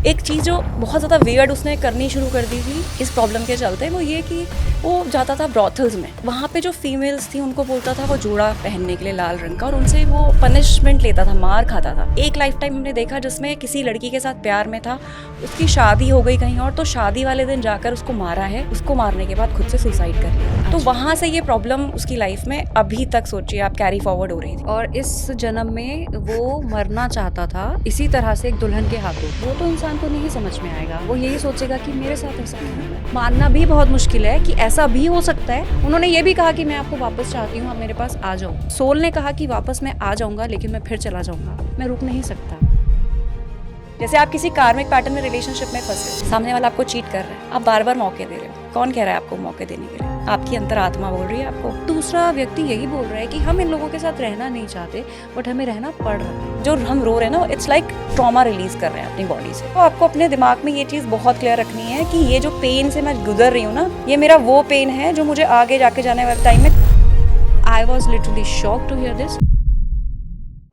एक चीज़ जो बहुत ज़्यादा वियर्ड उसने करनी शुरू कर दी थी इस प्रॉब्लम के चलते, वो ये कि वो जाता था ब्रॉथल्स में। वहाँ पे जो फीमेल्स थी उनको बोलता था वो जोड़ा पहनने के लिए लाल रंग का, और उनसे वो पनिशमेंट लेता था, मार खाता था। एक लाइफ टाइम हमने देखा जिसमें किसी लड़की के साथ प्यार में था, उसकी शादी हो गई कहीं और, तो शादी वाले दिन जाकर उसको मारा है, उसको मारने के बाद खुद से सुसाइड कर लिया। तो वहाँ से ये प्रॉब्लम उसकी लाइफ में अभी तक सोचिए आप कैरी फॉरवर्ड हो रही थी। और इस जन्म में वो मरना चाहता था इसी तरह से एक दुल्हन के हाथों। वो तो इंसान को नहीं समझ में आएगा, वो यही सोचेगा कि मेरे साथ ऐसा क्यों हुआ है। मानना भी बहुत मुश्किल है कि ऐसा भी हो सकता है। उन्होंने ये भी कहा कि मैं आपको वापस चाहती हूँ, आप मेरे पास आ जाओ। सोल ने कहा कि वापस मैं आ जाऊंगा, लेकिन मैं फिर चला जाऊंगा, मैं रुक नहीं सकता। जैसे आप किसी कार्मिक पैटर्न में रिलेशनशिप में फंसे, सामने वाला आपको चीट कर रहा है, आप बार बार मौके दे रहे हो। कौन कह रहा है आपको मौके देने के लिए? आपकी अंतरात्मा बोल रही है आपको। दूसरा व्यक्ति यही बोल रहा है कि हम इन लोगों के साथ रहना नहीं चाहते, बट हमें रहना पड़ रहा है। जो हम रो रहे हैं ना, इट्स लाइक ट्रॉमा रिलीज कर रहे हैं अपनी बॉडी से। तो आपको अपने दिमाग में ये चीज़ बहुत क्लियर रखनी है कि ये जो पेन से मैं गुजर रही हूँ ना, ये मेरा वो पेन है जो मुझे आगे जाके जाने वाले टाइम में। I was literally shocked to hear this.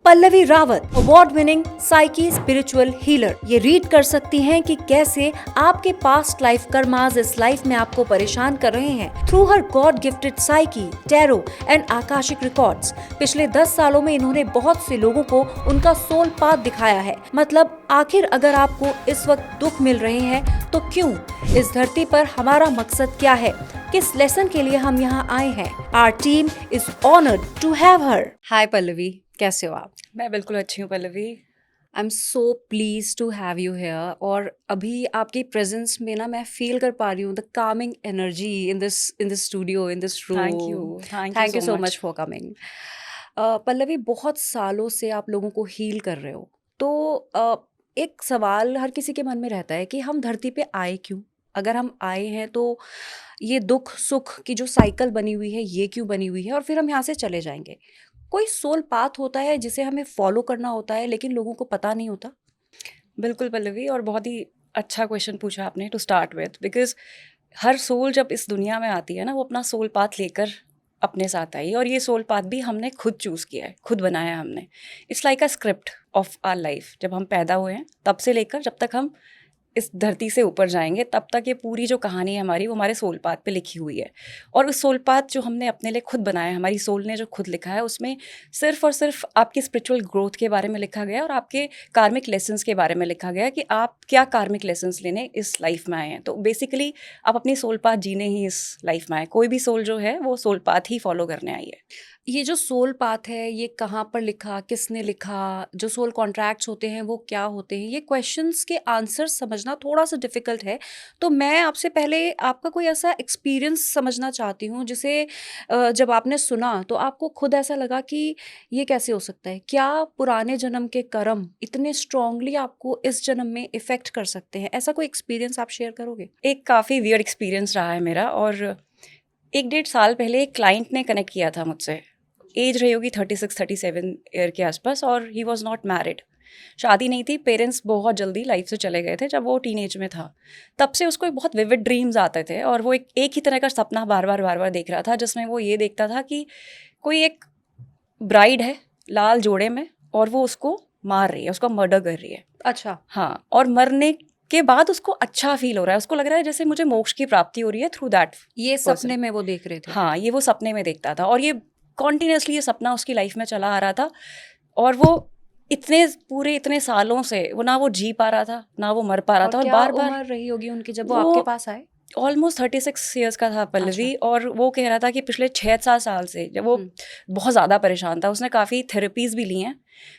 Pallavi Rawat, award winning psychic spiritual healer, ये रीड कर सकती हैं कि कैसे आपके पास्ट लाइफ कर्मास इस लाइफ में आपको परेशान कर रहे हैं। Through her god gifted psychic, tarot and Akashic records, पिछले 10 सालों में इन्होंने बहुत से लोगों को उनका सोल पाथ दिखाया है। मतलब आखिर अगर आपको इस वक्त दुख मिल रहे हैं तो क्यों? इस धरती पर हमारा मकसद क्या है? किस लेसन के लिए हम यहाँ आए हैं? Our team is honoured to have her. Hi Pallavi, कैसे हो आप? मैं बिल्कुल अच्छी हूँ Pallavi. I am so please to have you here. और अभी आपकी प्रेजेंस में ना मैं फील कर पा रही हूँ the Kameng energy in this studio, in this thank room. You, thank you thank you so so much. Much for coming. Pallavi, बहुत सालों से आप लोगों को हील कर रहे हो, तो एक सवाल हर किसी के मन में रहता है कि हम धरती पे आए क्यों? अगर हम आए हैं तो ये दुख सुख की जो साइकिल बनी हुई है ये क्यों बनी हुई है, और फिर हम यहाँ से चले जाएंगे। कोई सोल पाथ होता है जिसे हमें फॉलो करना होता है, लेकिन लोगों को पता नहीं होता। बिल्कुल पल्लवी, और बहुत ही अच्छा क्वेश्चन पूछा आपने टू स्टार्ट विद, बिकॉज हर सोल जब इस दुनिया में आती है ना, वो अपना सोल पाथ लेकर अपने साथ आई, और ये सोल पाथ भी हमने खुद चूज़ किया है, खुद बनाया है हमने। It's like a script of our life. जब हम पैदा हुए हैं तब से लेकर जब तक हम इस धरती से ऊपर जाएंगे, तब तक ये पूरी जो कहानी है हमारी, वो हमारे सोल पाथ पे लिखी हुई है। और उस सोल पाथ जो हमने अपने लिए खुद बनाया है, हमारी सोल ने जो खुद लिखा है, उसमें सिर्फ और सिर्फ आपकी स्पिरिचुअल ग्रोथ के बारे में लिखा गया है, और आपके कार्मिक लेसन्स के बारे में लिखा गया है कि आप क्या कार्मिक लेसन्स लेने इस लाइफ में आए हैं। तो बेसिकली आप अपनी सोल पाथ जीने ही इस लाइफ में आए। कोई भी सोल जो है वो सोल पाथ ही फॉलो करने आई है। ये जो सोल पाथ है ये कहाँ पर लिखा, किसने लिखा, जो सोल कॉन्ट्रैक्ट्स होते हैं वो क्या होते हैं, ये क्वेश्चंस के आंसर समझना थोड़ा सा डिफिकल्ट है। तो मैं आपसे पहले आपका कोई ऐसा एक्सपीरियंस समझना चाहती हूँ जिसे जब आपने सुना तो आपको खुद ऐसा लगा कि ये कैसे हो सकता है। क्या पुराने जन्म के कर्म इतने स्ट्रांगली आपको इस जन्म में इफेक्ट कर सकते हैं? ऐसा कोई एक्सपीरियंस आप शेयर करोगे? एक काफ़ी वियर्ड एक्सपीरियंस रहा है मेरा, और 1 डेढ़ साल पहले एक क्लाइंट ने कनेक्ट किया था मुझसे। एज रही होगी 36-37 ईयर के आसपास, और ही वॉज नॉट मैरिड। शादी नहीं थी, पेरेंट्स बहुत जल्दी लाइफ से चले गए थे जब वो टीनेज में था। तब से उसको एक बहुत विविड ड्रीम्स आते थे, और वो एक ही तरह का सपना बार बार देख रहा था, जिसमें वो ये देखता था कि कोई एक ब्राइड है लाल जोड़े में, और वो उसको मार रही है, उसका मर्डर कर रही है। अच्छा। हाँ, और मरने के बाद उसको अच्छा फील हो रहा है, उसको लग रहा है जैसे मुझे मोक्ष की प्राप्ति हो रही है थ्रू दैट ये पर्सन। सपने में वो देख रहे थे? हाँ, ये वो सपने में देखता था, और ये कॉन्टिन्यूसली ये सपना उसकी लाइफ में चला आ रहा था। और वो इतने सालों से वो ना वो जी पा रहा था, ना वो मर पा रहा और था, और क्या बार बार उम्र रही होगी उनकी जब वो वो आपके पास आए? ऑलमोस्ट 36 ईयर्स का था पल्लवी। अच्छा। और वो कह रहा था कि पिछले 6-7 साल से जब वो बहुत ज़्यादा परेशान था, उसने काफ़ी थेरेपीज़ भी ली हैं,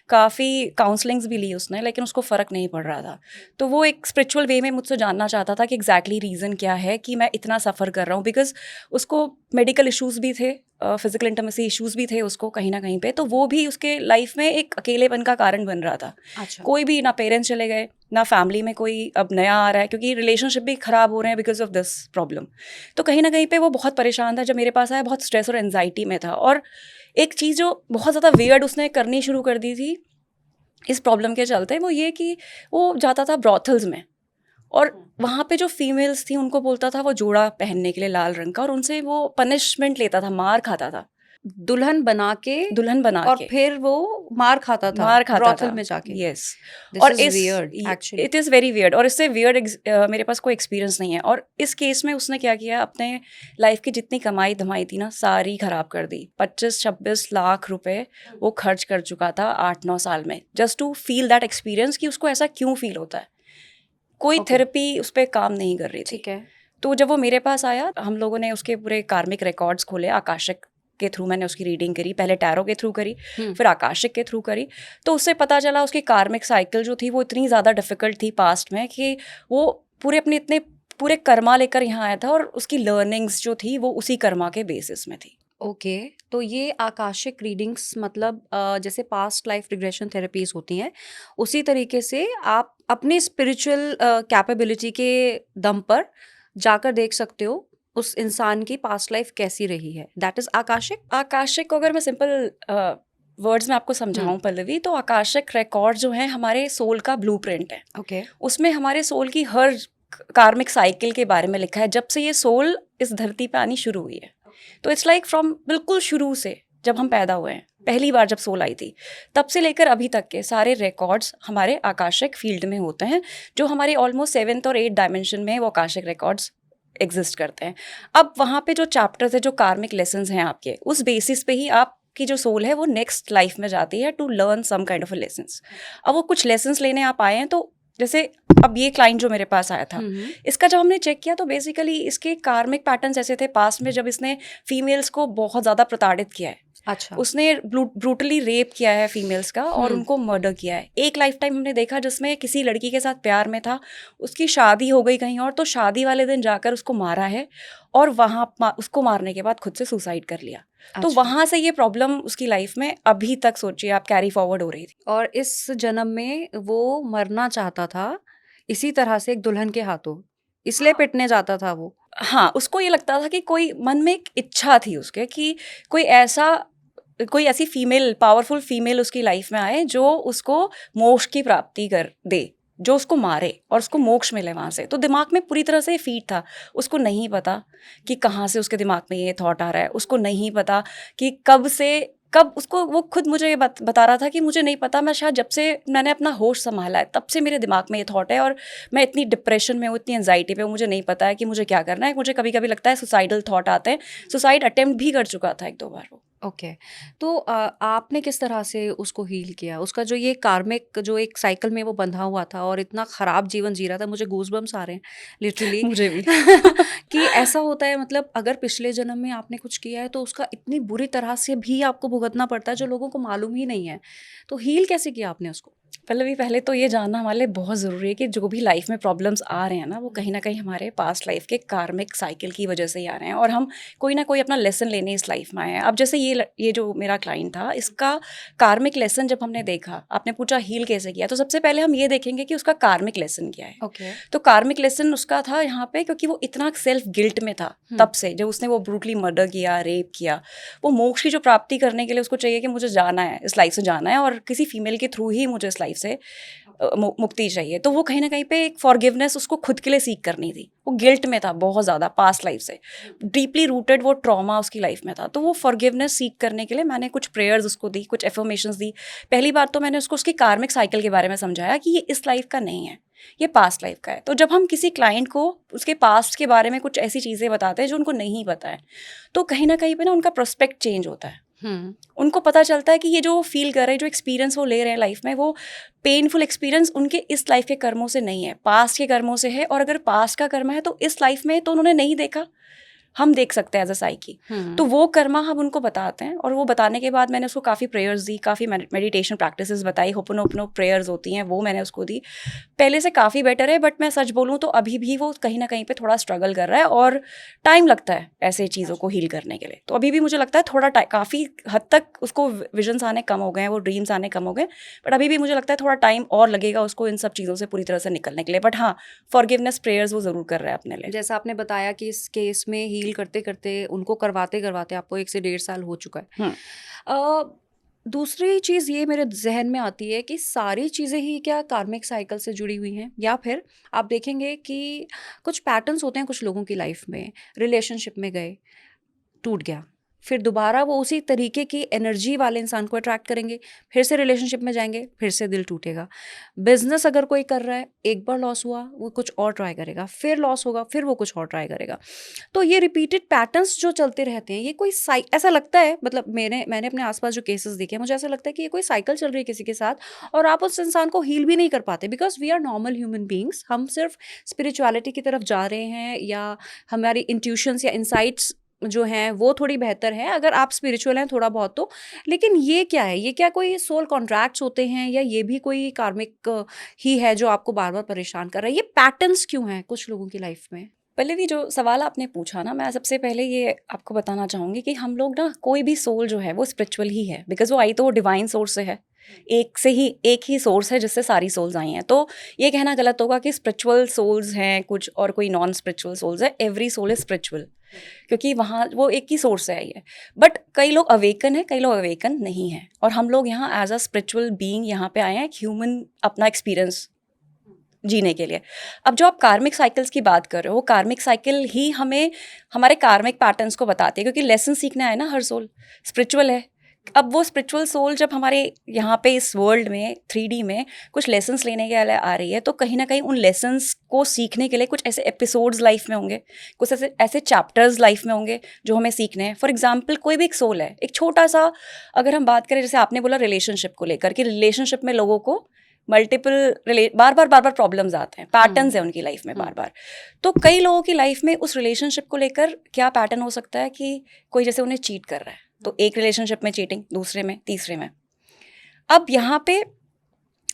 काफ़ी काउंसलिंग्स भी ली उसने, लेकिन उसको फ़र्क नहीं पड़ रहा था। तो वो एक स्पिरिचुअल वे में मुझसे जानना चाहता था कि एग्जैक्टली रीज़न क्या है कि मैं इतना सफ़र कर रहा हूँ, बिकॉज उसको मेडिकल इश्यूज़ भी थे, फिजिकल इंटीमेसी इश्यूज़ भी थे उसको कहीं ना कहीं पे। तो वो भी उसके लाइफ में एक अकेलेपन का कारण बन रहा था। अच्छा। कोई भी, ना पेरेंट्स चले गए, ना फैमिली में कोई अब नया आ रहा है, क्योंकि रिलेशनशिप भी ख़राब हो रहे हैं बिकॉज ऑफ दिस प्रॉब्लम। तो कहीं ना कहीं पे वो बहुत परेशान था। जब मेरे पास आया, बहुत स्ट्रेस और एनजाइटी में था, और एक चीज़ जो बहुत ज़्यादा वियर्ड उसने करनी शुरू कर दी थी इस प्रॉब्लम के चलते, वो ये कि वो जाता था ब्रॉथल्स में, और वहाँ पे जो फीमेल्स थी उनको बोलता था वो जोड़ा पहनने के लिए लाल रंग का, और उनसे वो पनिशमेंट लेता था, मार खाता था। दुल्हन बना और के फिर वो मार खाता था ब्रॉथल में जाके। यस। दिस और is weird actually. It is very weird, और इससे वियर्ड मेरे पास कोई एक्सपीरियंस नहीं है। और इस केस में उसने क्या किया, अपने लाइफ की जितनी कमाई धमाई थी ना, सारी खराब कर दी। 25-26 लाख रुपए वो खर्च कर चुका था 8-9 साल में, just to feel that experience कि उसको ऐसा क्यों फील होता है। कोई थेरेपी उस पर काम नहीं कर रही थी। ठीक है। तो जब वो मेरे पास आया, हम लोगों ने उसके पूरे कार्मिक रिकॉर्ड्स खोले। आकाशिक के थ्रू मैंने उसकी रीडिंग करी, पहले टैरो के थ्रू करी, फिर आकाशिक के थ्रू करी। तो उससे पता चला उसकी कार्मिक साइकिल जो थी वो इतनी ज़्यादा डिफिकल्ट थी पास्ट में, कि वो पूरे अपने इतने पूरे कर्मा लेकर यहाँ आया था, और उसकी लर्निंग्स जो थी वो उसी कर्मा के बेसिस में थी। ओके। तो ये आकाशिक रीडिंग्स मतलब जैसे पास्ट लाइफ रिग्रेशन थेरेपीज होती हैं, उसी तरीके से आप अपनी स्पिरिचुअल कैपेबिलिटी के दम पर जाकर देख सकते हो उस इंसान की पास्ट लाइफ कैसी रही है। That is Akashic. आकाशिक को अगर मैं सिंपल वर्ड्स में आपको समझाऊं पल्लवी, तो आकाशिक रिकॉर्ड जो है हमारे सोल का ब्लूप्रिंट है। ओके। उसमें हमारे सोल की हर कार्मिक साइकिल के बारे में लिखा है, जब से ये सोल इस धरती पे आनी शुरू हुई है। तो इट्स लाइक फ्रॉम बिल्कुल शुरू से, जब हम पैदा हुए हैं, पहली बार जब सोल आई थी, तब से लेकर अभी तक के सारे रिकॉर्ड्स हमारे आकाशिक फील्ड में होते हैं, जो हमारे ऑलमोस्ट 7th और 8th डायमेंशन में वो आकाशिक रिकॉर्ड्स एग्जिस्ट करते हैं। अब वहाँ पे जो चैप्टर्स है, जो कार्मिक लेसन्स हैं आपके, उस बेसिस पे ही आपकी जो सोल है वो नेक्स्ट लाइफ में जाती है to learn some kind of lessons. अब वो कुछ लेसन्स लेने आप आए हैं, तो जैसे अब ये क्लाइंट जो मेरे पास आया था, इसका जब हमने चेक किया तो बेसिकली इसके कार्मिक पैटर्न्स ऐसे थे पास्ट में, जब इसने फीमेल्स को बहुत ज़्यादा प्रताड़ित किया है। अच्छा। उसने ब्रूटली रेप किया है फीमेल्स का, और उनको मर्डर किया है। एक लाइफ टाइम हमने देखा जिसमें किसी लड़की के साथ प्यार में था, उसकी शादी हो गई कहीं और, तो शादी वाले दिन जाकर उसको मारा है, और वहाँ उसको मारने के बाद खुद से सुसाइड कर लिया। तो वहाँ से ये प्रॉब्लम उसकी लाइफ में अभी तक सोचिए आप कैरी फॉरवर्ड हो रही थी। और इस जन्म में वो मरना चाहता था इसी तरह से एक दुल्हन के हाथों, इसलिए पिटने जाता था वो। हाँ, उसको ये लगता था कि कोई मन में एक इच्छा थी उसके, कि कोई ऐसी फीमेल, पावरफुल फीमेल उसकी लाइफ में आए जो उसको मोक्ष की प्राप्ति कर दे, जो उसको मारे और उसको मोक्ष मिले वहाँ से। तो दिमाग में पूरी तरह से फीड था। उसको नहीं पता कि कहाँ से उसके दिमाग में ये थॉट आ रहा है, उसको नहीं पता कि कब उसको, वो खुद मुझे ये बता रहा था कि मुझे नहीं पता, मैं शायद जब से मैंने अपना होश संभाला है तब से मेरे दिमाग में ये थॉट है, और मैं इतनी डिप्रेशन में हूँ, इतनी एंजाइटी पे हूँ, मुझे नहीं पता है कि मुझे क्या करना है। मुझे कभी कभी लगता है सुसाइडल थॉट आते हैं। सुसाइड अटेम्प्ट भी कर चुका था 1-2 बार वो। ओके। तो आपने किस तरह से उसको हील किया? उसका जो ये कार्मिक जो एक साइकिल में वो बंधा हुआ था और इतना खराब जीवन जी रहा था, मुझे गूज़बम्प्स आ रहे हैं लिटरली मुझे भी। कि ऐसा होता है, मतलब अगर पिछले जन्म में आपने कुछ किया है तो उसका इतनी बुरी तरह से भी आपको भुगतना पड़ता है जो लोगों को मालूम ही नहीं है। तो हील कैसे किया आपने उसको? पहले तो ये जानना हमारे लिए बहुत ज़रूरी है कि जो भी लाइफ में प्रॉब्लम्स आ रहे हैं ना, वो कहीं ना कहीं हमारे पास्ट लाइफ के कार्मिक साइकिल की वजह से ही आ रहे हैं, और हम कोई ना कोई अपना लेसन लेने इस लाइफ में आए हैं। अब जैसे ये जो मेरा क्लाइंट था, इसका कार्मिक लेसन जब हमने देखा, आपने पूछा हील कैसे किया, तो सबसे पहले हम ये देखेंगे कि उसका कार्मिक लेसन क्या है। ओके। तो कार्मिक लेसन उसका था यहाँ पे, क्योंकि वो इतना सेल्फ गिल्ट में था तब से, जब उसने वो ब्रूटली मर्डर किया, रेप किया। वो मोक्ष की जो प्राप्ति करने के लिए उसको चाहिए कि मुझे जाना है, इस लाइफ से जाना है, और किसी फीमेल के थ्रू ही मुझे इस लाइफ से मुक्ति चाहिए। तो वो कहीं ना कहीं पे एक फॉरगिवनेस उसको खुद के लिए सीख करनी थी। वो गिल्ट में था बहुत ज़्यादा, पास्ट लाइफ से डीपली रूटेड वो ट्रॉमा उसकी लाइफ में था। तो वो फॉरगिवनेस सीख करने के लिए मैंने कुछ प्रेयर्स उसको दी, कुछ एफर्मेशंस दी। पहली बार तो मैंने उसको उसकी कार्मिक साइकिल के बारे में समझाया कि ये इस लाइफ का नहीं है, ये पास्ट लाइफ का है। तो जब हम किसी क्लाइंट को उसके पास्ट के बारे में कुछ ऐसी चीज़ें बताते हैं जो उनको नहीं पता है, तो कहीं ना कहीं पे ना उनका प्रोस्पेक्ट चेंज होता है। उनको पता चलता है कि ये जो फील कर रहे हैं, जो एक्सपीरियंस वो ले रहे हैं लाइफ में, वो पेनफुल एक्सपीरियंस उनके इस लाइफ के कर्मों से नहीं है, पास्ट के कर्मों से है। और अगर पास्ट का कर्म है तो इस लाइफ में तो उन्होंने नहीं देखा, हम देख सकते हैं एज अ साइकी। तो वो कर्मा हम उनको बताते हैं, और वो बताने के बाद मैंने उसको काफ़ी प्रेयर्स दी, काफ़ी मेडिटेशन प्रैक्टिसेस बताई, होपोनोपोनो प्रेयर्स होती हैं वो मैंने उसको दी। पहले से काफ़ी बेटर है, बट मैं सच बोलूँ तो अभी भी वो कहीं ना कहीं पे थोड़ा स्ट्रगल कर रहा है, और टाइम लगता है ऐसे चीज़ों को हील करने के लिए। तो अभी भी मुझे लगता है थोड़ा काफ़ी हद तक उसको विजन्स आने कम हो गए हैं, वो ड्रीम्स आने कम हो गए, बट अभी भी मुझे लगता है थोड़ा टाइम और लगेगा उसको इन सब चीज़ों से पूरी तरह से निकलने के लिए। बट हाँ, फॉरगिवनेस प्रेयर्स वो ज़रूर कर रहा है अपने लिए। जैसा आपने बताया कि इस केस में हील करते करते उनको करवाते करवाते आपको 1 से 1.5 साल हो चुका है। दूसरी चीज़ ये मेरे जहन में आती है कि सारी चीज़ें ही क्या कार्मिक साइकिल से जुड़ी हुई हैं, या फिर आप देखेंगे कि कुछ पैटर्न्स होते हैं कुछ लोगों की लाइफ में, रिलेशनशिप में गए, टूट गया, फिर दोबारा वो उसी तरीके की एनर्जी वाले इंसान को अट्रैक्ट करेंगे, फिर से रिलेशनशिप में जाएंगे, फिर से दिल टूटेगा। बिजनेस अगर कोई कर रहा है, एक बार लॉस हुआ वो कुछ और ट्राई करेगा, फिर लॉस होगा, फिर वो कुछ और ट्राई करेगा। तो ये रिपीटेड पैटर्न्स जो चलते रहते हैं, ये कोई ऐसा लगता है, मतलब मैंने अपने आसपास जो केसेस देखे हैं, मुझे ऐसा लगता है कि ये कोई साइकिल चल रही है किसी के साथ और आप उस इंसान को हील भी नहीं कर पाते, because we are normal human beings. हम सिर्फ स्पिरिचुअलिटी की तरफ जा रहे हैं या हमारी इंट्यूशंस या इंसाइट्स जो हैं वो थोड़ी बेहतर है अगर आप स्पिरिचुअल हैं थोड़ा बहुत तो। लेकिन ये क्या है, ये क्या कोई सोल कॉन्ट्रैक्ट्स होते हैं या ये भी कोई कार्मिक ही है जो आपको बार बार परेशान कर रहा है? ये पैटर्न्स क्यों हैं कुछ लोगों की लाइफ में? पल्लवी, जो सवाल आपने पूछा ना, मैं सबसे पहले ये आपको बताना चाहूँगी कि हम लोग ना, कोई भी सोल जो है वो स्पिरिचुअल ही है, बिकॉज वो आई तो वो डिवाइन सोर्स से है। एक ही सोर्स है जिससे सारी सोल्स आई हैं। तो ये कहना गलत होगा कि स्पिरिचुअल सोल्स हैं कुछ और कोई नॉन स्पिरिचुअल सोल्स है। एवरी सोल इज स्पिरिचुअल, क्योंकि वहाँ वो एक ही सोर्स से आई है। बट कई लोग अवेकन है, कई लोग अवेकन नहीं है, और हम लोग यहाँ एज अ स्पिरिचुअल बीइंग यहाँ पे आए हैं, ह्यूमन अपना एक्सपीरियंस जीने के लिए। अब जो आप कार्मिक साइकिल्स की बात कर रहे हो, कार्मिक साइकिल ही हमें हमारे कार्मिक पैटर्न्स को बताती है, क्योंकि लेसन सीखना है ना, हर सोल स्पिरिचुअल है। अब वो स्पिरिचुअल सोल जब हमारे यहाँ पे इस वर्ल्ड में 3D में कुछ लेसन्स लेने के लिए आ रही है, तो कहीं ना कहीं उन लेसन्स को सीखने के लिए कुछ ऐसे एपिसोड्स लाइफ में होंगे, कुछ ऐसे चैप्टर्स लाइफ में होंगे जो हमें सीखने हैं। फॉर एग्जाम्पल, कोई भी एक सोल है, एक छोटा सा, अगर हम बात करें, जैसे आपने बोला रिलेशनशिप को लेकर, कि रिलेशनशिप में लोगों को मल्टीपल बार बार प्रॉब्लम्स आते हैं, पैटर्न्स है उनकी लाइफ में बार बार। तो कई लोगों की लाइफ में उस रिलेशनशिप को लेकर क्या पैटर्न हो सकता है कि कोई जैसे उन्हें चीट कर रहा है, तो एक रिलेशनशिप में चीटिंग, दूसरे में, तीसरे में। अब यहाँ पे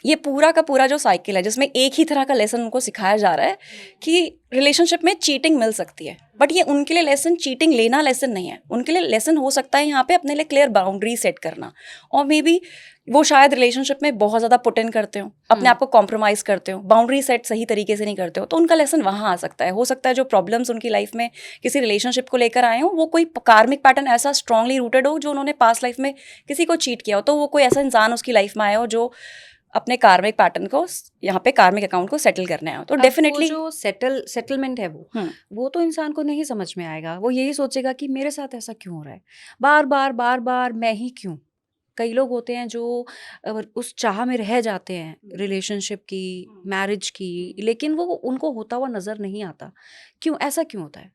ये पूरा का पूरा जो साइकिल है, जिसमें एक ही तरह का लेसन उनको सिखाया जा रहा है कि रिलेशनशिप में चीटिंग मिल सकती है, बट ये उनके लिए लेसन, चीटिंग लेना लेसन नहीं है। उनके लिए लेसन हो सकता है यहाँ पे अपने लिए क्लियर बाउंड्री सेट करना, और मे बी वो शायद रिलेशनशिप में बहुत ज़्यादा पुट इन करते हो, अपने आप को कॉम्प्रोमाइज़ करते हो, बाउंड्री सेट सही तरीके से नहीं करते हो, तो उनका लेसन वहाँ आ सकता है। हो सकता है जो प्रॉब्लम्स उनकी लाइफ में किसी रिलेशनशिप को लेकर आए हो, वो कोई कार्मिक पैटर्न ऐसा स्ट्रांगली रूटेड हो, जो उन्होंने पास्ट लाइफ में किसी को चीट किया हो, तो वो कोई ऐसा इंसान उसकी लाइफ में आया हो जो अपने कार्मिक पैटर्न को यहाँ पे कार्मिक अकाउंट को सेटल करने आया हो। तो डेफिनेटली जो सेटलमेंट है वो तो इंसान को नहीं समझ में आएगा। वो यही सोचेगा कि मेरे साथ ऐसा क्यों हो रहा है, बार बार मैं ही क्यों। कई लोग होते हैं जो उस चाह में रह जाते हैं रिलेशनशिप की, मैरिज की, लेकिन वो उनको होता हुआ नजर नहीं आता। क्यों, ऐसा क्यों होता है?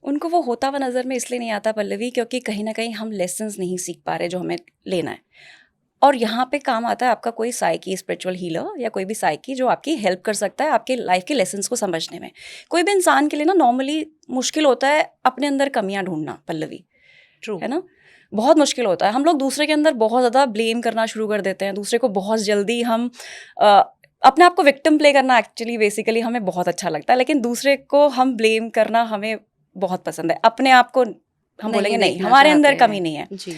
उनको वो होता हुआ नज़र में इसलिए नहीं आता पल्लवी, क्योंकि कहीं ना कहीं हम लेसन्स नहीं सीख पा रहे जो हमें लेना है। और यहाँ पे काम आता है आपका कोई साइकी, स्पिरिचुअल हीलर या कोई भी साइकी जो आपकी हेल्प कर सकता है आपके लाइफ के लेसन्स को समझने में। कोई भी इंसान के लिए ना नॉर्मली मुश्किल होता है अपने अंदर कमियां ढूंढना पल्लवी, ट्रू है ना, बहुत मुश्किल होता है। हम लोग दूसरे के अंदर बहुत ज़्यादा ब्लेम करना शुरू कर देते हैं, दूसरे को बहुत जल्दी हम अपने आप को विक्टिम प्ले करना एक्चुअली बेसिकली हमें बहुत अच्छा लगता है, लेकिन दूसरे को हम ब्लेम करना हमें बहुत पसंद है। अपने आप को हम बोलेंगे नहीं, हमारे अंदर कमी नहीं है जी।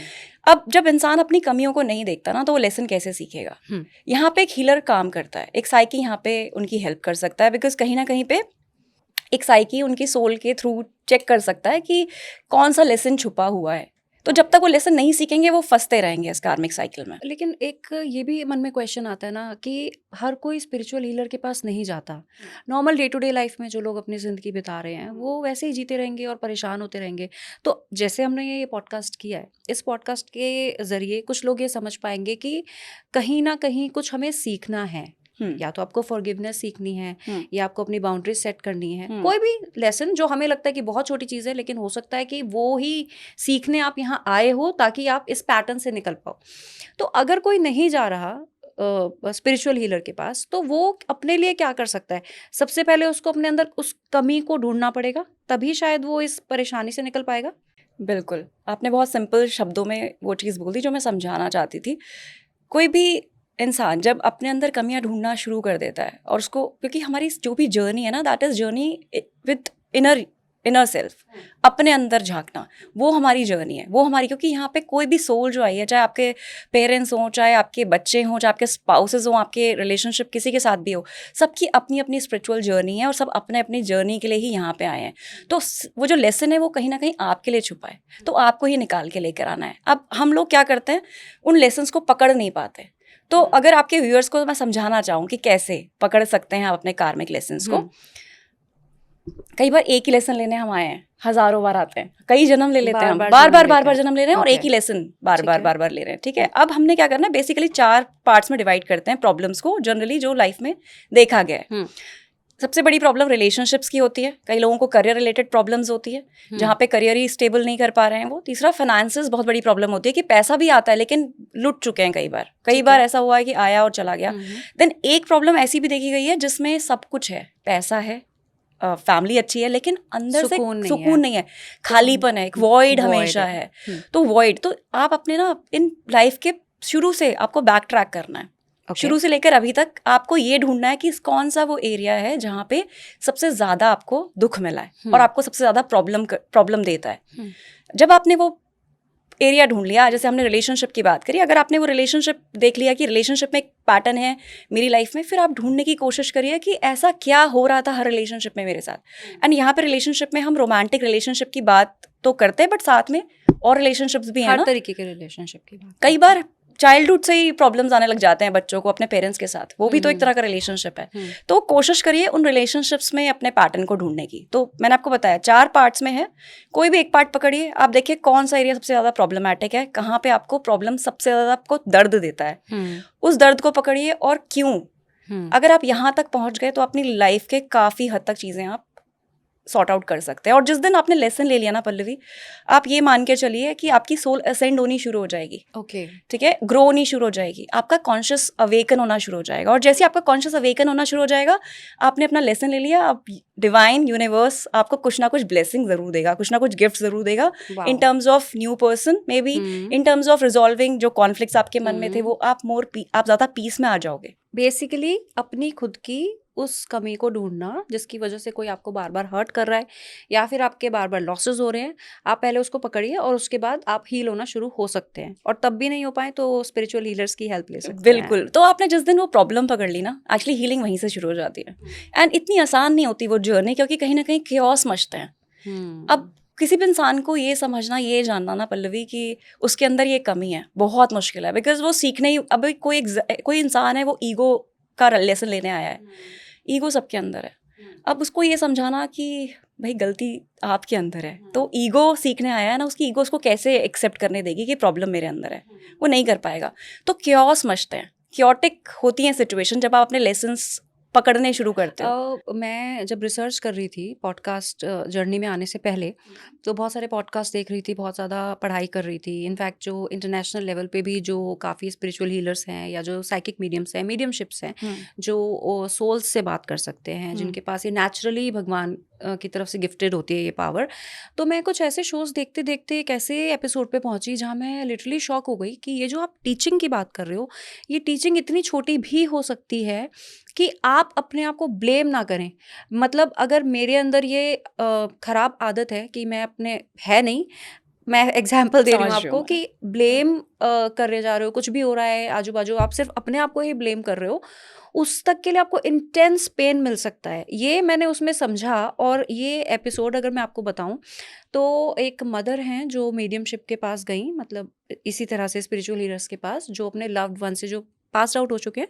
अब जब इंसान अपनी कमियों को नहीं देखता ना, तो वो लेसन कैसे सीखेगा? यहाँ पे एक हीलर काम करता है, एक साइकी यहाँ पे उनकी हेल्प कर सकता है, बिकॉज कहीं ना कहीं पे एक साइकी उनकी सोल के थ्रू चेक कर सकता है कि कौन सा लेसन छुपा हुआ है। तो जब तक वो लेसन नहीं सीखेंगे वो फंसते रहेंगे इस कार्मिक साइकिल में। लेकिन एक ये भी मन में क्वेश्चन आता है ना कि हर कोई स्पिरिचुअल हीलर के पास नहीं जाता। Normal day to day life में जो लोग अपनी ज़िंदगी बिता रहे हैं वो वैसे ही जीते रहेंगे और परेशान होते रहेंगे। तो जैसे हमने ये पॉडकास्ट किया है, इस पॉडकास्ट के ज़रिए कुछ लोग ये समझ पाएंगे कि कहीं ना कहीं कुछ हमें सीखना है। या तो आपको फॉरगिवनेस सीखनी है या आपको अपनी बाउंड्रीज सेट करनी है। कोई भी लेसन जो हमें लगता है कि बहुत छोटी चीज़ है, लेकिन हो सकता है कि वो ही सीखने आप यहाँ आए हो ताकि आप इस पैटर्न से निकल पाओ। तो अगर कोई नहीं जा रहा स्पिरिचुअल हीलर के पास, तो वो अपने लिए क्या कर सकता है? सबसे पहले उसको अपने अंदर उस कमी को ढूंढना पड़ेगा, तभी शायद वो इस परेशानी से निकल पाएगा। बिल्कुल, आपने बहुत सिंपल शब्दों में वो चीज़ बोल दी जो मैं समझाना चाहती थी। कोई भी इंसान जब अपने अंदर कमियां ढूंढना शुरू कर देता है, और उसको, क्योंकि हमारी जो भी जर्नी है ना, that is journey with inner self, अपने अंदर झांकना, वो हमारी जर्नी है, वो हमारी। क्योंकि यहाँ पे कोई भी सोल जो आई है, चाहे आपके पेरेंट्स हों, चाहे आपके बच्चे हों, चाहे आपके स्पाउसेस हों, आपके रिलेशनशिप किसी के साथ भी हो, सबकी अपनी अपनी स्पिरिचुअल जर्नी है और सब अपने अपनी जर्नी के लिए ही यहाँ पे आए हैं। तो वो जो लेसन है वो कहीं ना कहीं आपके लिए छुपा है, तो आपको ही निकाल के लेकर आना है। अब हम लोग क्या करते हैं, उन लेसन्स को पकड़ नहीं पाते। तो अगर आपके व्यूअर्स को मैं समझाना चाहूँ कि कैसे पकड़ सकते हैं आप अपने कार्मिक लेसन्स को, कई बार एक ही लेसन लेने हम आए हैं, हजारों बार आते हैं, कई जन्म ले लेते हैं हम, बार-बार बार जन्म बार लेते हैं। जन्म ले रहे हैं और Okay. एक ही लेसन बार ठीक बार है। बार बार ले रहे हैं, ठीक है। अब हमने क्या करना है, बेसिकली 4 पार्ट्स में डिवाइड करते हैं प्रॉब्लम्स को, जनरली जो लाइफ में देखा गया है। सबसे बड़ी प्रॉब्लम रिलेशनशिप्स की होती है, कई लोगों को करियर रिलेटेड प्रॉब्लम्स होती है, जहाँ पे करियर ही स्टेबल नहीं कर पा रहे हैं वो। तीसरा फाइनेंसेस बहुत बड़ी प्रॉब्लम होती है कि पैसा भी आता है लेकिन लुट चुके हैं कई बार ऐसा हुआ है कि आया और चला गया। देन एक प्रॉब्लम ऐसी भी देखी गई है जिसमें सब कुछ है, पैसा है, फैमिली अच्छी है, लेकिन अंदर से सुकून नहीं है, खालीपन है, एक वॉइड हमेशा है। तो वॉइड, तो आप अपने ना इन लाइफ के शुरू से आपको बैक ट्रैक करना है, शुरू से लेकर अभी तक आपको ये ढूंढना है कि कौन सा वो एरिया है जहाँ पे सबसे ज्यादा आपको दुख मिला है और आपको सबसे ज्यादा प्रॉब्लम देता है। जब आपने वो एरिया ढूंढ लिया, जैसे हमने रिलेशनशिप की बात करी, अगर आपने वो रिलेशनशिप देख लिया कि रिलेशनशिप में एक पैटर्न है मेरी लाइफ में, फिर आप ढूंढने की कोशिश करिए कि ऐसा क्या हो रहा था हर रिलेशनशिप में मेरे साथ। एंड यहाँ पे रिलेशनशिप में हम रोमांटिक रिलेशनशिप की बात तो करते हैं, बट साथ में और रिलेशनशिप्स भी हैं हर ना, तरीके के रिलेशनशिप की बात। कई बार चाइल्डहुड से ही प्रॉब्लम्स आने लग जाते हैं बच्चों को अपने पेरेंट्स के साथ, वो भी तो एक तरह का रिलेशनशिप है। तो कोशिश करिए उन रिलेशनशिप्स में अपने पैटर्न को ढूंढने की। तो मैंने आपको बताया 4 पार्ट्स में है, कोई भी एक पार्ट पकड़िए, आप देखिए कौन सा एरिया सबसे ज्यादा प्रॉब्लमैटिक है, कहाँ पे आपको प्रॉब्लम सबसे ज्यादा आपको दर्द देता है, उस दर्द को पकड़िए और क्यों। अगर आप यहाँ तक पहुंच गए तो अपनी लाइफ के काफी हद तक चीजें आप सॉर्ट आउट कर सकते हैं। और जिस दिन आपने लेसन ले लिया ना पल्लवी, आप ये मान के चलिए कि आपकी सोल असेंड होनी शुरू हो जाएगी। ओके, ठीक है, ग्रो होनी शुरू हो जाएगी, आपका कॉन्शियस अवेकन होना शुरू हो जाएगा। और जैसे आपका कॉन्शियस अवेकन होना शुरू हो जाएगा, आपने अपना लेसन ले लिया, अब डिवाइन यूनिवर्स आपको कुछ ना कुछ ब्लेसिंग जरूर देगा, कुछ ना कुछ गिफ्ट जरूर देगा, in terms of new person, may be in terms of resolving जो कॉन्फ्लिक्ट्स आपके मन में थे, वो आप ज्यादा पीस में आ जाओगे। बेसिकली अपनी खुद की उस कमी को ढूंढना जिसकी वजह से कोई आपको बार बार हर्ट कर रहा है या फिर आपके बार बार लॉसेस हो रहे हैं, आप पहले उसको पकड़िए और उसके बाद आप हील होना शुरू हो सकते हैं। और तब भी नहीं हो पाए तो स्पिरिचुअल हीलर्स की हेल्प ले सकते हैं। बिल्कुल। तो आपने जिस दिन वो प्रॉब्लम पकड़ ली ना, एक्चुअली हीलिंग वहीं से शुरू हो जाती है। एंड इतनी आसान नहीं होती वो जर्नी, क्योंकि कहीं ना कहीं क्योस मचते हैं। अब किसी भी इंसान को ये समझना, ये जानना ना पल्लवी कि उसके अंदर ये कमी है, बहुत मुश्किल है। बिकॉज वो सीखने ही, अभी कोई इंसान है वो ईगो का लेसन लेने आया है, ईगो सबके अंदर है। अब उसको ये समझाना कि भाई गलती आपके अंदर है, तो ईगो सीखने आया है ना, उसकी ईगो उसको कैसे एक्सेप्ट करने देगी कि प्रॉब्लम मेरे अंदर है, वो नहीं कर पाएगा। तो क्योस मचते हैं, क्योटिक होती हैं सिचुएशन जब आप अपने लेसन्स पकड़ने शुरू करते हो। मैं जब रिसर्च कर रही थी पॉडकास्ट जर्नी में आने से पहले, तो बहुत सारे पॉडकास्ट देख रही थी, बहुत ज़्यादा पढ़ाई कर रही थी। इनफैक्ट जो इंटरनेशनल लेवल पे भी जो काफ़ी स्पिरिचुअल हीलर्स हैं या जो साइकिक मीडियम्स हैं, मीडियमशिप्स हैं, जो सोल्स से बात कर सकते हैं, जिनके पास ये नेचुरली भगवान की तरफ से गिफ्टेड होती है ये पावर। तो मैं कुछ ऐसे शोज़ देखते देखते एक ऐसे एपिसोड पे पहुंची जहां मैं लिटरली शॉक हो गई कि ये जो आप टीचिंग की बात कर रहे हो, ये टीचिंग इतनी छोटी भी हो सकती है कि आप अपने आप को ब्लेम ना करें। मतलब अगर मेरे अंदर ये खराब आदत है कि मैं अपने है नहीं, मैं एग्जाम्पल दे रही हूँ समझ रही आपको हूँ मैं। कि ब्लेम करे जा रहे हो, कुछ भी हो रहा है आजू बाजू, आप सिर्फ अपने आप को ही ब्लेम कर रहे हो, उस तक के लिए आपको इंटेंस पेन मिल सकता है। ये मैंने उसमें समझा। और ये एपिसोड अगर मैं आपको बताऊं तो एक मदर हैं जो मीडियमशिप के पास गई, मतलब इसी तरह से स्पिरिचुअल लीडर्स के पास, जो अपने लव्ड वन से जो पास आउट हो चुके हैं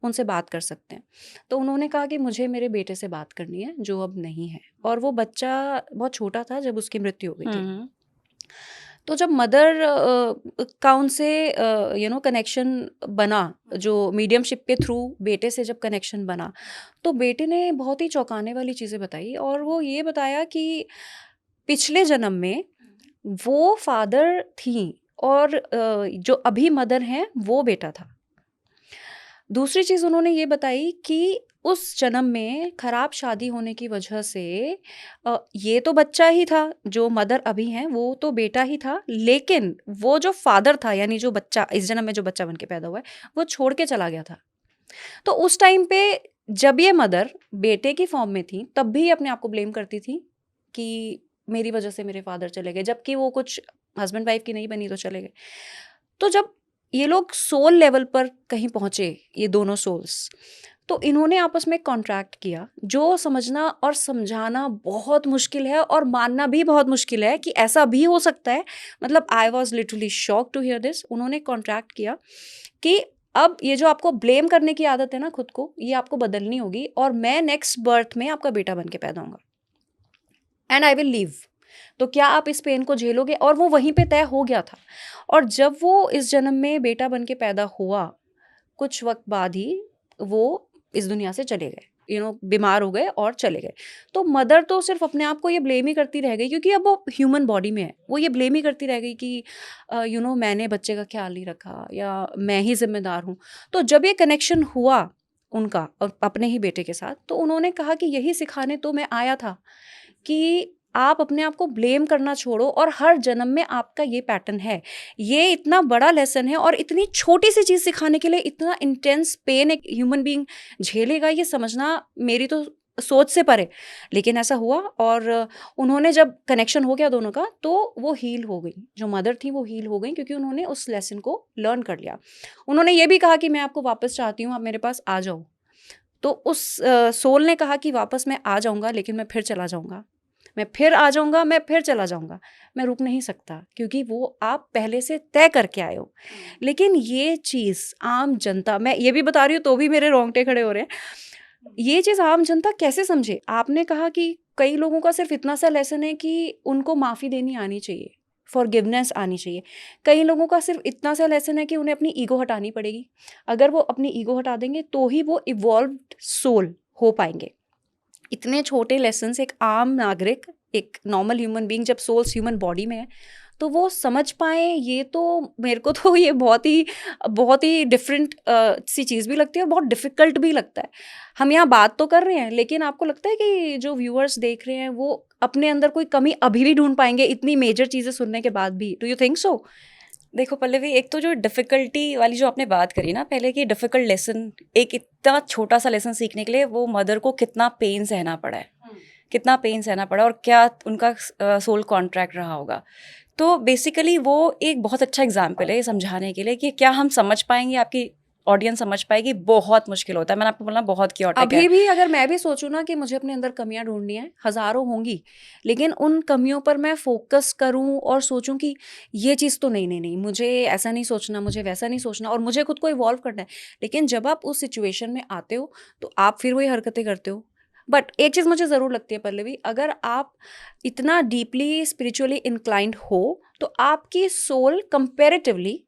उनसे बात कर सकते हैं। तो उन्होंने कहा कि मुझे मेरे बेटे से बात करनी है जो अब नहीं है, और वो बच्चा बहुत छोटा था जब उसकी मृत्यु हो गई थी। तो जब मदर का उनसे कनेक्शन बना, जो मीडियमशिप के थ्रू बेटे से जब कनेक्शन बना, तो बेटे ने बहुत ही चौंकाने वाली चीज़ें बताई। और वो ये बताया कि पिछले जन्म में वो फादर थी और जो अभी मदर हैं वो बेटा था। दूसरी चीज़ उन्होंने ये बताई कि उस जन्म में खराब शादी होने की वजह से ये तो बच्चा ही था, जो मदर अभी हैं वो तो बेटा ही था, लेकिन वो जो फादर था, यानी जो बच्चा इस जन्म में जो बच्चा बन के पैदा हुआ है, वो छोड़ के चला गया था। तो उस टाइम पे जब ये मदर बेटे की फॉर्म में थी, तब भी अपने आप को ब्लेम करती थी कि मेरी वजह से मेरे फादर चले गए, जबकि वो कुछ हस्बैंड वाइफ की नहीं बनी तो चले गए। तो जब ये लोग सोल लेवल पर कहीं पहुंचे, ये दोनों सोल्स, तो इन्होंने आपस में कॉन्ट्रैक्ट किया, जो समझना और समझाना बहुत मुश्किल है और मानना भी बहुत मुश्किल है कि ऐसा भी हो सकता है। मतलब I was literally shock to hear this. उन्होंने कॉन्ट्रैक्ट किया कि अब ये जो आपको ब्लेम करने की आदत है ना खुद को, ये आपको बदलनी होगी, और मैं नेक्स्ट बर्थ में आपका बेटा बन के पैदा होऊंगा। And I will leave. तो क्या आप इस पेन को झेलोगे? और वो वहीं पे तय हो गया था। और जब वो इस जन्म में बेटा बन के पैदा हुआ, कुछ वक्त बाद ही वो इस दुनिया से चले गए, बीमार हो गए और चले गए। तो मदर तो सिर्फ अपने आप को ये ब्लेम ही करती रह गई, क्योंकि अब वो ह्यूमन बॉडी में है, वो ये ब्लेम ही करती रह गई कि मैंने बच्चे का ख्याल नहीं रखा या मैं ही जिम्मेदार हूँ। तो जब ये कनेक्शन हुआ उनका और अपने ही बेटे के साथ, तो उन्होंने कहा कि यही सिखाने तो मैं आया था कि आप अपने आप को ब्लेम करना छोड़ो, और हर जन्म में आपका ये पैटर्न है। ये इतना बड़ा लेसन है, और इतनी छोटी सी चीज़ सिखाने के लिए इतना इंटेंस पेन एक ह्यूमन बीइंग झेलेगा, ये समझना मेरी तो सोच से परे। लेकिन ऐसा हुआ, और उन्होंने जब कनेक्शन हो गया दोनों का, तो वो हील हो गई। जो मदर थी वो हील हो गई, क्योंकि उन्होंने उस लेसन को लर्न कर लिया। उन्होंने ये भी कहा कि मैं आपको वापस चाहती हूँ, आप मेरे पास आ जाओ। तो उस सोल ने कहा कि वापस मैं आ जाऊँगा, लेकिन मैं फिर चला जाऊँगा, मैं फिर आ जाऊँगा, मैं फिर चला जाऊँगा, मैं रुक नहीं सकता, क्योंकि वो आप पहले से तय करके आए हो। लेकिन ये चीज़ आम जनता, मैं ये भी बता रही हूँ तो भी मेरे रोंगटे खड़े हो रहे हैं, ये चीज़ आम जनता कैसे समझे? आपने कहा कि कई लोगों का सिर्फ इतना सा लेसन है कि उनको माफ़ी देनी आनी चाहिए, फॉरगिवनेस आनी चाहिए। कई लोगों का सिर्फ इतना सा लेसन है कि उन्हें अपनी ईगो हटानी पड़ेगी। अगर वो अपनी ईगो हटा देंगे तो ही वो इवॉल्व्ड सोल हो पाएंगे। इतने छोटे लेसन्स एक आम नागरिक, एक नॉर्मल ह्यूमन बीइंग जब सोल्स ह्यूमन बॉडी में है, तो वो समझ पाए, ये तो मेरे को तो ये बहुत ही डिफरेंट सी चीज़ भी लगती है, और बहुत डिफ़िकल्ट भी लगता है। हम यहाँ बात तो कर रहे हैं, लेकिन आपको लगता है कि जो व्यूअर्स देख रहे हैं वो अपने अंदर कोई कमी अभी भी ढूंढ पाएंगे इतनी मेजर चीज़ें सुनने के बाद भी? Do you think so? देखो पल्लवी, एक तो जो डिफ़िकल्टी वाली जो आपने बात करी ना पहले, कि डिफ़िकल्ट लेसन, एक इतना छोटा सा लेसन सीखने के लिए वो मदर को कितना पेन सहना पड़ा है, कितना पेन सहना पड़ा, और क्या उनका सोल कॉन्ट्रैक्ट रहा होगा। तो बेसिकली वो एक बहुत अच्छा एग्जाम्पल है ये समझाने के लिए कि क्या हम समझ पाएंगे, आपकी ऑडियंस समझ पाएगी, बहुत मुश्किल होता है। मैंने आपको बोला बहुत क्योटिक है। अभी भी अगर मैं भी सोचूं ना कि मुझे अपने अंदर कमियां ढूंढनी है, हजारों होंगी, लेकिन उन कमियों पर मैं फोकस करूं और सोचूं कि ये चीज़ तो नहीं, मुझे ऐसा नहीं सोचना, मुझे वैसा नहीं सोचना, और मुझे खुद को इवॉल्व करना है। लेकिन जब आप उस सिचुएशन में आते हो तो आप फिर वही हरकतें करते हो। बट एक चीज़ मुझे ज़रूर लगती है पल्लवी, अगर आप इतना डीपली स्पिरिचुअली इंक्लाइंड हो तो आपकी सोल कंपेरेटिवली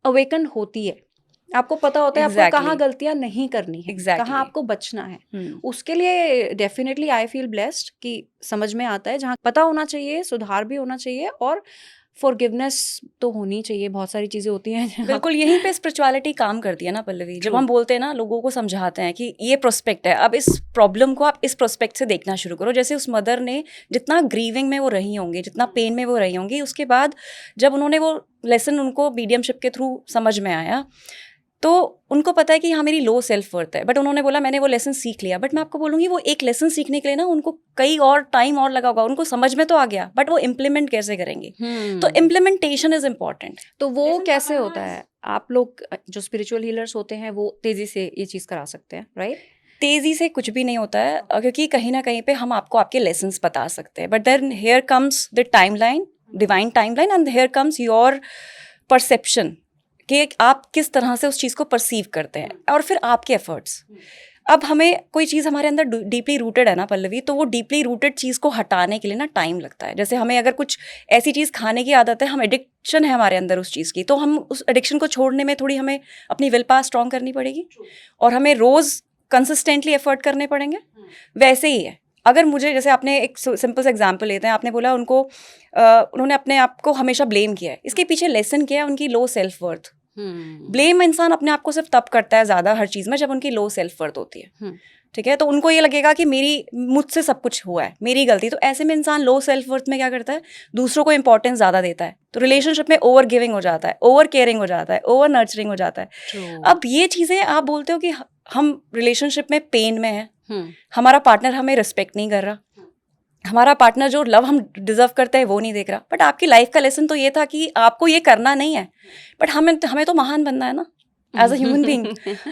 अवेकन होती है। आपको पता होता है आपको कहाँ गलतियां नहीं करनी है, कहाँ आपको बचना है। उसके लिए डेफिनेटली आई फील ब्लेस्ड कि समझ में आता है, जहाँ पता होना चाहिए, सुधार भी होना चाहिए, और फॉरगिवनेस तो होनी चाहिए। बहुत सारी चीज़ें होती हैं, बिल्कुल यहीं पे स्पिरिचुअलिटी काम करती है ना पल्लवी। जब हम बोलते हैं ना, लोगों को समझाते हैं कि ये प्रोस्पेक्ट है, अब इस प्रॉब्लम को आप इस प्रोस्पेक्ट से देखना शुरू करो। जैसे उस मदर ने जितना ग्रीविंग में वो रही होंगी, जितना पेन में वो रही होंगी, उसके बाद जब उन्होंने वो लेसन उनको मीडियमशिप के थ्रू समझ में आया, तो उनको पता है कि हाँ मेरी लो सेल्फ वर्थ है। बट उन्होंने बोला मैंने वो लेसन सीख लिया। बट मैं आपको बोलूँगी, वो एक लेसन सीखने के लिए ना उनको कई और टाइम और लगा होगा। उनको समझ में तो आ गया, बट वो इम्प्लीमेंट कैसे करेंगे? तो इम्प्लीमेंटेशन इज इम्पॉर्टेंट। तो वो कैसे होता है? आप लोग जो स्पिरिचुअल हीलर्स होते हैं वो तेजी से ये चीज़ करा सकते हैं, राइट? तेज़ी से कुछ भी नहीं होता है, क्योंकि कहीं ना कहीं पे हम आपको आपके लेसन्स बता सकते हैं। But then here comes the timeline, divine timeline, and here comes your perception, कि आप किस तरह से उस चीज़ को परसीव करते हैं, और फिर आपके एफर्ट्स। अब हमें कोई चीज़ हमारे अंदर डीपली रूटेड है ना पल्लवी, तो वो डीपली रूटेड चीज़ को हटाने के लिए ना टाइम लगता है। जैसे हमें अगर कुछ ऐसी चीज़ खाने की आदत है, हम एडिक्शन है हमारे अंदर उस चीज़ की, तो हम उस एडिक्शन को छोड़ने में थोड़ी हमें अपनी विल पावर स्ट्रॉन्ग करनी पड़ेगी, और हमें रोज़ कंसिस्टेंटली एफर्ट करने पड़ेंगे। वैसे ही है, अगर मुझे, जैसे आपने एक सिंपल सा एग्जांपल लेते हैं, आपने बोला उनको उन्होंने अपने आप को हमेशा ब्लेम किया है। इसके पीछे लेसन क्या है? उनकी लो सेल्फ वर्थ। ब्लेम इंसान अपने आप को सिर्फ तब करता है ज़्यादा हर चीज़ में जब उनकी लो सेल्फ वर्थ होती है, ठीक है? तो उनको ये लगेगा कि मुझसे सब कुछ हुआ है, मेरी गलती। तो ऐसे में इंसान लो सेल्फ वर्थ में क्या करता है? दूसरों को इंपॉर्टेंस ज़्यादा देता है। तो रिलेशनशिप में ओवर गिविंग हो जाता है, ओवर केयरिंग हो जाता है, ओवर नर्चरिंग हो जाता है। अब ये चीज़ें आप बोलते हो कि हम रिलेशनशिप में पेन में हैं, हमारा पार्टनर हमें रिस्पेक्ट नहीं कर रहा, हमारा पार्टनर जो लव हम डिजर्व करते हैं वो नहीं देख रहा। बट आपकी लाइफ का लेसन तो ये था कि आपको ये करना नहीं है, बट हमें तो महान बनना है ना एज अ ह्यूमन बीइंग।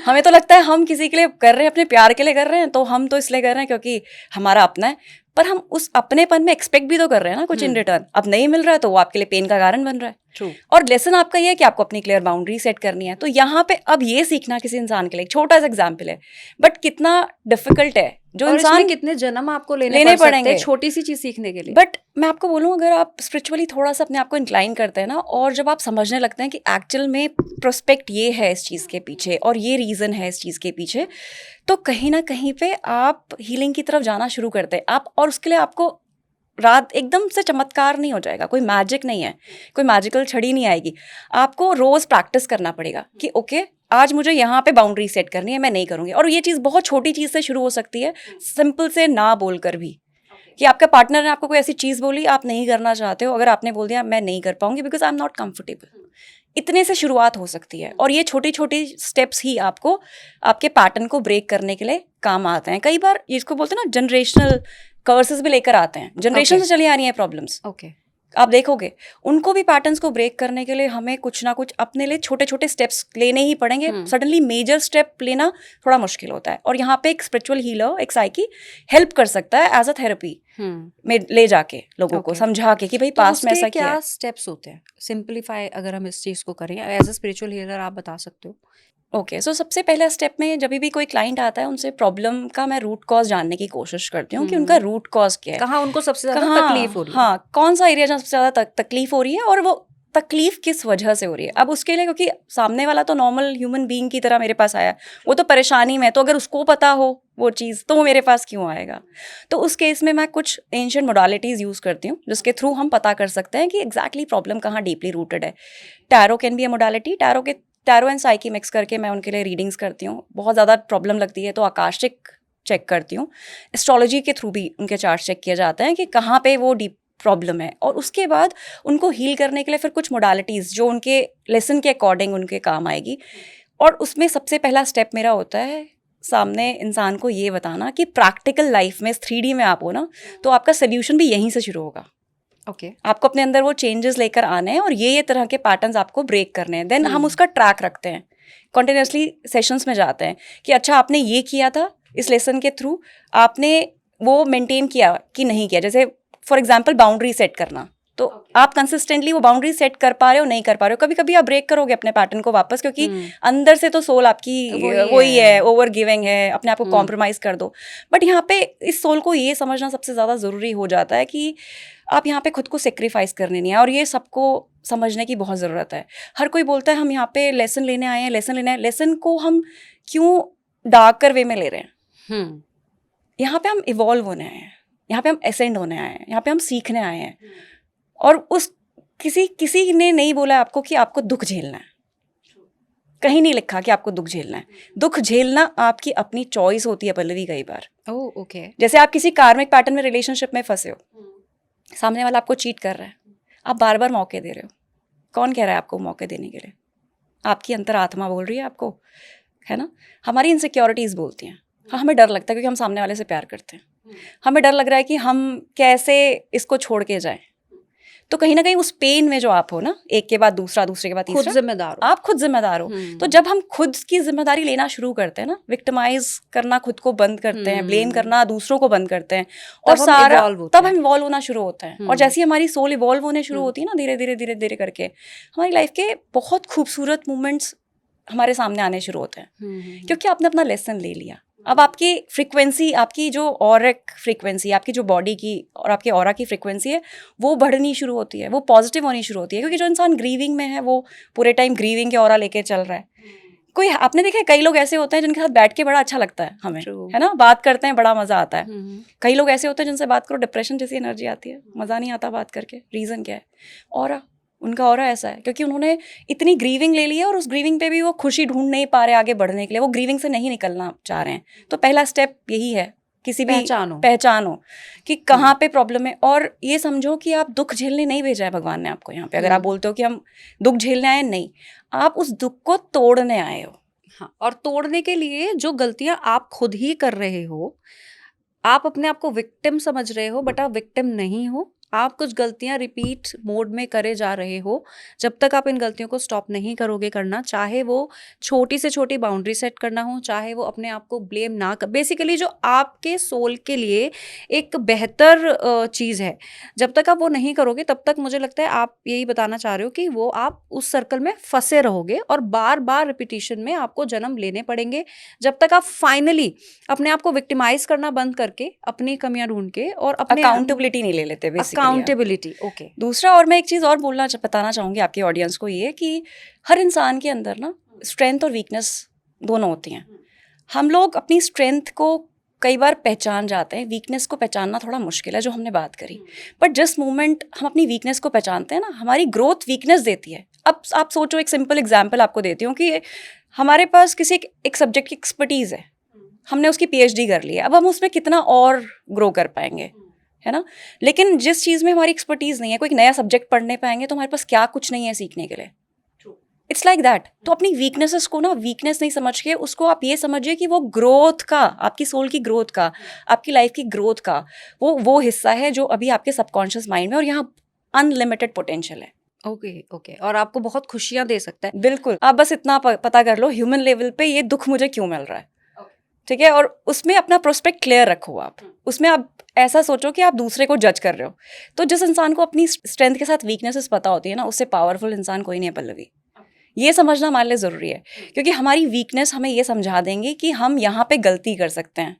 हमें तो लगता है हम किसी के लिए कर रहे हैं, अपने प्यार के लिए कर रहे हैं, तो हम तो इसलिए कर रहे हैं क्योंकि हमारा अपना है। पर हम उस अपनेपन में एक्सपेक्ट भी तो कर रहे हैं ना कुछ इन रिटर्न। अब नहीं मिल रहा है तो वो आपके लिए पेन का कारण बन रहा है। True. और लेसन आपका ये है कि आपको अपनी क्लियर बाउंड्री सेट करनी है। तो यहाँ पे अब ये सीखना किसी इंसान के लिए छोटा सा एग्जाम्पल है, बट कितना डिफिकल्ट है जो और इंसान इसमें कितने जन्म आपको लेने लेने पड़ सकते पड़ेंगे हैं छोटी सी चीज सीखने के लिए। बट मैं आपको बोलूँ, अगर आप स्पिरिचुअली थोड़ा सा अपने आप को इंक्लाइन करते हैं ना, और जब आप समझने लगते हैं कि एक्चुअल में प्रोस्पेक्ट ये है इस चीज़ के पीछे और ये रीज़न है इस चीज़ के पीछे, तो कहीं ना कहीं पे आप हीलिंग की तरफ जाना शुरू करते हैं आप। और उसके लिए आपको रात एकदम से चमत्कार नहीं हो जाएगा, कोई मैजिक नहीं है, कोई मैजिकल छड़ी नहीं आएगी। आपको रोज़ प्रैक्टिस करना पड़ेगा कि ओके आज मुझे यहाँ पे बाउंड्री सेट करनी है, मैं नहीं करूँगी। और ये चीज़ बहुत छोटी चीज़ से शुरू हो सकती है, सिंपल से ना बोलकर भी, कि आपका पार्टनर ने आपको कोई ऐसी चीज़ बोली आप नहीं करना चाहते हो, अगर आपने बोल दिया मैं नहीं कर पाऊंगी because I am not comfortable, इतने से शुरुआत हो सकती है। और ये छोटी छोटी स्टेप्स ही आपको आपके पैटर्न को ब्रेक करने के लिए काम आते हैं। कई बार इसको बोलते हैं ना, जनरेशनल कर्सेस भी लेकर आते हैं, जनरेशन से चली आ रही हैं प्रॉब्लम्स। ओके, आप देखोगे उनको भी पैटर्न्स को ब्रेक करने के लिए हमें कुछ ना कुछ अपने लिए छोटे छोटे स्टेप्स लेने ही पड़ेंगे। सडनली मेजर स्टेप लेना थोड़ा मुश्किल होता है, और यहाँ पे एक स्पिरिचुअल हीलर, एक साइकी हेल्प कर सकता है एज अ थेरेपी में ले जाके लोगों को समझा के कि भाई पास्ट में ऐसा किया क्या स्टेप्स होते हैं, सिंपलीफाई अगर हम इस चीज को करें एज अ स्पिरिचुअल हीलर, आप बता सकते हो? ओके, सो सबसे पहला स्टेप में जब भी कोई क्लाइंट आता है उनसे प्रॉब्लम का मैं रूट कॉज जानने की कोशिश करती हूँ कि उनका रूट कॉज क्या है, कहाँ उनको सबसे ज्यादा कहाँ तकलीफ हो रही है। हाँ, कौन सा एरिया जहाँ सबसे ज़्यादा तकलीफ हो रही है, और वो तकलीफ किस वजह से हो रही है। अब उसके लिए, क्योंकि सामने वाला तो नॉर्मल ह्यूमन बीइंग की तरह मेरे पास आया, वो तो परेशानी में, तो अगर उसको पता हो वो चीज़ तो वो मेरे पास क्यों आएगा। तो उस केस में मैं कुछ एंशिएंट मोडालिटीज़ यूज़ करती हूँ जिसके थ्रू हम पता कर सकते हैं कि एग्जैक्टली प्रॉब्लम कहाँ डीपली रूटेड है। Tarot can be a modality, tarot and psyche mix करके मैं उनके लिए रीडिंग्स करती हूँ। बहुत ज़्यादा प्रॉब्लम लगती है तो आकाशिक चेक करती हूँ। एस्ट्रोलॉजी के थ्रू भी उनके चार्ट चेक किए जाते हैं कि कहाँ पे वो डीप प्रॉब्लम है, और उसके बाद उनको हील करने के लिए फिर कुछ मोडालिटीज़ जो उनके लेसन के अकॉर्डिंग उनके काम आएगी। और उसमें सबसे पहला स्टेप मेरा होता है सामने इंसान को ये बताना कि प्रैक्टिकल लाइफ में 3D में आप हो ना, तो आपका सोल्यूशन भी यहीं से शुरू होगा। ओके, आपको अपने अंदर वो चेंजेस लेकर आने हैं और ये तरह के पैटर्न्स आपको ब्रेक करने हैं। देन हम उसका ट्रैक रखते हैं, कंटिन्यूसली सेशंस में जाते हैं कि अच्छा आपने ये किया था इस लेसन के थ्रू, आपने वो मेंटेन किया कि नहीं किया। जैसे फॉर एग्जांपल बाउंड्री सेट करना, तो आप कंसिस्टेंटली वो बाउंड्री सेट कर पा रहे हो नहीं कर पा रहे हो। कभी कभी आप ब्रेक करोगे अपने पैटर्न को वापस, क्योंकि अंदर से तो सोल आपकी वही है, ओवर गिविंग है, अपने आप को कॉम्प्रोमाइज कर दो। बट यहाँ पे इस सोल को ये समझना सबसे ज़्यादा ज़रूरी हो जाता है कि आप यहाँ पे खुद को सेक्रीफाइस करने नहीं है, और ये सबको समझने की बहुत ज़रूरत है। हर कोई बोलता है हम यहाँ पे लेसन लेने आए हैं, लेसन लेना है। लेसन को हम क्यों डार्कर वे में ले रहे हैं? यहाँ पे हम इवॉल्व होने आए हैं, यहाँ पे हम एसेंड होने आए हैं, यहाँ पे हम सीखने आए हैं। और उस किसी ने नहीं बोला आपको कि आपको दुख झेलना है, कहीं नहीं लिखा कि आपको दुख झेलना है। दुख झेलना आपकी अपनी चॉइस होती है पल्लवी। कई बार ओके, जैसे आप किसी कार्मिक पैटर्न में रिलेशनशिप में फंसे हो, सामने वाला आपको चीट कर रहा है, आप बार बार मौके दे रहे हो। कौन कह रहा है आपको मौके देने के लिए? आपकी अंतरात्मा बोल रही है आपको, है ना। हमारी इनसिक्योरिटीज़ बोलती हैं। हाँ, हमें डर लगता है क्योंकि हम सामने वाले से प्यार करते हैं। हमें डर लग रहा है कि हम कैसे इसको छोड़ के जाएं। तो कहीं ना कहीं उस पेन में जो आप हो ना, एक के बाद दूसरा, दूसरे के बाद तीसरा, खुद जिम्मेदार हो। आप खुद जिम्मेदार हो। तो जब हम खुद की जिम्मेदारी लेना शुरू करते हैं ना, विक्टिमाइज करना खुद को बंद करते हैं, ब्लेम करना दूसरों को बंद करते हैं, और सारा तब हम इवॉल्व होना शुरू होता है। और जैसे ही हमारी सोल इवॉल्व होने शुरू होती है ना, धीरे धीरे धीरे धीरे करके हमारी लाइफ के बहुत खूबसूरत मोमेंट्स हमारे सामने आने शुरू होते हैं, क्योंकि आपने अपना लेसन ले लिया। अब आपकी फ्रीक्वेंसी, आपकी जो ऑरिक फ्रीक्वेंसी, आपकी जो बॉडी की और आपके ऑरा की फ्रीक्वेंसी है, वो बढ़नी शुरू होती है, वो पॉजिटिव होनी शुरू होती है। क्योंकि जो इंसान ग्रीविंग में है वो पूरे टाइम ग्रीविंग के ऑरा लेके चल रहा है। कोई, आपने देखा है कई लोग ऐसे होते हैं जिनके साथ बैठ के बड़ा अच्छा लगता है हमें, है ना, बात करते हैं बड़ा मजा आता है। कई लोग ऐसे होते हैं जिनसे बात करो डिप्रेशन जैसी एनर्जी आती है, मजा नहीं आता बात करके। रीजन क्या है? ऑरा, उनका ऑरा ऐसा है क्योंकि उन्होंने इतनी ग्रीविंग ले ली है और उस ग्रीविंग पे भी वो खुशी ढूंढ नहीं पा रहे आगे बढ़ने के लिए, वो ग्रीविंग से नहीं निकलना चाह रहे हैं। तो पहला स्टेप यही है, किसी भी पहचानो कि कहाँ पे प्रॉब्लम है। और ये समझो कि आप दुख झेलने नहीं भेजा है भगवान ने आपको यहाँ पे। अगर आप बोलते हो कि हम दुख झेलने आए, नहीं, आप उस दुख को तोड़ने आए हो। हाँ, और तोड़ने के लिए जो गलतियां आप खुद ही कर रहे हो, आप अपने आप को विक्टिम समझ रहे हो, बट आप विक्टिम नहीं हो। आप कुछ गलतियां रिपीट मोड में करे जा रहे हो, जब तक आप इन गलतियों को स्टॉप नहीं करोगे करना, चाहे वो छोटी से छोटी बाउंड्री सेट करना हो, चाहे वो अपने आप को ब्लेम ना कर, बेसिकली जो आपके सोल के लिए एक बेहतर चीज़ है, जब तक आप वो नहीं करोगे तब तक मुझे लगता है आप यही बताना चाह रहे हो कि वो आप उस सर्कल में फंसे रहोगे और बार बार रिपीटिशन में आपको जन्म लेने पड़ेंगे, जब तक आप फाइनली अपने आप को विक्टिमाइज करना बंद करके अपनी कमियां ढूंढ के और अपने अकाउंटेबिलिटी नहीं ले लेते बेसिकली। अकाउंटेबिलिटी। ओके। दूसरा, और मैं एक चीज़ और बताना चाहूँगी आपके ऑडियंस को, ये कि हर इंसान के अंदर ना स्ट्रेंथ और वीकनेस दोनों होती हैं। हम लोग अपनी स्ट्रेंथ को कई बार पहचान जाते हैं, वीकनेस को पहचानना थोड़ा मुश्किल है, जो हमने बात करी। बट जिस मोमेंट हम अपनी वीकनेस को पहचानते हैं ना, हमारी ग्रोथ वीकनेस देती है। अब आप सोचो, एक सिंपल एग्जाम्पल आपको देती हूँ कि हमारे पास किसी एक सब्जेक्ट की एक्सपर्टीज़ है, हमने उसकी PhD कर ली है, अब हम उसमें कितना और ग्रो कर पाएंगे, है ना। लेकिन जिस चीज़ में हमारी एक्सपर्टीज़ नहीं है, कोई नया सब्जेक्ट पढ़ने पाएंगे तो हमारे पास क्या कुछ नहीं है सीखने के लिए। It's like that. तो अपनी वीकनेसेस को ना वीकनेस नहीं समझ के उसको आप ये समझिए कि वो ग्रोथ का, आपकी सोल की ग्रोथ का, आपकी लाइफ की ग्रोथ का वो हिस्सा है जो अभी आपके सबकॉन्शियस माइंड में, और यहाँ अनलिमिटेड पोटेंशियल है। Okay okay. और आपको बहुत खुशियां दे सकता है। बिल्कुल। आप बस इतना पता कर लो ह्यूमन लेवल पे ये दुख मुझे क्यों मिल रहा है, ठीक है। और उसमें अपना प्रोस्पेक्ट क्लियर रखो आप। उसमें आप ऐसा सोचो कि आप दूसरे को जज कर रहे हो। तो जिस इंसान को अपनी स्ट्रेंथ के साथ वीकनेसेस पता होती है ना, उससे पावरफुल इंसान कोई नहीं है पल्लवी। ये समझना हमारे लिए ज़रूरी है, क्योंकि हमारी वीकनेस हमें ये समझा देंगे कि हम यहाँ पे गलती कर सकते हैं।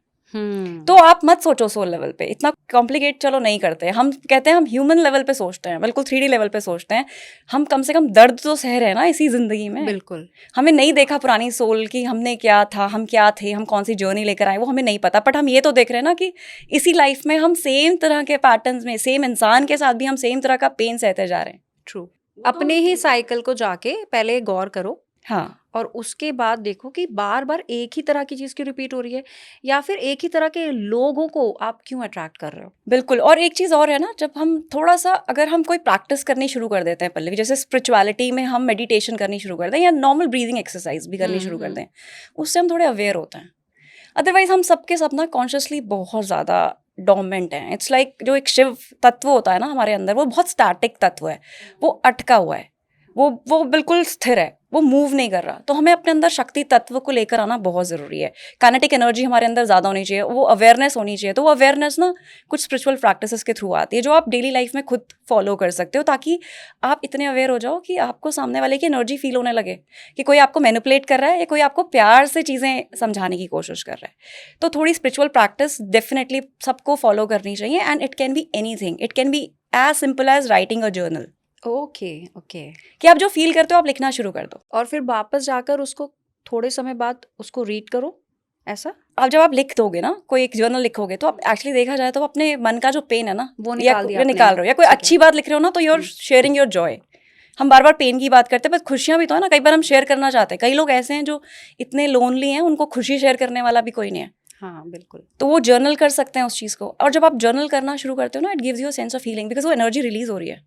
तो आप मत सोचो सोल लेवल पे, इतना कॉम्प्लिकेट चलो नहीं करते। हम कहते हैं हम ह्यूमन लेवल पे सोचते हैं, बिल्कुल 3D लेवल पे सोचते हैं। हम कम से कम दर्द तो सह रहे हैं ना इसी जिंदगी में। बिल्कुल। हमें नहीं देखा पुरानी सोल की हमने क्या था, हम क्या थे, हम कौन सी जर्नी लेकर आए, वो हमें नहीं पता। बट हम ये तो देख रहे हैं ना कि इसी लाइफ में हम सेम तरह के पैटर्न्स में, सेम इंसान के साथ भी हम सेम तरह का पेन सहते जा रहे हैं। ट्रू। अपने ही साइकिल को जाके पहले गौर करो, हाँ, और उसके बाद देखो कि बार बार एक ही तरह की चीज़ क्यों रिपीट हो रही है, या फिर एक ही तरह के लोगों को आप क्यों अट्रैक्ट कर रहे हो। बिल्कुल। और एक चीज़ और है ना, जब हम थोड़ा सा, अगर हम कोई प्रैक्टिस करनी शुरू कर देते हैं पल्लवी, जैसे स्पिरिचुअलिटी में हम मेडिटेशन करनी शुरू कर दें या नॉर्मल ब्रीदिंग एक्सरसाइज भी करनी शुरू कर दें, उससे हम थोड़े अवेयर होते हैं। अदरवाइज हम सबके सब ना कॉन्शियसली बहुत ज़्यादा डोमेंट हैं। इट्स लाइक जो एक शिव तत्व होता है ना हमारे अंदर, वो बहुत स्टैटिक तत्व है, वो अटका हुआ है, वो बिल्कुल स्थिर है, वो मूव नहीं कर रहा। तो हमें अपने अंदर शक्ति तत्व को लेकर आना बहुत ज़रूरी है। काइनेटिक एनर्जी हमारे अंदर ज़्यादा होनी चाहिए, वो अवेयरनेस होनी चाहिए। तो वो अवेयरनेस ना कुछ स्पिरिचुअल प्रैक्टिसेस के थ्रू आती है, जो आप डेली लाइफ में खुद फॉलो कर सकते हो, ताकि आप इतने अवेयर हो जाओ कि आपको सामने वाले की एनर्जी फील होने लगे कि कोई आपको मैनिपुलेट कर रहा है या कोई आपको प्यार से चीज़ें समझाने की कोशिश कर रहा है। तो थोड़ी स्पिरिचुअल प्रैक्टिस डेफिनेटली सबको फॉलो करनी चाहिए। And it can be anything, it can be as simple as writing a journal. Okay okay. कि आप जो फील करते हो आप लिखना शुरू कर दो, और फिर वापस जाकर उसको थोड़े समय बाद उसको रीड करो, ऐसा। अब जब आप लिख दोगे ना, कोई एक जर्नल लिखोगे, तो आप एक्चुअली देखा जाए तो अपने मन का जो पेन है ना, वो या निकाल दिया निकाल रहे हो, या कोई ठीक है। अच्छी बात लिख रहे हो ना, तो you are sharing your joy. हम बार बार पेन की बात करते हैं, बस खुशियां भी तो है ना, कई बार हम शेयर करना चाहते हैं। कई लोग ऐसे हैं जो इतने लोनली हैं, उनको खुशी शेयर करने वाला भी कोई नहीं है। हाँ बिल्कुल। तो वो जर्नल कर सकते हैं उस चीज़ को। और जब आप जर्नल करना शुरू करते हो ना, it gives you a sense of healing, because वो एनर्जी रिलीज हो रही है।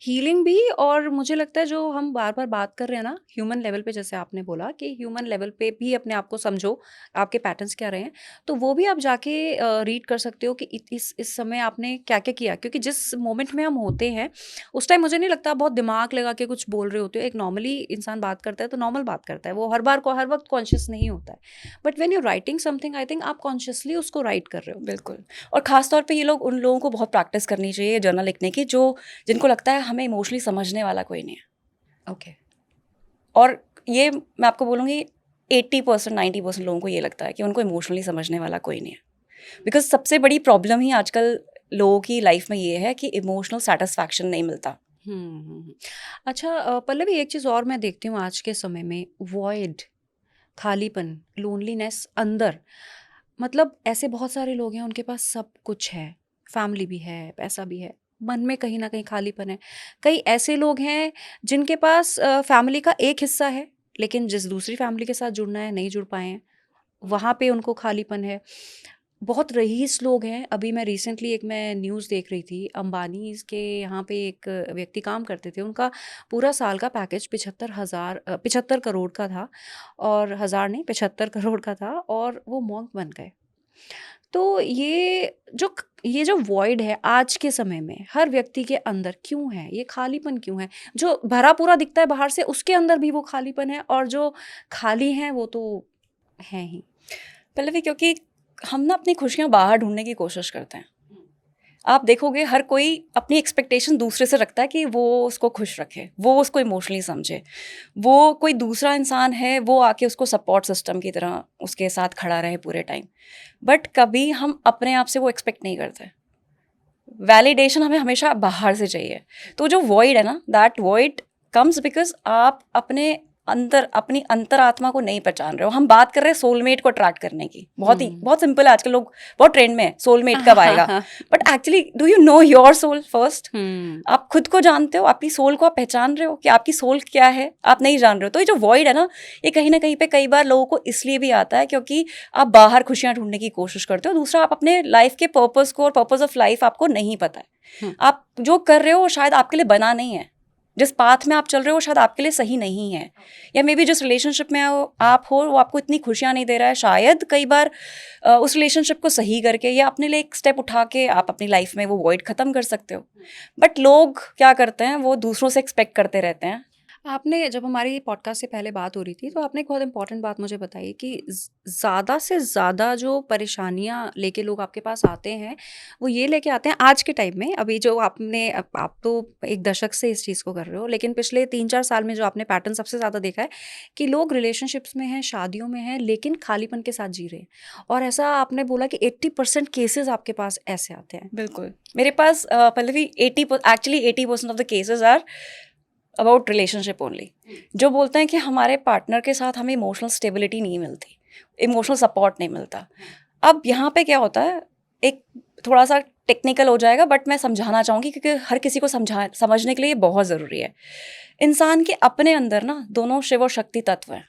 हीलिंग भी। और मुझे लगता है जो हम बार बार बात कर रहे हैं ना ह्यूमन लेवल पे, जैसे आपने बोला कि ह्यूमन लेवल पे भी अपने आप को समझो, आपके पैटर्न्स क्या रहे हैं, तो वो भी आप जाके रीड कर सकते हो कि इस समय आपने क्या क्या किया। क्योंकि जिस मोमेंट में हम होते हैं उस टाइम मुझे नहीं लगता बहुत दिमाग लगा के कुछ बोल रहे होते हो। एक नॉर्मली इंसान बात करता है तो नॉर्मल बात करता है, वो हर वक्त कॉन्शियस नहीं होता है। But when you writing something, I think आप कॉन्शियसली उसको राइट कर रहे हो। बिल्कुल। और ख़ास तौर पे ये लोग, उन लोगों को बहुत प्रैक्टिस करनी चाहिए जर्नल लिखने की, जिनको लगता है हमें इमोशनली समझने वाला कोई नहीं है। ओके। और ये मैं आपको बोलूँगी 80% 90% लोगों को ये लगता है कि उनको इमोशनली समझने वाला कोई नहीं है। बिकॉज सबसे बड़ी प्रॉब्लम ही आजकल लोगों की लाइफ में ये है कि इमोशनल सेटिस्फैक्शन नहीं मिलता। अच्छा पल्लवी, एक चीज़ और मैं देखती हूँ आज के समय में, वॉइड, खालीपन, लोनलीनेस अंदर। मतलब ऐसे बहुत सारे लोग हैं उनके पास सब कुछ है, फैमिली भी है, पैसा भी है, मन में कहीं ना कहीं खालीपन है। कई ऐसे लोग हैं जिनके पास फैमिली का एक हिस्सा है, लेकिन जिस दूसरी फैमिली के साथ जुड़ना है नहीं जुड़ पाए हैं, वहाँ पे उनको खालीपन है। बहुत रईस लोग हैं। अभी मैं रिसेंटली मैं न्यूज़ देख रही थी, अंबानी के यहाँ पे एक व्यक्ति काम करते थे, उनका पूरा साल का पैकेज 75 करोड़ का था, और हज़ार नहीं 75 करोड़ का था, और वो मॉन्क बन गए। तो ये जो ये जो वॉइड है आज के समय में हर व्यक्ति के अंदर क्यों है, ये खालीपन क्यों है? जो भरा पूरा दिखता है बाहर से उसके अंदर भी वो खालीपन है, और जो खाली हैं वो तो हैं ही। पल्लवी, क्योंकि हम ना अपनी खुशियाँ बाहर ढूँढने की कोशिश करते हैं। आप देखोगे हर कोई अपनी एक्सपेक्टेशन दूसरे से रखता है कि वो उसको खुश रखे, वो उसको इमोशनली समझे, वो कोई दूसरा इंसान है वो आके उसको सपोर्ट सिस्टम की तरह उसके साथ खड़ा रहे पूरे टाइम। बट कभी हम अपने आप से वो एक्सपेक्ट नहीं करते। वैलिडेशन हमें हमेशा बाहर से चाहिए। तो जो वॉइड है ना, दैट वॉइड कम्स बिकॉज आप अपने अंदर अपनी अंतरात्मा को नहीं पहचान रहे हो। हम बात कर रहे हैं सोलमेट को अट्रैक्ट करने की, बहुत सिंपल है। आजकल लोग बहुत ट्रेंड में है सोलमेट कब आएगा, but actually do you know your soul first? आप खुद को जानते हो? आपकी सोल को आप पहचान रहे हो कि आपकी सोल क्या है? आप नहीं जान रहे हो। तो ये जो वॉइड है ना, ये कहीं ना कहीं पे कई बार लोगों को इसलिए भी आता है क्योंकि आप बाहर खुशियां ढूंढने की कोशिश करते हो। दूसरा, आप अपने लाइफ के पर्पस को और पर्पस ऑफ लाइफ आपको नहीं पता है। आप जो कर रहे हो वो शायद आपके लिए बना नहीं है। जिस पाथ में आप चल रहे हो शायद आपके लिए सही नहीं है, या मे बी जिस रिलेशनशिप में आप हो वो आपको इतनी खुशियां नहीं दे रहा है। शायद कई बार उस रिलेशनशिप को सही करके या अपने लिए एक स्टेप उठा के आप अपनी लाइफ में वो वॉइड ख़त्म कर सकते हो। बट लोग क्या करते हैं, वो दूसरों से एक्सपेक्ट करते रहते हैं। आपने जब हमारी पॉडकास्ट से पहले बात हो रही थी तो आपने एक बहुत इंपॉर्टेंट बात मुझे बताई कि ज़्यादा से ज़्यादा जो परेशानियां लेके लोग आपके पास आते हैं वो ये लेके आते हैं आज के टाइम में। अभी जो आप तो एक दशक से इस चीज़ को कर रहे हो, लेकिन पिछले 3-4 साल में जो आपने पैटर्न सबसे ज़्यादा देखा है कि लोग रिलेशनशिप्स में हैं, शादियों में हैं, लेकिन खालीपन के साथ जी रहे हैं। और ऐसा आपने बोला कि 80% केसेस आपके पास ऐसे आते हैं। बिल्कुल, मेरे पास Pallavi 80% of the cases are about relationship only. जो बोलते हैं कि हमारे पार्टनर के साथ हमें इमोशनल स्टेबिलिटी नहीं मिलती, इमोशनल सपोर्ट नहीं मिलता। अब यहाँ पे क्या होता है, एक थोड़ा सा टेक्निकल हो जाएगा बट मैं समझाना चाहूँगी क्योंकि हर किसी को समझने के लिए ये बहुत ज़रूरी है। इंसान के अपने अंदर ना दोनों शिव और शक्ति तत्व हैं,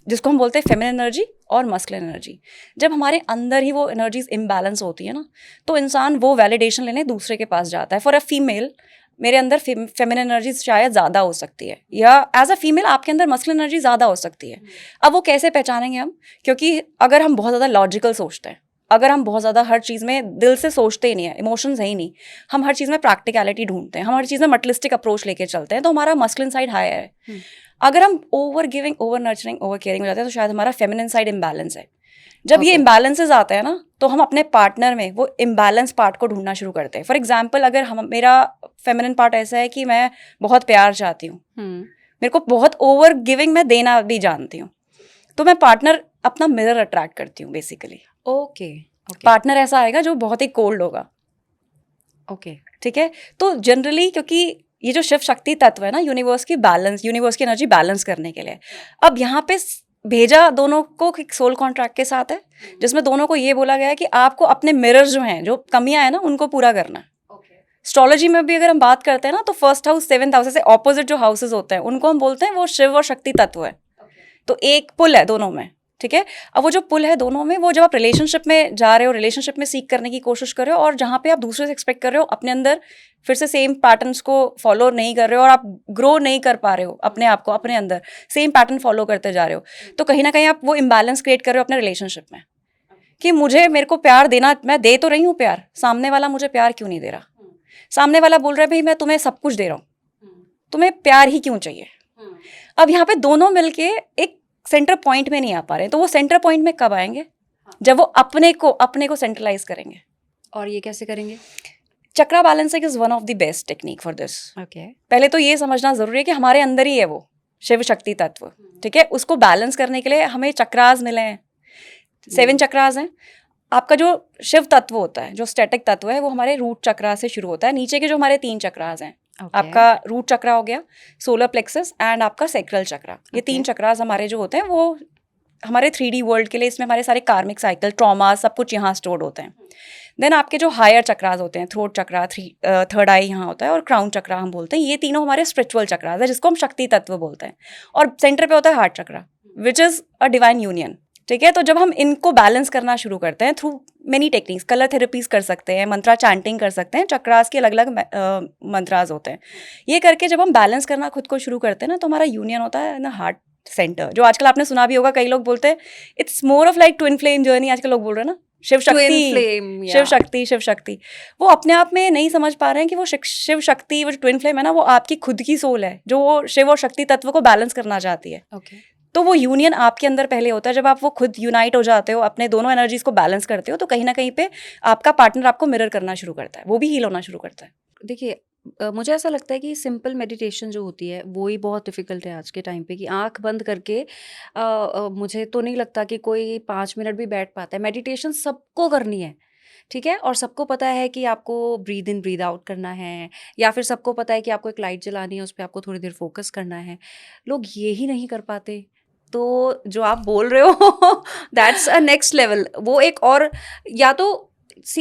जिसको हम बोलते हैं फेमिनिन एनर्जी और मस्कुलिन एनर्जी। जब हमारे अंदर ही वो एनर्जीज इम्बैलेंस होती है ना, तो इंसान वो वैलिडेशन लेने दूसरे के पास जाता है। फॉर अ फीमेल मेरे अंदर फेमिनिन एनर्जी शायद ज़्यादा हो सकती है, या एज अ फीमेल आपके अंदर मस्कुलिन एनर्जी ज़्यादा हो सकती है। अब वो कैसे पहचानेंगे हम? क्योंकि अगर हम बहुत ज़्यादा लॉजिकल सोचते हैं, अगर हम बहुत ज़्यादा हर चीज़ में दिल से सोचते ही नहीं है, इमोशंस है ही नहीं, हम हर चीज़ में प्रैक्टिकलिटी ढूंढते हैं, हम हर चीज़ में मटलिस्टिक अप्रोच लेके चलते हैं, तो हमारा मस्कुलिन साइड हायर है। अगर हम over giving, over nurturing, over caring हो जाते हैं तो शायद हमारा फेमिनिन साइड इम्बैलेंस है। जब ये इम्बैलेंसेस आते हैं ना, तो हम अपने पार्टनर में वो इम्बैलेंस पार्ट को ढूंढना शुरू करते हैं। फॉर एग्जाम्पल, अगर मेरा फेमिनिन पार्ट ऐसा है कि मैं बहुत प्यार चाहती हूँ, मेरे को बहुत ओवर गिविंग मैं देना भी जानती हूँ, तो मैं पार्टनर अपना मिरर अट्रैक्ट करती हूँ बेसिकली। ओके, पार्टनर ऐसा आएगा जो बहुत ही कोल्ड होगा। ओके, ठीक है। तो जनरली क्योंकि ये जो शिव शक्ति तत्व है ना, यूनिवर्स की एनर्जी बैलेंस करने के लिए, अब यहाँ पे भेजा दोनों को एक सोल कॉन्ट्रैक्ट के साथ है, जिसमें दोनों को ये बोला गया है कि आपको अपने मिरर्स जो हैं, जो कमियां हैं ना, उनको पूरा करना है। एस्ट्रोलॉजी में भी अगर हम बात करते हैं ना, तो फर्स्ट हाउस, 7th हाउस से ऑपोजिट जो हाउसेज होते हैं उनको हम बोलते हैं वो शिव और शक्ति तत्व है। तो एक पुल है दोनों में, ठीक है। अब वो जो पुल है दोनों में, वो जब आप रिलेशनशिप में जा रहे हो, रिलेशनशिप में सीख करने की कोशिश कर रहे हो, और जहाँ पे आप दूसरे से एक्सपेक्ट कर रहे हो, अपने अंदर फिर से सेम पैटर्न्स को फॉलो नहीं कर रहे हो और आप ग्रो नहीं कर पा रहे हो अपने आप को, अपने अंदर सेम पैटर्न फॉलो करते जा रहे हो, तो कहीं ना कहीं आप वो इम्बैलेंस क्रिएट कर रहे हो अपने रिलेशनशिप में कि मेरे को प्यार देना, मैं दे तो रही हूँ प्यार, सामने वाला मुझे प्यार क्यों नहीं दे रहा। सामने वाला बोल रहा है भाई मैं तुम्हें सब कुछ दे रहा हूँ, तुम्हें प्यार ही क्यों चाहिए। अब यहाँ पे दोनों मिलके एक सेंटर पॉइंट में नहीं आ पा रहे हैं। तो वो सेंटर पॉइंट में कब आएंगे? जब वो अपने को सेंट्रलाइज करेंगे। और ये कैसे करेंगे? Chakra balancing is one of the best technique for this. Okay, पहले तो ये समझना जरूरी है कि हमारे अंदर ही है वो शिव शक्ति तत्व, ठीक है। उसको बैलेंस करने के लिए हमें चक्रास मिले हैं, 7 चक्रास हैं। आपका जो शिव तत्व होता है, जो स्टैटिक तत्व है, वो हमारे रूट चक्रा से शुरू होता है। नीचे के जो हमारे 3 चक्रास हैं, आपका रूट चक्रा हो गया, सोलर प्लेक्सस एंड आपका सैक्रल चक्रा। ये 3 चक्रास हमारे जो होते हैं वो हमारे 3D वर्ल्ड के लिए, इसमें हमारे सारे कार्मिक साइकिल, ट्रॉमा, सब कुछ यहाँ स्टोर्ड होते हैं। देन आपके जो हायर चक्रास होते हैं, थ्रोट चक्रा, थर्ड आई यहाँ होता है, और क्राउन चक्रा हम बोलते हैं। ये तीनों हमारे स्पिरिचुअल चक्रास है, जिसको हम शक्ति तत्व बोलते हैं। और सेंटर पे होता है heart chakra, which is a divine union, ठीक है। तो जब हम इनको बैलेंस करना शुरू करते हैं through many techniques, colour therapies कर सकते हैं, मंत्रा चैंटिंग कर सकते हैं, चक्रास के अलग अलग मंत्रास होते हैं। ये करके जब हम बैलेंस करना खुद को शुरू करते हैं ना, तो हमारा यूनियन होता है ना हार्ट सेंटर, जो आजकल आपने सुना भी होगा, कई लोग बोलते हैं it's more of like twin flame journey, आजकल लोग बोल रहे हैं ना, शिव Twin शक्ति, flame, शिव yeah. शक्ति, शिव शक्ति, वो अपने आप में नहीं समझ पा रहे हैं कि वो शिव शक्ति, वो ट्विन फ्लेम है ना, वो आपकी खुद की सोल है जो वो शिव और शक्ति तत्व को बैलेंस करना चाहती है। Okay. तो वो यूनियन आपके अंदर पहले होता है। जब आप वो खुद यूनाइट हो जाते हो, अपने दोनों एनर्जीज को बैलेंस करते हो, तो कहीं ना कहीं पे आपका पार्टनर आपको मिरर करना शुरू करता है, वो भी हील होना शुरू करता है। देखिए मुझे ऐसा लगता है कि सिंपल मेडिटेशन जो होती है वो ही बहुत डिफ़िकल्ट है आज के टाइम पे, कि आंख बंद करके मुझे तो नहीं लगता कि कोई 5 मिनट भी बैठ पाता है। मेडिटेशन सबको करनी है, ठीक है, और सबको पता है कि आपको ब्रीद इन ब्रीद आउट करना है, या फिर सबको पता है कि आपको एक लाइट जलानी है, उस पर आपको थोड़ी देर फोकस करना है। लोग ये ही नहीं कर पाते। तो जो आप बोल रहे हो दैट्स अ नेक्स्ट लेवल। वो एक और, या तो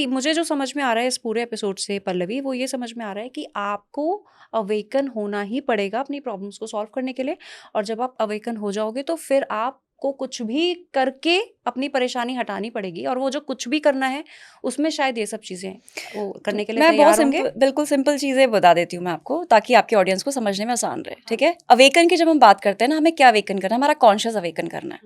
मुझे जो समझ में आ रहा है इस पूरे एपिसोड से पल्लवी, वो ये समझ में आ रहा है कि आपको अवेकन होना ही पड़ेगा अपनी प्रॉब्लम्स को सॉल्व करने के लिए। और जब आप अवेकन हो जाओगे तो फिर आपको कुछ भी करके अपनी परेशानी हटानी पड़ेगी, और वो जो कुछ भी करना है उसमें शायद ये सब चीज़ें वो करने के लिए मैं बहुत तैयार होंगे। सिंपल, बिल्कुल सिंपल चीज़ें बता देती हूँ मैं आपको, ताकि आपके ऑडियंस को समझने में आसान रहे, ठीक है। अवेकन की जब हम बात करते हैं ना, हमें क्या अवेकन करना है, हमारा कॉन्शियस अवेकन करना है।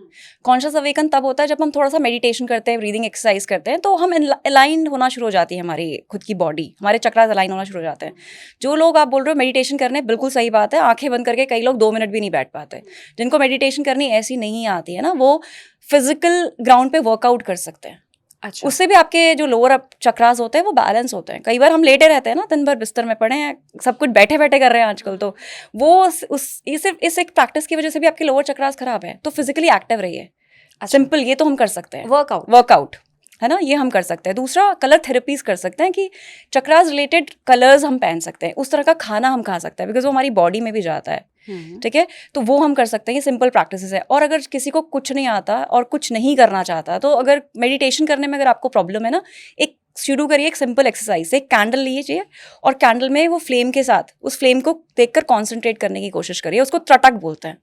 कॉन्शियस अवेकन तब होता है जब हम थोड़ा सा मेडिटेशन करते हैं, ब्रीदिंग एक्सरसाइज करते हैं, तो हम अलाइन होना शुरू हो जाती है हमारी खुद की बॉडी, हमारे चक्रास अलाइन होना शुरू हो जाते हैं। जो लोग आप बोल रहे हो मेडिटेशन करने, बिल्कुल सही बात है, आंखें बंद करके कई लोग 2 मिनट भी नहीं बैठ पाते। जिनको मेडिटेशन करनी ऐसी नहीं आती है ना, वो फिजिकल ग्राउंड पे वर्कआउट कर सकते हैं। अच्छा, उससे भी आपके जो लोअर चक्रास होते हैं वो बैलेंस होते हैं। कई बार हम लेटे रहते हैं ना, दिन भर बिस्तर में पड़े हैं, सब कुछ बैठे बैठे कर रहे हैं आजकल, तो वो ये सिर्फ इस एक प्रैक्टिस की वजह से भी आपके लोअर चक्रास खराब है। तो फिजिकली एक्टिव रहिए, सिंपल, ये तो हम कर सकते हैं। वर्कआउट है ना, ये हम कर सकते हैं। दूसरा, कलर थेरेपीज कर सकते हैं, कि चक्रास रिलेटेड कलर्स हम पहन सकते हैं, उस तरह का खाना हम खा सकते हैं, बिकॉज वो हमारी बॉडी में भी जाता है, ठीक है। तो वो हम कर सकते हैं, ये सिंपल प्रैक्टिसेस है। और अगर किसी को कुछ नहीं आता और कुछ नहीं करना चाहता, तो अगर मेडिटेशन करने में अगर आपको प्रॉब्लम है ना, एक शुरू करिए एक सिंपल एक्सरसाइज से। एक कैंडल लीजिए और कैंडल में वो फ्लेम के साथ उस फ्लेम को देखकर कॉन्सेंट्रेट करने की कोशिश करिए। उसको त्रटक बोलते हैं,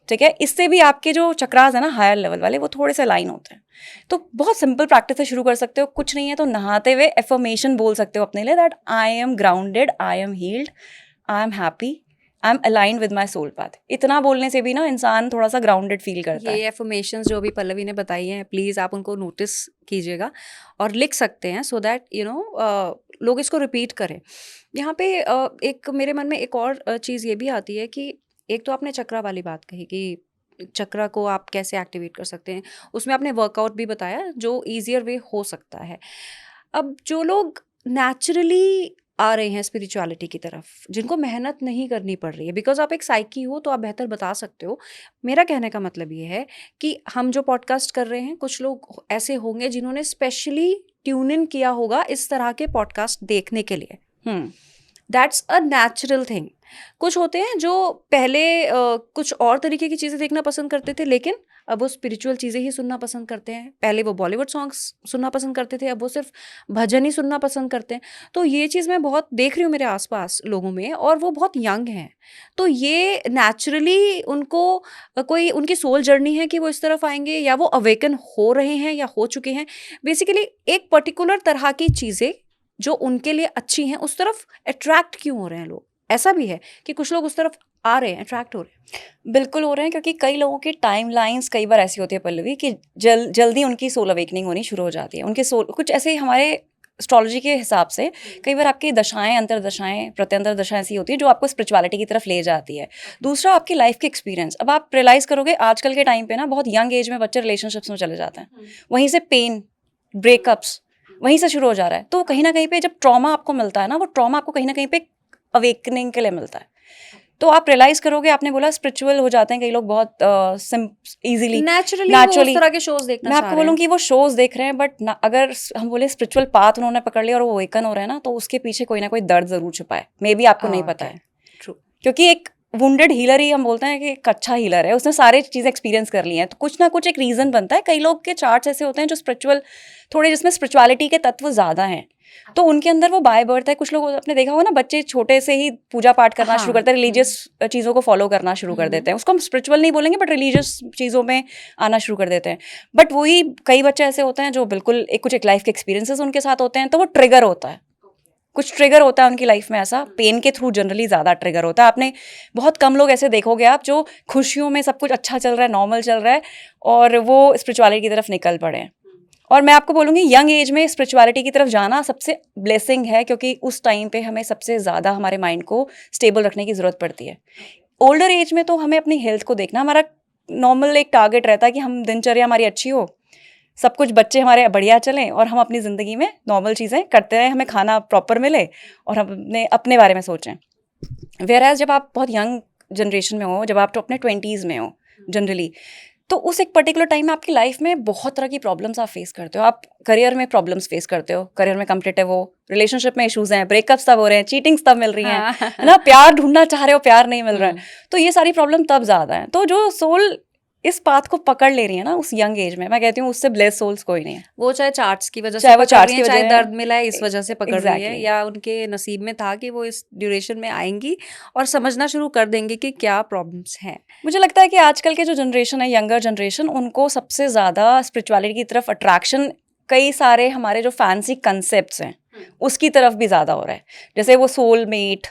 ठीक है। इससे भी आपके जो चक्रास है ना, हायर लेवल वाले, वो थोड़े से लाइन होते हैं। तो बहुत सिंपल प्रैक्टिस से शुरू कर सकते हो। कुछ नहीं है तो नहाते हुए एफर्मेशन बोल सकते हो अपने लिए, that I am grounded, I am healed, I am happy, I am aligned with my soul path. इतना बोलने से भी ना इंसान थोड़ा सा ग्राउंडेड फील करता है। ये एफर्मेशंस जो अभी पल्लवी ने बताई हैं, प्लीज़ आप उनको नोटिस कीजिएगा और लिख सकते हैं, सो दैट लोग इसको रिपीट करें। यहाँ पे एक मेरे मन में एक और चीज़ ये भी आती है कि एक तो आपने चक्रा वाली बात कही कि चक्रा को आप कैसे एक्टिवेट कर सकते हैं, उसमें आपने वर्कआउट भी बताया जो ईजियर वे हो सकता है। अब जो लोग नेचुरली आ रहे हैं स्पिरिचुअलिटी की तरफ, जिनको मेहनत नहीं करनी पड़ रही है, बिकॉज आप एक साइकी हो तो आप बेहतर बता सकते हो। मेरा कहने का मतलब ये है कि हम जो पॉडकास्ट कर रहे हैं, कुछ लोग ऐसे होंगे जिन्होंने स्पेशली ट्यून इन किया होगा इस तरह के पॉडकास्ट देखने के लिए। That's a natural thing. कुछ होते हैं जो पहले कुछ और तरीके की चीज़ें देखना पसंद करते थे, लेकिन अब वो स्पिरिचुअल चीज़ें ही सुनना पसंद करते हैं। पहले वो बॉलीवुड सॉन्ग्स सुनना पसंद करते थे, अब वो सिर्फ भजन ही सुनना पसंद करते हैं। तो ये चीज़ मैं बहुत देख रही हूँ मेरे आसपास लोगों में, और वो बहुत यंग हैं। तो ये नेचुरली उनको कोई उनकी सोल जर्नी है कि वो इस तरफ आएंगे, या वो अवेकन हो रहे हैं या हो चुके हैं। बेसिकली एक पर्टिकुलर तरह की चीज़ें जो उनके लिए अच्छी हैं, उस तरफ अट्रैक्ट क्यों हो रहे हैं लोग? ऐसा भी है कि कुछ लोग उस तरफ आ रहे हैं, अट्रैक्ट हो रहे हैं। बिल्कुल हो रहे हैं, क्योंकि कई लोगों की टाइम लाइन्स कई बार ऐसी होती है पल्लवी, कि जल्दी उनकी सोल अवेकनिंग होनी शुरू हो जाती है। उनके सोल कुछ ऐसे हमारे एस्ट्रोलॉजी के हिसाब से कई बार आपकी दशाएं, अंतरदशाएं, प्रत्यंतर दशाएं ऐसी होती है जो आपको स्पिरिचुअलिटी की तरफ ले जाती है। दूसरा, आपकी लाइफ के एक्सपीरियंस। अब आप रियलाइज करोगे आजकल के टाइम पे ना, बहुत यंग एज में बच्चे रिलेशनशिप्स में चले जाते हैं, वहीं से पेन, ब्रेकअप्स वहीं से शुरू हो जा रहा है। तो कहीं ना कहीं पे जब ट्रॉमा आपको मिलता है ना, वो ट्रॉमा आपको कहीं ना कहीं पे अवेकनिंग के लिए मिलता है। तो आप रियलाइज करोगे, आपने बोला स्पिरिचुअल हो जाते हैं कई लोग बहुत इजीली, नेचुरली उस तरह के शोज देखना मैं आपको बोलूँ कि वो शोज देख रहे हैं, बट अगर हम बोले स्पिरिचुअल पाथ उन्होंने पकड़ लिया और वो अवेकन हो रहे हैं ना, तो उसके पीछे कोई ना कोई दर्द जरूर छुपा है। मे बी आपको नहीं पता है, क्योंकि एक वुंडेड हीलर ही हम बोलते हैं कि एक अच्छा हीलर है, उसने सारी चीज़ें एक्सपीरियंस कर ली हैं, तो कुछ ना कुछ एक रीज़न बनता है। कई लोग के चार्ट्स ऐसे होते हैं जो स्पिरिचुअल, थोड़े जिसमें स्पिरिचुअलिटी के तत्व ज़्यादा हैं, तो उनके अंदर वो बाय बर्थ है। कुछ लोग आपने देखा होगा ना, बच्चे छोटे से ही पूजा पाठ करना शुरू करते हैं, रिलीजियस चीज़ों को फॉलो करना शुरू कर देते हैं। उसको हम स्पिरिचुअल नहीं बोलेंगे, बट रिलीजियस चीज़ों में आना शुरू कर देते हैं। बट वही कई बच्चे ऐसे होते हैं जो बिल्कुल एक लाइफ के एक्सपीरियंसेस उनके साथ होते हैं, तो वो ट्रिगर होता है, कुछ ट्रिगर होता है उनकी लाइफ में। ऐसा पेन के थ्रू जनरली ज़्यादा ट्रिगर होता है। आपने बहुत कम लोग ऐसे देखोगे आप जो खुशियों में सब कुछ अच्छा चल रहा है, नॉर्मल चल रहा है, और वो स्पिरिचुअलिटी की तरफ निकल पड़े हैं। और मैं आपको बोलूँगी यंग एज में स्पिरिचुअलिटी की तरफ जाना सबसे ब्लेसिंग है, क्योंकि उस टाइम पे हमें सबसे ज़्यादा हमारे माइंड को स्टेबल रखने की ज़रूरत पड़ती है। ओल्डर एज में तो हमें अपनी हेल्थ को देखना, हमारा नॉर्मल एक टारगेट रहता है कि हम दिनचर्या हमारी अच्छी हो, सब कुछ बच्चे हमारे बढ़िया चलें और हम अपनी ज़िंदगी में नॉर्मल चीज़ें करते रहें, हमें खाना प्रॉपर मिले और हम अपने अपने बारे में सोचें। वेयरएज़ जब आप बहुत यंग जनरेशन में हो, जब आप तो अपने 20s में हो जनरली, तो उस एक पर्टिकुलर टाइम में आपकी लाइफ में बहुत तरह की प्रॉब्लम्स आप फेस करते हो। आप करियर में प्रॉब्लम्स फेस करते हो, करियर में कॉम्पिटिटिव हो, रिलेशनशिप में इश्यूज़ हैं, ब्रेकअप्स तब हो रहे हैं, चीटिंग्स तब मिल रही हैं, हाँ। है ना? प्यार ढूँढना चाह रहे हो, प्यार नहीं मिल रहा है। हुँ। तो ये सारी प्रॉब्लम तब ज़्यादा हैं। तो जो सोल इस पाथ को पकड़ ले रही है ना उस यंग एज में, मैं कहती हूँ उससे ब्लेस्ड सोल्स कोई नहीं है। वो चाहे चार्ट्स की वजह से चाहे वो पकड़ चार्ट्स रही की हैं, चाहे वजह दर्द मिला है इस वजह से पकड़ रही हैं, एग्जैक्टली। या उनके नसीब में था कि वो इस ड्यूरेशन में आएँगी और समझना शुरू कर देंगी कि क्या प्रॉब्लम्स हैं। मुझे लगता है कि आजकल के जो जनरेशन है, यंगर जनरेशन, उनको सबसे ज़्यादा स्पिरिचुअलिटी की तरफ अट्रैक्शन कई सारे हमारे जो फैंसी कंसेप्ट्स हैं उसकी तरफ भी ज़्यादा हो रहा है। जैसे वो सोलमेट,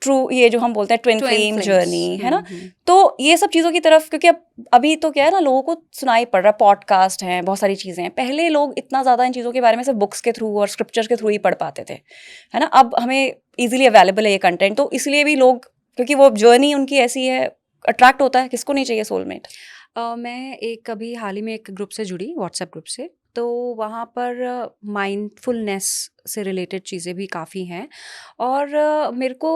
ट्रू, ये जो हम बोलते हैं twin twin flame flames. Journey, है ना? हुँ। तो ये सब चीज़ों की तरफ, क्योंकि अब अभी तो क्या है ना, लोगों को सुनाई पड़ रहा है, पॉडकास्ट हैं, बहुत सारी चीज़ें हैं। पहले लोग इतना ज़्यादा इन चीज़ों के बारे में सिर्फ बुक्स के थ्रू और स्क्रिप्चर्स के थ्रू ही पढ़ पाते थे, है ना? अब हमें ईजिली अवेलेबल है ये कंटेंट, तो इसलिए भी लोग, क्योंकि वो जर्नी उनकी ऐसी है, अट्रैक्ट होता है। किसको नहीं चाहिए सोलमेट? मैं एक अभी हाल ही में एक ग्रुप से जुड़ी, व्हाट्सएप ग्रुप से। तो वहाँ पर माइंडफुलनेस से रिलेटेड चीज़ें भी काफ़ी हैं, और मेरे को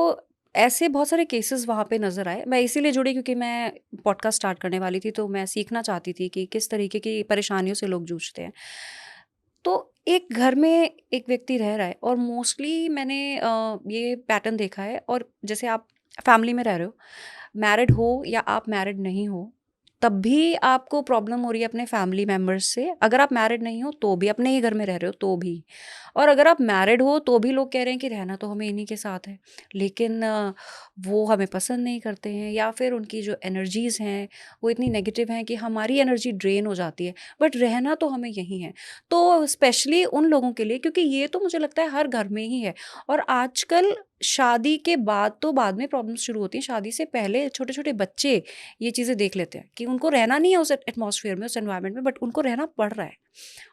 ऐसे बहुत सारे केसेस वहाँ पे नज़र आए। मैं इसीलिए जुड़ी क्योंकि मैं पॉडकास्ट स्टार्ट करने वाली थी, तो मैं सीखना चाहती थी कि किस तरीके की परेशानियों से लोग जूझते हैं। तो एक घर में एक व्यक्ति रह रहा है, और मोस्टली मैंने ये पैटर्न देखा है, और जैसे आप फैमिली में रह रहे हो, मैरिड हो या आप मैरिड नहीं हो, तब भी आपको प्रॉब्लम हो रही है अपने फैमिली मेंबर्स से। अगर आप मैरिड नहीं हो तो भी, अपने ही घर में रह रहे हो तो भी, और अगर आप मैरिड हो तो भी लोग कह रहे हैं कि रहना तो हमें इन्हीं के साथ है, लेकिन वो हमें पसंद नहीं करते हैं, या फिर उनकी जो एनर्जीज़ हैं वो इतनी नेगेटिव हैं कि हमारी एनर्जी ड्रेन हो जाती है, बट रहना तो हमें यहीं है। तो स्पेशली उन लोगों के लिए, क्योंकि ये तो मुझे लगता है हर घर में ही है, और आजकल शादी के बाद तो बाद में प्रॉब्लम्स शुरू होती हैं, शादी से पहले छोटे छोटे बच्चे ये चीज़ें देख लेते हैं कि उनको रहना नहीं है उस एटमॉस्फेयर में, उस एनवायरनमेंट में, बट उनको रहना पड़ रहा है,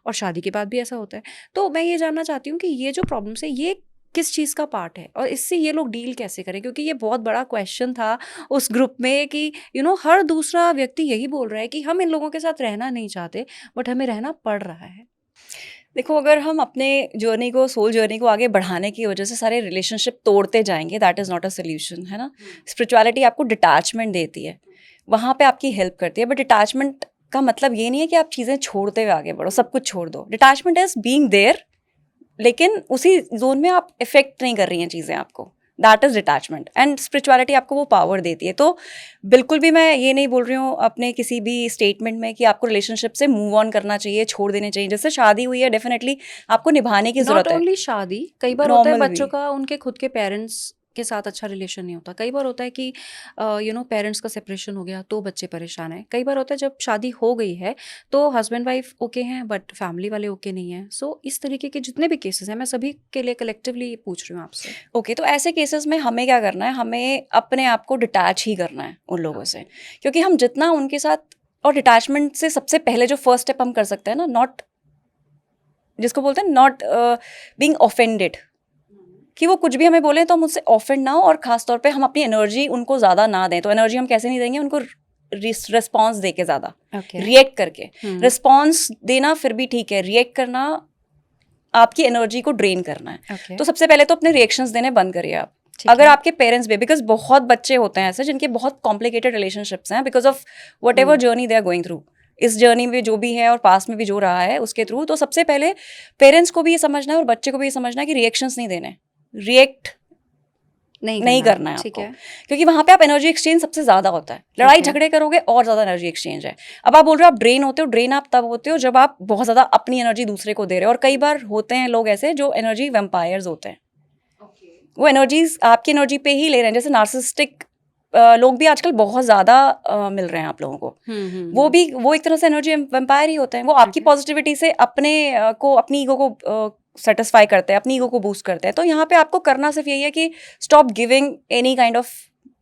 और शादी के बाद भी ऐसा होता है। तो मैं ये जानना चाहती हूँ कि ये जो प्रॉब्लम्स है ये किस चीज़ का पार्ट है, और इससे ये लोग डील कैसे करें, क्योंकि ये बहुत बड़ा क्वेश्चन था उस ग्रुप में कि हर दूसरा व्यक्ति यही बोल रहा है कि हम इन लोगों के साथ रहना नहीं चाहते, बट हमें रहना पड़ रहा है। देखो, अगर हम अपने जर्नी को, सोल जर्नी को आगे बढ़ाने की वजह से सारे रिलेशनशिप तोड़ते जाएंगे, that is not a solution, है ना? स्पिरिचुअलिटी आपको डिटैचमेंट देती है, वहाँ पे आपकी हेल्प करती है, बट डिटैचमेंट का मतलब ये नहीं है कि आप चीज़ें छोड़ते हुए आगे बढ़ो, सब कुछ छोड़ दो। डिटैचमेंट इज बीइंग देयर, लेकिन उसी जोन में आप इफेक्ट नहीं कर रही हैं चीज़ें आपको, that is detachment. And spirituality आपको वो पावर देती है। तो बिल्कुल भी मैं ये नहीं बोल रही हूँ अपने किसी भी स्टेटमेंट में कि आपको रिलेशनशिप से मूव ऑन करना चाहिए, छोड़ देने चाहिए। जैसे शादी हुई है, डेफिनेटली आपको निभाने की नॉट ज़रूरत है, ओनली शादी, कई बार होता है नॉर्मल बच्चों भी। का उनके खुद के पेरेंट्स के साथ अच्छा रिलेशन नहीं होता, कई बार होता है कि पेरेंट्स का सेपरेशन हो गया तो बच्चे परेशान हैं, कई बार होता है जब शादी हो गई है तो हस्बैंड वाइफ ओके हैं बट फैमिली वाले ओके नहीं हैं। सो इस तरीके के जितने भी केसेस हैं, मैं सभी के लिए कलेक्टिवली पूछ रही हूँ आपसे। ओके, तो ऐसे केसेस में हमें क्या करना है? हमें अपने आप को डिटैच ही करना है उन लोगों से, क्योंकि हम जितना उनके साथ, और डिटैचमेंट से सबसे पहले जो फर्स्ट स्टेप हम कर सकते हैं ना, नॉट, जिसको बोलते हैं नॉट बीइंग ऑफेंडेड, कि वो कुछ भी हमें बोले तो हम उससे ऑफेंड ना हो, और खास तौर पे हम अपनी एनर्जी उनको ज़्यादा ना दें। तो एनर्जी हम कैसे नहीं देंगे उनको? रिस्पॉन्स दे के, ज़्यादा ओके। रिएक्ट करके। रिस्पॉन्स देना फिर भी ठीक है, रिएक्ट करना आपकी एनर्जी को ड्रेन करना है। ओके। तो सबसे पहले तो अपने रिएक्शंस देने बंद करिए आप। ठीक अगर है। आपके पेरेंट्स भी, बिकॉज बहुत बच्चे होते हैं ऐसे जिनके बहुत कॉम्प्लिकेटेड रिलेशनशिप्स हैं because of what ever journey they are going through, इस जर्नी में जो भी है और पास्ट में भी जो रहा है उसके थ्रू। तो सबसे पहले पेरेंट्स को भी ये समझना है और बच्चे को भी ये समझना है कि रिएक्शंस नहीं देने, रिएक्ट नहीं करना है ठीक आपको, है। क्योंकि वहां पे आप एनर्जी एक्सचेंज सबसे ज्यादा होता है। लड़ाई Okay. झगड़े करोगे और ज्यादा एनर्जी एक्सचेंज है। अब आप बोल रहे हो आप ड्रेन होते हो, ड्रेन आप तब होते हो जब आप बहुत ज्यादा अपनी एनर्जी दूसरे को दे रहे हो। और कई बार होते हैं लोग ऐसे जो एनर्जी वेम्पायर्स होते हैं, वो एनर्जीज आपकी एनर्जी पे ही ले रहे हैं। जैसे नार्सिसिस्टिक लोग भी आजकल बहुत ज्यादा मिल रहे हैं आप लोगों को। वो एक तरह से एनर्जी वेम्पायर ही होते हैं। वो आपकी पॉजिटिविटी से अपने को, अपनी ईगो को सेटिस्फाई करते हैं, अपनी ईगो को बूस्ट करते हैं। तो यहाँ पे आपको करना सिर्फ यही है कि stop giving any kind of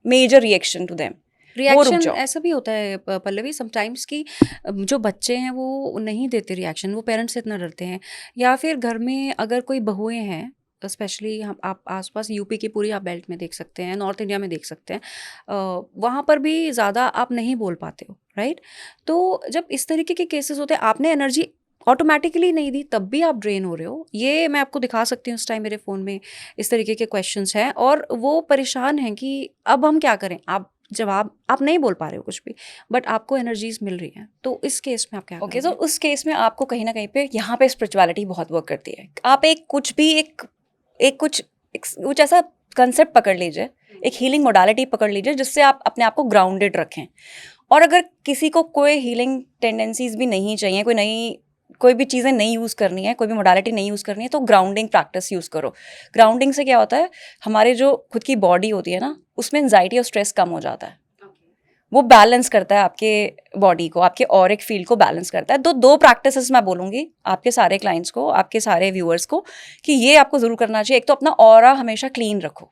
major reaction to them. वो रुक रिएक्शन जाओ। ऐसा भी होता है पल्लवी समटाइम्स कि जो बच्चे हैं वो नहीं देते रिएक्शन, वो पेरेंट्स से इतना डरते हैं, या फिर घर में अगर कोई बहुएं हैं, स्पेशली हम आप आसपास यूपी की पूरी आप बेल्ट में देख सकते हैं, नॉर्थ इंडिया में देख सकते हैं, वहाँ पर भी ज़्यादा आप नहीं बोल पाते हो, राइट? तो जब इस तरीके के केसेस होते हैं, आपने एनर्जी ऑटोमेटिकली नहीं दी तब भी आप ड्रेन हो रहे हो, ये मैं आपको दिखा सकती हूँ इस टाइम मेरे फ़ोन में इस तरीके के क्वेश्चंस हैं, और वो परेशान हैं कि अब हम क्या करें। आप नहीं बोल पा रहे हो कुछ भी, बट आपको एनर्जीज मिल रही हैं, तो इस केस में आप क्या ओके, तो करोगे? उस केस में आपको कहीं ना कहीं पे यहाँ पे स्पिरिचुअलिटी बहुत वर्क करती है। आप एक कुछ भी कुछ ऐसा कंसेप्ट पकड़ लीजिए, एक हीलिंग मोडालिटी पकड़ लीजिए जिससे आप अपने आप को ग्राउंडेड रखें। और अगर किसी को कोई हीलिंग टेंडेंसीज भी नहीं चाहिए, कोई भी चीज़ें नहीं यूज़ करनी है, कोई भी मोडालिटी नहीं यूज़ करनी है, तो ग्राउंडिंग प्रैक्टिस यूज़ करो। ग्राउंडिंग से क्या होता है, हमारे जो खुद की बॉडी होती है ना, उसमें एंजाइटी और स्ट्रेस कम हो जाता है। वो बैलेंस करता है आपके बॉडी को, आपके ऑरिक फील्ड को बैलेंस करता है। तो दो प्रैक्टिसेस मैं बोलूँगी आपके सारे क्लाइंट्स को, आपके सारे व्यूअर्स को, कि ये आपको ज़रूर करना चाहिए। एक तो अपना ऑरा हमेशा क्लीन रखो।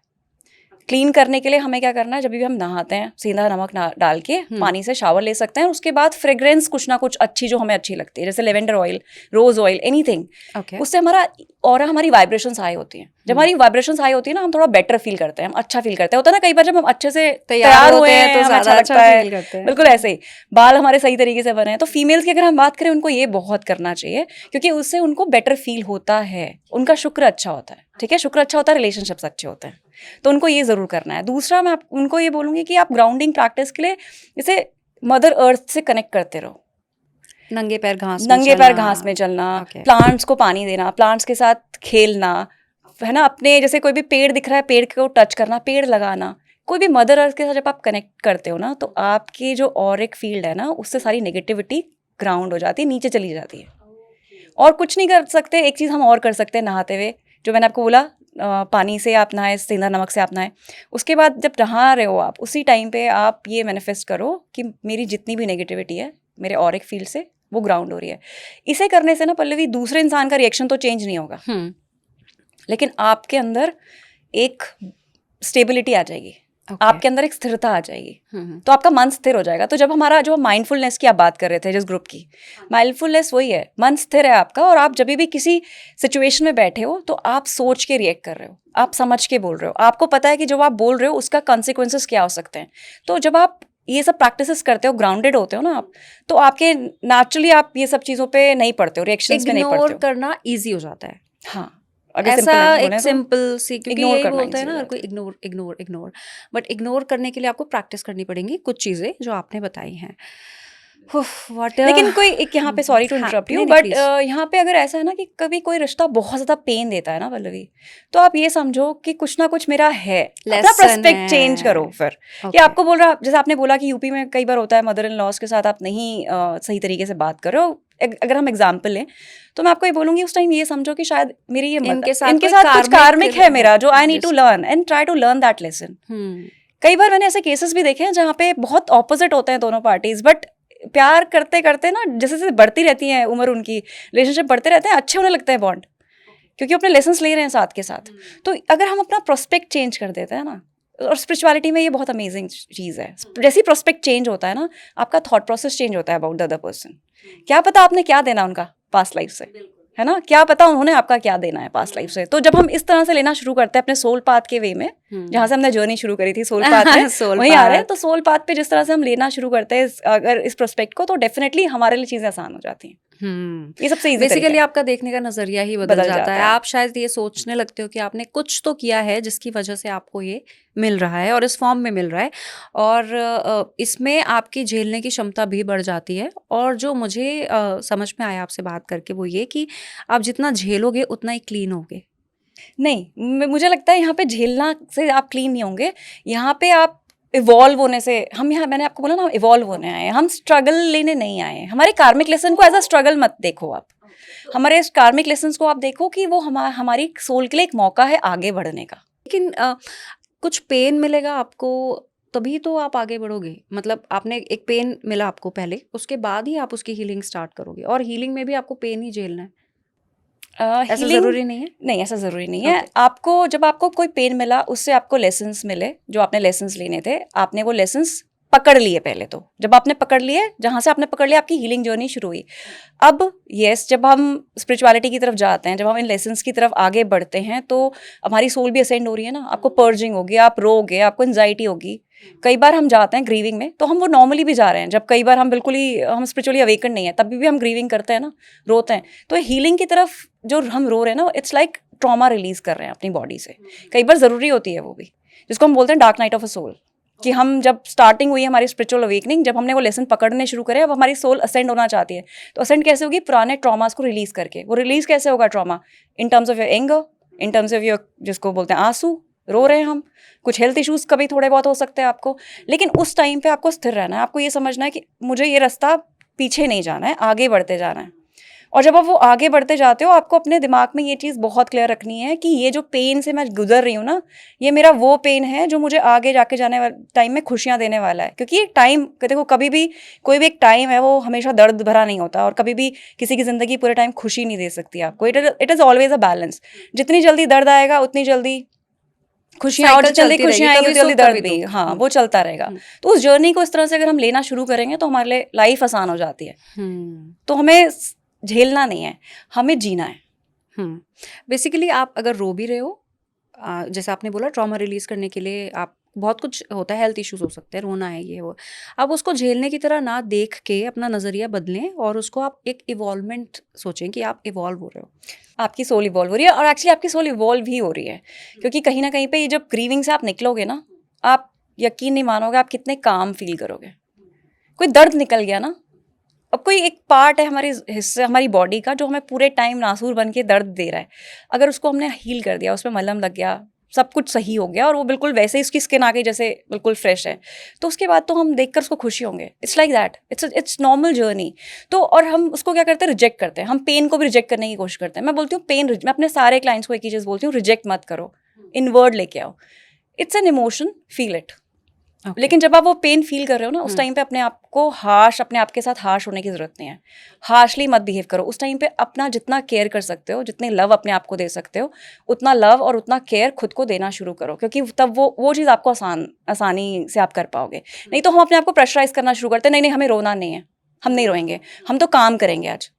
क्लीन करने के लिए हमें क्या करना है, जब भी हम नहाते हैं सीधा नमक डाल के पानी से शावर ले सकते हैं। उसके बाद फ्रेग्रेंस कुछ ना कुछ अच्छी जो हमें अच्छी लगती है, जैसे lavender oil, rose oil, anything, okay, उससे हमारा ऑरा, हमारी वाइब्रेशंस हाई होती हैं। जब हमारी वाइब्रेशंस हाई होती है ना, हम थोड़ा बेटर फील करते हैं, हम अच्छा फील करते हैं। होता है ना कई बार जब हम अच्छे से तैयार हुए हैं तो ज़्यादा अच्छा अच्छा लगता है, फील करते हैं। बिल्कुल ऐसे ही बाल हमारे सही तरीके से बने हैं। तो फीमेल्स की अगर हम बात करें, उनको ये बहुत करना चाहिए, क्योंकि उससे उनको बेटर फील होता है, उनका शुक्र अच्छा होता है। ठीक है, शुक्र अच्छा होता है, रिलेशनशिप्स अच्छे होते हैं, तो उनको ये ज़रूर करना है। दूसरा, मैं उनको ये बोलूँगी कि आप ग्राउंडिंग प्रैक्टिस के लिए जैसे मदर अर्थ से कनेक्ट करते रहो। नंगे पैर घास में चलना, ओके, प्लांट्स को पानी देना, प्लांट्स के साथ खेलना, है ना। अपने जैसे कोई भी पेड़ दिख रहा है, पेड़ को टच करना, पेड़ लगाना, कोई भी मदर अर्थ के साथ जब आप कनेक्ट करते हो ना, तो आपकी जो ऑरिक फील्ड है ना, उससे सारी नेगेटिविटी ग्राउंड हो जाती है, नीचे चली जाती है। और कुछ नहीं कर सकते, एक चीज़ हम और कर सकते हैं नहाते हुए, जो मैंने आपको बोला, पानी से आप नहाए, सेंधा नमक से आप नहाए। उसके बाद जब नहा रहे हो आप, उसी टाइम पे आप ये मैनिफेस्ट करो कि मेरी जितनी भी नेगेटिविटी है मेरे ऑरिक फील्ड से, वो ग्राउंड हो रही है। इसे करने से ना पल्लवी, दूसरे इंसान का रिएक्शन तो चेंज नहीं होगा, लेकिन आपके अंदर एक स्टेबिलिटी आ जाएगी, आपके अंदर एक स्थिरता आ जाएगी, तो आपका मन स्थिर हो जाएगा। तो जब हमारा जो माइंडफुलनेस की आप बात कर रहे थे जिस ग्रुप की, माइंडफुलनेस वही है, मन स्थिर है आपका, और आप जब भी किसी सिचुएशन में बैठे हो तो आप सोच के रिएक्ट कर रहे हो, आप समझ के बोल रहे हो, आपको पता है कि जो आप बोल रहे हो उसका कॉन्सिक्वेंसेस क्या हो सकते हैं। तो जब आप ये सब प्रैक्टिसेस करते हो, ग्राउंडेड होते हो ना आप, तो आपके नेचुरली आप ये सब चीज़ों पे नहीं पड़ते हो, रिएक्शंस में नहीं पड़ते इग्नोर हो। करना ईजी हो जाता है। हाँ, अगर ऐसा सिंपल एक बोले तो सिंपल सी, क्योंकि इग्नोर यही करना बोलते हैं easy ना हो हर जाता कोई, ignore ignore ignore, but ignore करने के लिए आपको प्रैक्टिस करनी पड़ेंगी कुछ चीजें जो आपने बताई हैं। व्हाट, लेकिन कोई एक यहाँ पे, सॉरी टू हाँ, इंटरप्ट यू, नहीं नहीं बट प्लीज, यहाँ पे अगर ऐसा है ना कि कभी कोई रिश्ता बहुत ज़्यादा पेन देता है ना पल्लवी, तो आप ये समझो कि कुछ ना कुछ मेरा है, अपना लेसन पर्सपेक्ट चेंज करो है। फिर। कि ओके, आपको बोल रहा, जैसे आपने बोला कि यूपी में कई बार होता है मदर इन लॉज के साथ आप नहीं सही तरीके से बात कर रहे हो। अगर हम एग्जाम्पल लें, तो मैं आपको ये बोलूँगी, उस टाइम ये समझो कि शायद मेरी ये इनके साथ इनके कोई साथ कुछ karmic कार्मिक है मेरा, जो आई नीड टू जिस- learn and try to learn that lesson. कई बार मैंने ऐसे केसेस भी देखे हैं जहाँ पे बहुत ऑपोजिट होते हैं दोनों पार्टीज, बट प्यार करते करते ना, जैसे जैसे बढ़ती रहती है उम्र, उनकी रिलेशनशिप बढ़ते रहते हैं, अच्छे होने लगते हैं बॉन्ड, क्योंकि अपने लेसन्स ले रहे हैं साथ के साथ। तो अगर हम अपना प्रोस्पेक्ट चेंज कर देते हैं ना, और स्पिरिचुअलिटी में ये बहुत अमेजिंग चीज़ है, जैसे प्रोस्पेक्ट चेंज होता है ना, आपका थॉट प्रोसेस चेंज होता है अबाउट द अदर पर्सन। क्या पता आपने क्या देना उनका पास्ट लाइफ से, है ना, क्या पता उन्होंने आपका क्या देना है पास्ट लाइफ से। तो जब हम इस तरह से लेना शुरू करते हैं अपने सोल पाथ के वे में, जहाँ से हमने जर्नी शुरू करी थी सोल पाथ में, सोल वहीं आ रहे हैं। पाथ। तो सोल पाथ पे जिस तरह से हम लेना शुरू करते हैं अगर इस प्रोस्पेक्ट को, तो डेफिनेटली हमारे लिए चीज़ें आसान हो जाती हैं। ये सबसे इजी बेसिकली आपका देखने का नजरिया ही बदल जाता जाता है। है। आप शायद ये सोचने लगते हो कि आपने कुछ तो किया है जिसकी वजह से आपको ये मिल रहा है और इस फॉर्म में मिल रहा है, और इसमें आपकी झेलने की क्षमता भी बढ़ जाती है। और जो मुझे समझ में आया आपसे बात करके वो ये कि आप जितना झेलोगे उतना ही क्लीन होगे। नहीं, मुझे लगता है यहाँ पे झेलना से आप क्लीन नहीं होंगे, यहाँ पे आप इवॉल्व होने से, हम यहाँ, मैंने आपको बोला ना, हम इवॉल्व होने आए हैं, हम स्ट्रगल लेने नहीं आए हैं। हमारे कार्मिक लेसन को एज अ स्ट्रगल मत देखो आप, हमारे कार्मिक लेसन्स को आप देखो कि वो हमारी सोल के लिए एक मौका है आगे बढ़ने का। लेकिन कुछ पेन मिलेगा आपको तभी तो आप आगे बढ़ोगे। मतलब आपने एक पेन मिला आपको पहले, उसके बाद ही आप उसकी हीलिंग स्टार्ट करोगे, और हीलिंग में भी आपको पेन ही झेलना है। ऐसा हीलिंग जरूरी नहीं है। नहीं, ऐसा ज़रूरी नहीं है। Okay. आपको जब आपको कोई पेन मिला, उससे आपको लेसन्स मिले, जो आपने लेसन्स लेने थे, आपने वो लेसन्स पकड़ लिए पहले तो, जब आपने पकड़ लिए, जहाँ से आपने पकड़ लिया आपकी हीलिंग जर्नी शुरू हुई। अब यस, जब हम स्पिरिचुअलिटी की तरफ जाते हैं, जब हम इन लेसन्स की तरफ आगे बढ़ते हैं, तो हमारी सोल भी असेंड हो रही है ना। आपको पर्जिंग होगी, आप रोगे, आपको एंजाइटी होगी। कई बार हम जाते हैं ग्रीविंग में, तो हम वो नॉर्मली भी जा रहे हैं। जब कई बार हम बिल्कुल ही हम स्पिरिचुअली अवेकन नहीं है, तब भी हम ग्रीविंग करते हैं ना, रोते हैं। तो हीलिंग की तरफ जो हम रो रहे हैं ना, इट्स लाइक ट्रॉमा रिलीज कर रहे हैं अपनी बॉडी से। कई बार ज़रूरी होती है वो भी, जिसको हम बोलते हैं dark night of a soul. कि हम जब स्टार्टिंग हुई हमारी स्पिरिचुअल अवेकनिंग, जब हमने वो लेसन पकड़ने शुरू करे, अब हमारी सोल असेंड होना चाहती है। तो असेंड कैसे होगी? पुराने ट्रॉमास को रिलीज करके। वो रिलीज कैसे होगा trauma? In terms of your anger, in terms of your, जिसको बोलते हैं आंसू, रो रहे हैं हम, कुछ हेल्थ इश्यूज कभी थोड़े बहुत हो सकते हैं आपको। लेकिन उस टाइम पे आपको स्थिर रहना है, आपको ये समझना है कि मुझे ये रास्ता पीछे नहीं जाना है, आगे बढ़ते जाना है। और जब आप वो आगे बढ़ते जाते हो, आपको अपने दिमाग में ये चीज़ बहुत क्लियर रखनी है कि ये जो पेन से मैं गुजर रही हूँ ना, ये मेरा वो पेन है जो मुझे आगे जाके जाने वाले टाइम में खुशियाँ देने वाला है। क्योंकि एक टाइम, देखो कभी भी कोई भी एक टाइम है, वो हमेशा दर्द भरा नहीं होता, और कभी भी किसी की ज़िंदगी पूरे टाइम खुशी नहीं दे सकती आपको। It is always a balance. जितनी जल्दी दर्द आएगा उतनी जल्दी खुशियाँ, और साइकिल जल्दी चलती खुशियाँ रहेगी, आएगी कभी उतनी जल्दी सुख दर्द कभी भी, दुख। हाँ वो चलता रहेगा। तो उस जर्नी को इस तरह से अगर हम लेना शुरू करेंगे तो हमारे लिए लाइफ आसान हो जाती है। तो हमें झेलना नहीं है, हमें जीना है। बेसिकली आप अगर रो भी रहे हो, जैसे आपने बोला ट्रॉमा रिलीज करने के लिए आप, बहुत कुछ होता है, हेल्थ इश्यूज हो सकते हैं, रोना है, ये वो, आप उसको झेलने की तरह ना देख के अपना नज़रिया बदलें और उसको आप एक इवॉल्वमेंट सोचें कि आप इवॉल्व हो रहे हो। आपकी सोल इवॉल्व हो रही है, और एक्चुअली आपकी सोल इवॉल्व ही हो रही है। क्योंकि कहीं ना कहीं पे ये जब ग्रीविंग से आप निकलोगे ना, आप यकीन नहीं मानोगे आप कितने काम फील करोगे। कोई दर्द निकल गया ना, अब कोई एक पार्ट है हमारे हिस्से, हमारी बॉडी का, जो हमें पूरे टाइम नासूर बन के दर्द दे रहा है, अगर उसको हमने हील कर दिया, उसमें मलहम लग गया, सब कुछ सही हो गया, और वो बिल्कुल वैसे ही उसकी स्किन आ गई जैसे बिल्कुल फ्रेश है, तो उसके बाद तो हम देखकर उसको खुशी होंगे। It's like that, it's normal journey. तो और हम उसको क्या करते हैं? रिजेक्ट करते हैं। हम पेन को भी रिजेक्ट करने की कोशिश करते हैं। मैं बोलती हूँ पेन, मैं अपने सारे क्लाइंट्स को एक ही चीज़ बोलती हूँ, रिजेक्ट मत करो, इनवर्ड लेके आओ। It's an emotion, feel it. लेकिन जब आप वो पेन फील कर रहे हो ना, उस टाइम पे अपने आप को अपने आप के साथ हार्श होने की जरूरत नहीं है। हार्शली मत बिहेव करो। उस टाइम पे अपना जितना केयर कर सकते हो, जितने लव अपने आप को दे सकते हो, उतना लव और उतना केयर खुद को देना शुरू करो। क्योंकि तब वो चीज़ आपको आसानी से आप कर पाओगे। नहीं तो हम अपने आप को प्रेशराइज करना शुरू करते हैं, नहीं हमें रोना नहीं है, हम नहीं रोएंगे, हम तो काम करेंगे आज।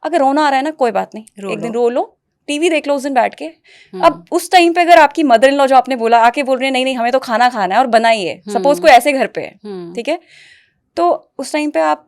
अगर रोना आ रहा है ना, कोई बात नहीं, एक दिन रो लो, टीवी देख लो उस दिन बैठ के। अब उस टाइम पे अगर आपकी मदर इन लॉ, जो आपने बोला, आके बोल रही है नहीं हमें तो खाना खाना है और बनाइए, सपोज कोई ऐसे घर पे है, ठीक है, तो उस टाइम पे आप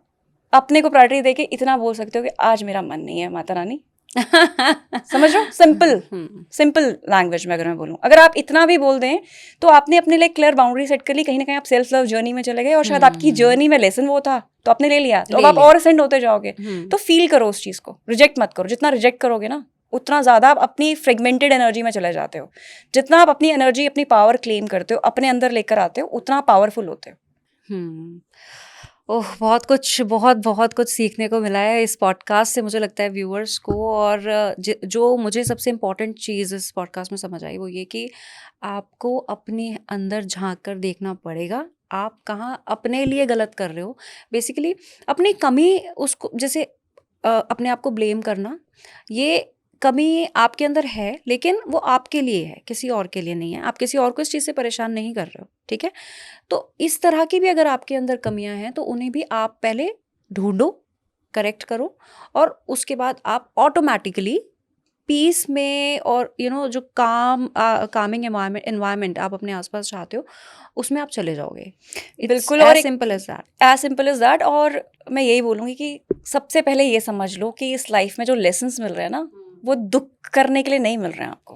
अपने को प्रायोरिटी देके इतना बोल सकते हो कि आज मेरा मन नहीं है माता रानी। समझ रहे हो? सिंपल लैंग्वेज में अगर मैं बोलूँ, अगर आप इतना भी बोल दें, तो आपने अपने लिए क्लियर बाउंड्री सेट कर ली। कहीं ना कहीं आप सेल्फ लव जर्नी में चले गए, और शायद आपकी जर्नी में लेसन वो था तो आपने ले लिया, तो अब आप और असेंड होते जाओगे। तो फील करो उस चीज़ को, रिजेक्ट मत करो। जितना रिजेक्ट करोगे ना, उतना ज़्यादा आप अपनी फ्रेगमेंटेड एनर्जी में चले जाते हो। जितना आप अपनी एनर्जी, अपनी पावर क्लेम करते हो, अपने अंदर लेकर आते हो, उतना पावरफुल होते हो। ओह, बहुत कुछ सीखने को मिला है इस पॉडकास्ट से, मुझे लगता है व्यूअर्स को। और जो मुझे सबसे इम्पॉर्टेंट चीज़ इस पॉडकास्ट में समझ आई वो ये कि आपको अपने अंदर झांक कर देखना पड़ेगा, आप कहाँ अपने लिए गलत कर रहे हो। बेसिकली अपनी कमी, उसको जैसे अपने आप को ब्लेम करना, ये कमी आपके अंदर है, लेकिन वो आपके लिए है, किसी और के लिए नहीं है। आप किसी और को इस चीज़ से परेशान नहीं कर रहे हो, ठीक है? तो इस तरह की भी अगर आपके अंदर कमियां हैं, तो उन्हें भी आप पहले ढूंढो, करेक्ट करो, और उसके बाद आप ऑटोमेटिकली पीस में, और जो कामिंग एनवायरनमेंट आप अपने आसपास चाहते हो, उसमें आप चले जाओगे। बिल्कुल, और simple as that, as simple as that. और मैं यही बोलूँगी कि सबसे पहले ये समझ लो कि इस लाइफ में जो लेसन्स मिल रहे हैं ना, वो दुख करने के लिए नहीं मिल रहे हैं आपको,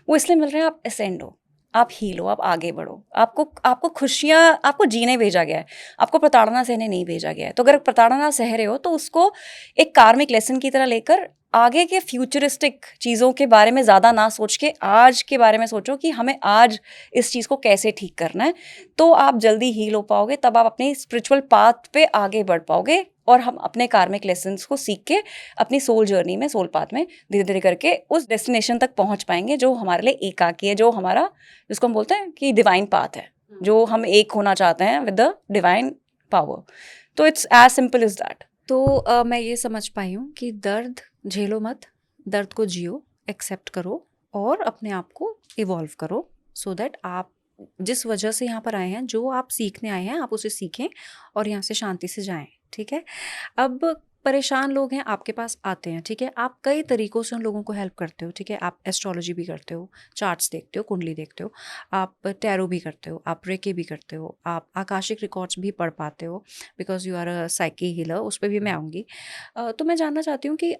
वो इसलिए मिल रहे हैं आप असेंड हो, आप हील हो, आप आगे बढ़ो। आपको खुशियाँ, आपको जीने भेजा गया है, आपको प्रताड़ना सहने नहीं भेजा गया है। तो अगर प्रताड़ना सह रहे हो, तो उसको एक कार्मिक लेसन की तरह लेकर आगे के फ्यूचरिस्टिक चीज़ों के बारे में ज़्यादा ना सोच के आज के बारे में सोचो कि हमें आज इस चीज़ को कैसे ठीक करना है। तो आप जल्दी हील हो पाओगे, तब आप अपने स्पिरिचुअल पाथ पे आगे बढ़ पाओगे, और हम अपने कार्मिक लेसन्स को सीख के अपनी सोल जर्नी में, सोल पाथ में धीरे धीरे करके उस डेस्टिनेशन तक पहुंच पाएंगे जो हमारे लिए एकाकी है, जो हमारा, जिसको हम बोलते हैं कि डिवाइन पाथ है, जो हम एक होना चाहते हैं विद द डिवाइन पावर। तो it's as simple is that. तो मैं ये समझ पाई हूँ कि दर्द झेलो मत, दर्द को जियो, एक्सेप्ट करो, और अपने आप को इवॉल्व करो, सो दैट आप जिस वजह से यहाँ पर आए हैं, जो आप सीखने आए हैं, आप उसे सीखें और यहाँ से शांति से जाएँ, ठीक है? अब परेशान लोग हैं, आपके पास आते हैं, ठीक है? आप कई तरीकों से उन लोगों को हेल्प करते हो, ठीक है? आप एस्ट्रोलॉजी भी करते हो, चार्ट्स देखते हो, कुंडली देखते हो, आप टैरो भी करते हो, आप रेकी भी करते हो, आप आकाशिक रिकॉर्ड्स भी पढ़ पाते हो, because you are a psychic healer, उस पे भी मैं आऊँगी। तो मैं जानना चाहती हूँ कि